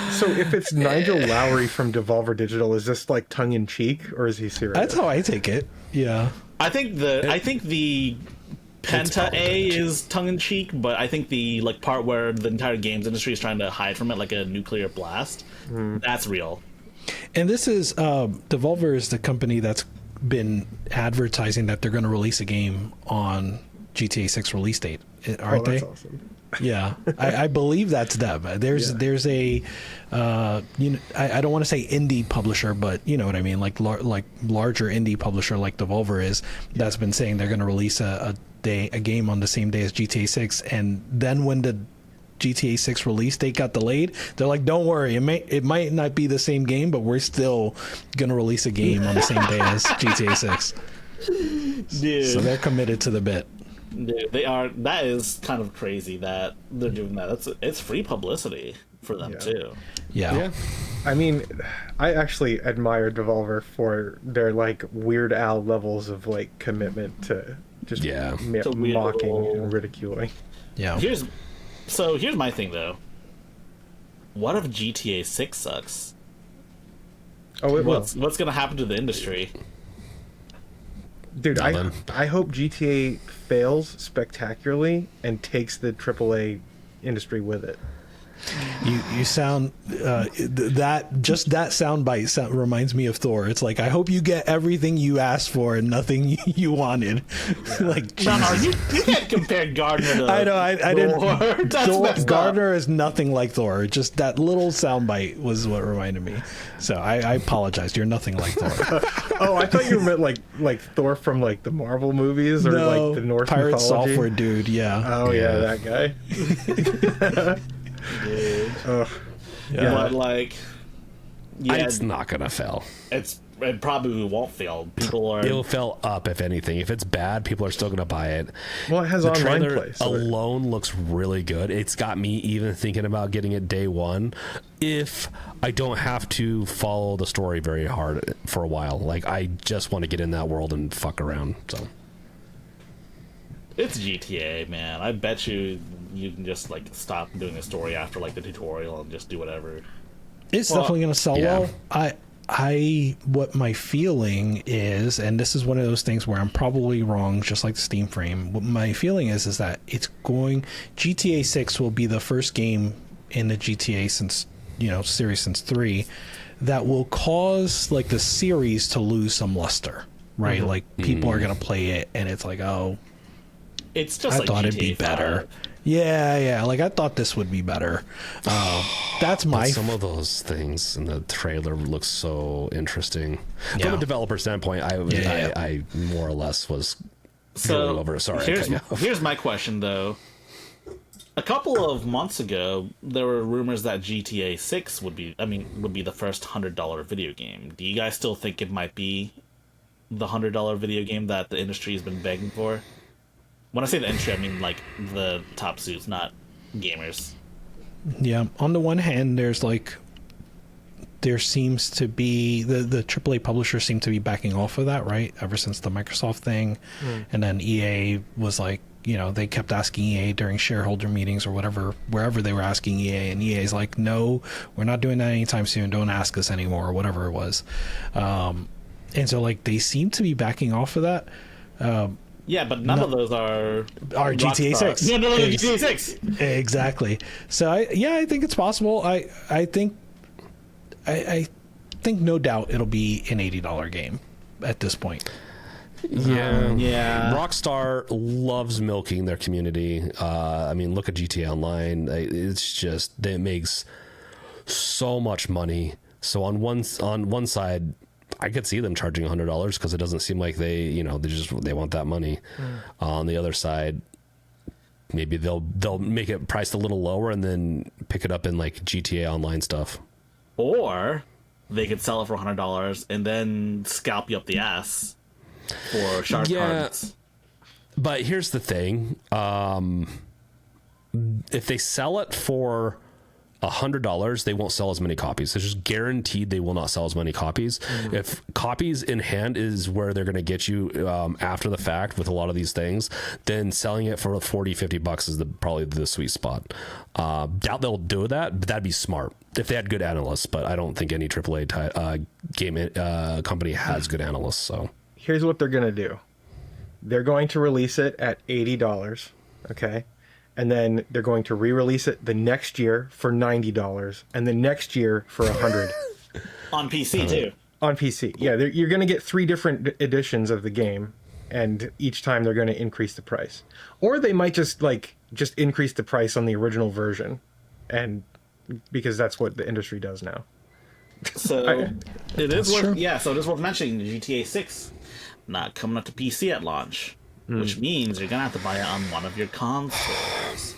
so if it's Nigel Lowry from Devolver Digital, is this like tongue in cheek, or is he serious? That's how I take it. Yeah, I think the Penta A is tongue-in-cheek, but I think the part where the entire games industry is trying to hide from it, like a nuclear blast, that's real. And this is Devolver is the company that's been advertising that they're going to release a game on GTA 6 release date, aren't they? That's awesome. Yeah, I believe that's them. There's a I don't want to say indie publisher, but you know what I mean, like larger indie publisher like Devolver is, that's been saying they're going to release a game on the same day as GTA 6, and then when the GTA 6 release date got delayed, they're like, don't worry, it might not be the same game, but we're still gonna release a game on the same day as GTA 6. Dude. So they're committed to the bit. Dude, they are. That is kind of crazy that they're doing that. It's free publicity for them too. Yeah. I mean, I actually admire Devolver for their like Weird Al levels of like commitment to just mocking and ridiculing. Yeah. Here's my thing though. What if GTA 6 sucks? Oh, it will. What's gonna happen to the industry? Dude, I hope GTA fails spectacularly and takes the AAA industry with it. You sound that soundbite reminds me of Thor. It's like, I hope you get everything you asked for and nothing you wanted. Like, no, you can't compare Gardner to I know, I didn't. Thor. Gardner is nothing like Thor. Just that little soundbite was what reminded me. So I apologize. You're nothing like Thor. Oh, I thought you meant like Thor from like the Marvel movies or like the Norse Pirate mythology. Software dude. Yeah. Oh yeah, that guy. Dude. Yeah. But like, it's not gonna fail. It probably won't fail. It'll fail up if anything. If it's bad, people are still gonna buy it. Well, it has the online trailer play. So alone looks really good. It's got me even thinking about getting it day one if I don't have to follow the story very hard for a while. Like, I just want to get in that world and fuck around. So it's GTA, man. I bet you can just like stop doing a story after like the tutorial and just do whatever. It's definitely going to sell well. What my feeling is, and this is one of those things where I'm probably wrong, just like the Steam frame. What my feeling is that GTA 6 will be the first game in the GTA series since 3 that will cause like the series to lose some luster, right? Mm-hmm. Like people are going to play it, and it's like, oh, it's just I like thought GTA it'd be 5. better. Yeah. Like I thought this would be better. That's my. Some of those things in the trailer look so interesting. Yeah. From a developer standpoint, I more or less was going over. Sorry. Here's my question though. A couple of months ago, there were rumors that GTA 6 would be the first $100 video game. Do you guys still think it might be the $100 video game that the industry has been begging for? When I say the industry, I mean like the top suits, not gamers. Yeah. On the one hand, there seems to be the AAA publishers seem to be backing off of that, right? Ever since the Microsoft thing, and then EA was like, they kept asking EA during shareholder meetings or whatever, wherever they were asking EA, and EA's like, no, we're not doing that anytime soon. Don't ask us anymore, or whatever it was. And so like they seem to be backing off of that. Yeah, but none of those are GTA 6. Yeah, no, GTA 6. Exactly. So I think it's possible. I think no doubt it'll be an $80 game at this point. Yeah. Rockstar loves milking their community. Look at GTA Online. It's just, it makes so much money. So on one side, I could see them charging $100 because it doesn't seem like they want that money. On the other side, maybe they'll make it priced a little lower and then pick it up in like GTA Online stuff. Or they could sell it for $100 and then scalp you up the ass for shark cards. But here's the thing: if they sell it for $100, they won't sell as many copies. It's just guaranteed they will not sell as many copies. If copies in hand is where they're going to get you after the fact with a lot of these things, then selling it for $40-$50 is probably the sweet spot. Doubt they'll do that, but that'd be smart if they had good analysts. But I don't think any AAA game company has good analysts. So here's what they're going to do. They're going to release it at $80, okay? And then they're going to re-release it the next year for $90, and the next year for $100. On PC too. On PC, yeah. You're going to get 3 different editions of the game, and each time they're going to increase the price. Or they might just increase the price on the original version, and because that's what the industry does now. So it is worth mentioning GTA 6 not coming up to PC at launch. Which means you're gonna have to buy it on one of your consoles.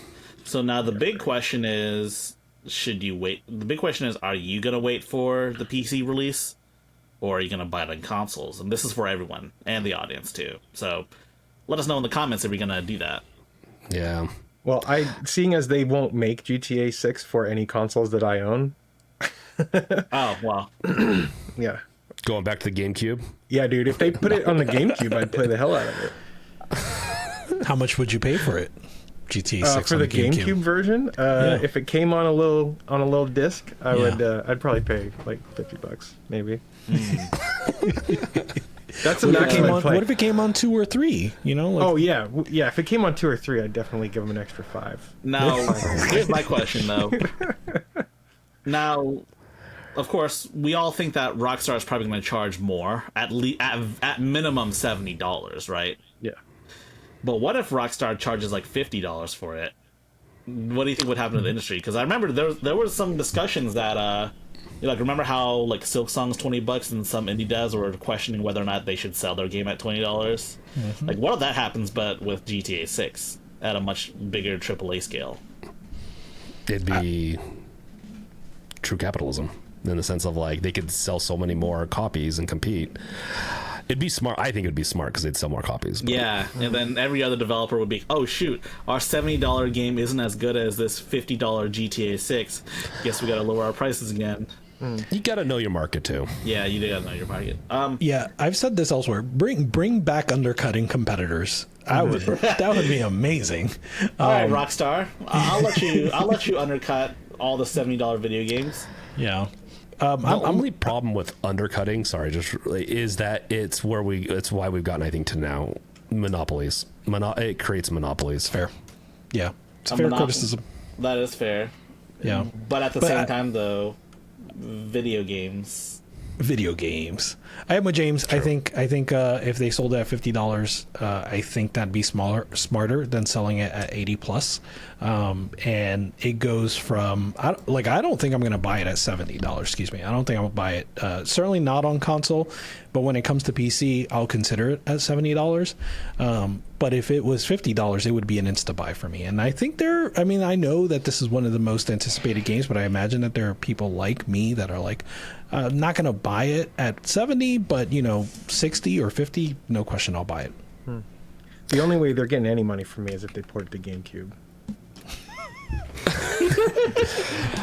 So now the big question is, should you wait? The big question is, are you going to wait for the PC release? Or are you going to buy it on consoles? And this is for everyone, and the audience, too. So let us know in the comments if you're going to do that. Yeah. Well, seeing as they won't make GTA 6 for any consoles that I own. Oh, well. Yeah. Going back to the GameCube? Yeah, dude, if they put it on the GameCube, I'd play the hell out of it. How much would you pay for it? GTA 6 for on the GameCube version? If it came on a little disc, I'd probably pay like $50, maybe. That's a maximum play. What if it came on 2 or 3? You know? Oh yeah. If it came on 2 or 3, I'd definitely give them an extra 5. Now, here's my question though. Now, of course, we all think that Rockstar is probably going to charge more, at minimum $70, right? Yeah. But what if Rockstar charges like $50 for it? What do you think would happen to the industry? Because I remember there were some discussions that remember how like Silksong's $20 and some indie devs were questioning whether or not they should sell their game at $20. Mm-hmm. Like, what if that happens, but with GTA 6 at a much bigger AAA scale? It'd be true capitalism in the sense of like they could sell so many more copies and compete. It'd be smart. I think it'd be smart because they'd sell more copies. But. Yeah, and then every other developer would be, oh shoot, our $70 game isn't as good as this $50 GTA 6. Guess we gotta lower our prices again. You gotta know your market too. Yeah, you gotta know your market. Yeah, I've said this elsewhere. Bring back undercutting competitors. That would be amazing. All right, Rockstar, I'll let you undercut all the $70 video games. Yeah. The only problem with undercutting, is that it's why we've gotten, I think, to now monopolies. It creates monopolies. Fair. Yeah, it's a fair criticism. That is fair. Yeah, but at the same time, though, video games. I am with James. True. I think if they sold it at $50, I think that'd be smarter than selling it at $80+. And it goes from I don't think I'm going to buy it at $70. Excuse me. I don't think I'm going to buy it. Certainly not on console, but when it comes to PC, I'll consider it at $70. But if it was $50, it would be an insta buy for me. And I think I know that this is one of the most anticipated games, but I imagine that there are people like me that are like, not going to buy it at 70, but 60 or 50, no question, I'll buy it. The only way they're getting any money from me is if they port it to GameCube.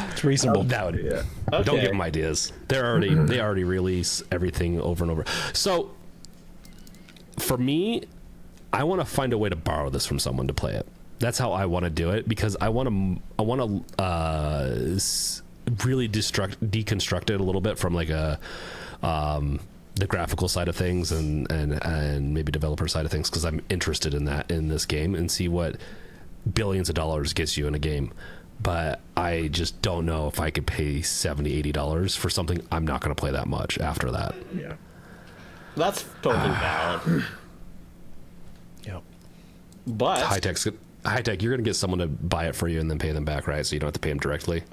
It's reasonable. Okay. Don't give them ideas. They already release everything over and over. So for me, I want to find a way to borrow this from someone to play it. That's how I want to do it, because I want to really deconstruct it a little bit from like the graphical side of things and maybe developer side of things, because I'm interested in that in this game, and see what billions of dollars gets you in a game. But I just don't know if I could pay $70-$80 for something I'm not going to play that much after that. Yeah, that's totally valid. Yep. But high tech, you're going to get someone to buy it for you and then pay them back, right? So you don't have to pay them directly.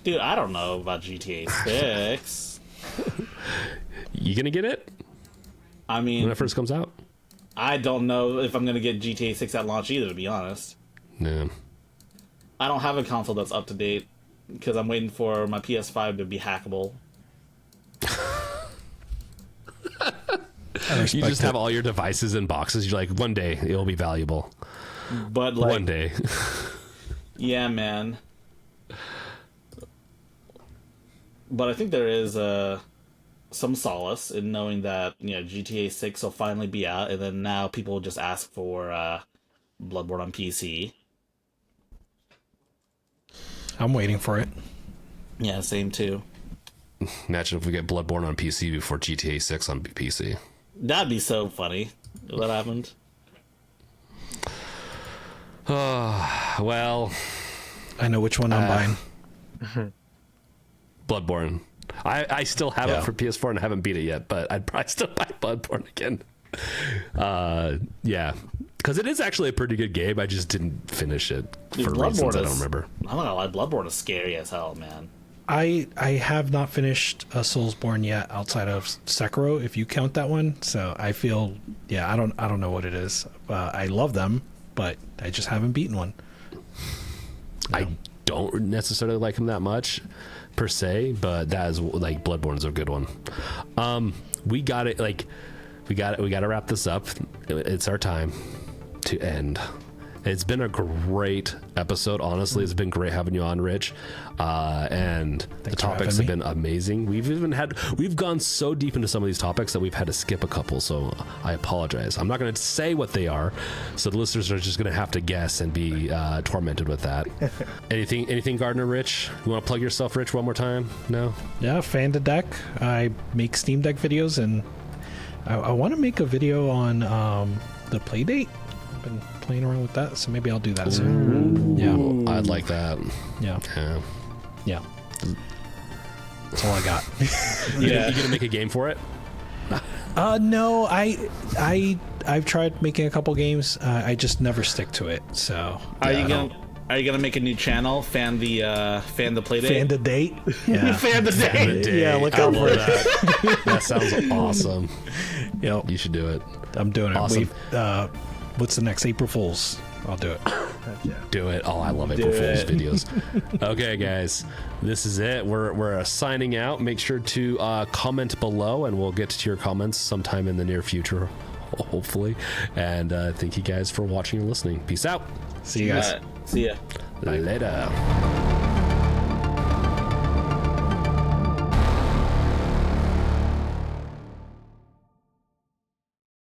Dude, I don't know about GTA 6. You gonna get it? I mean, when it first comes out? I don't know if I'm gonna get GTA 6 at launch either, to be honest. No. I don't have a console that's up to date because I'm waiting for my PS5 to be hackable. You just have all your devices in boxes. You're like, one day it'll be valuable. But like, one day. Yeah, man. But I think there is some solace in knowing that GTA 6 will finally be out, and then now people will just ask for Bloodborne on PC. I'm waiting for it. Yeah, same too. Imagine if we get Bloodborne on PC before GTA 6 on PC. That'd be so funny if that happened. Well, I know which one I'm buying. Bloodborne. I still have it for PS4 and I haven't beat it yet, but I'd probably still buy Bloodborne again. Yeah, because it is actually a pretty good game. I just didn't finish it for reasons I don't remember. I'm not gonna lie, Bloodborne is scary as hell, man. I have not finished Soulsborne yet outside of Sekiro, if you count that one. So I feel, I don't know what it is. I love them, but I just haven't beaten one. I don't necessarily like him that much per se, but that is like Bloodborne is a good one. We got it. Like we got to wrap this up. It's our time to end. It's been a great episode. Honestly, it's been great having you on, Rich. And the topics have been amazing. We've gone so deep into some of these topics that we've had to skip a couple. So I apologize. I'm not going to say what they are. So the listeners are just going to have to guess and be tormented with that. Anything, Gardner, Rich? You want to plug yourself, Rich, one more time? No? Yeah, Fan the Deck. I make Steam Deck videos, and I want to make a video on the Playdate. Been playing around with that, so maybe I'll do that soon. Yeah, I'd like that. Yeah. That's all I got. You gonna make a game for it? No, I've tried making a couple games. I just never stick to it. So Are you gonna make a new channel? Fan the Playdate. Fan the date. Yeah. Fan the date. Yeah, look out for that. That sounds awesome. Yep. You should do it. I'm doing it. Awesome. What's the next April Fool's? I'll do it. Do it. Oh, I love April Fool's videos. Okay, guys, this is it. We're signing out. Make sure to comment below, and we'll get to your comments sometime in the near future, hopefully. And thank you guys for watching and listening. Peace out. See you guys. See ya. Later.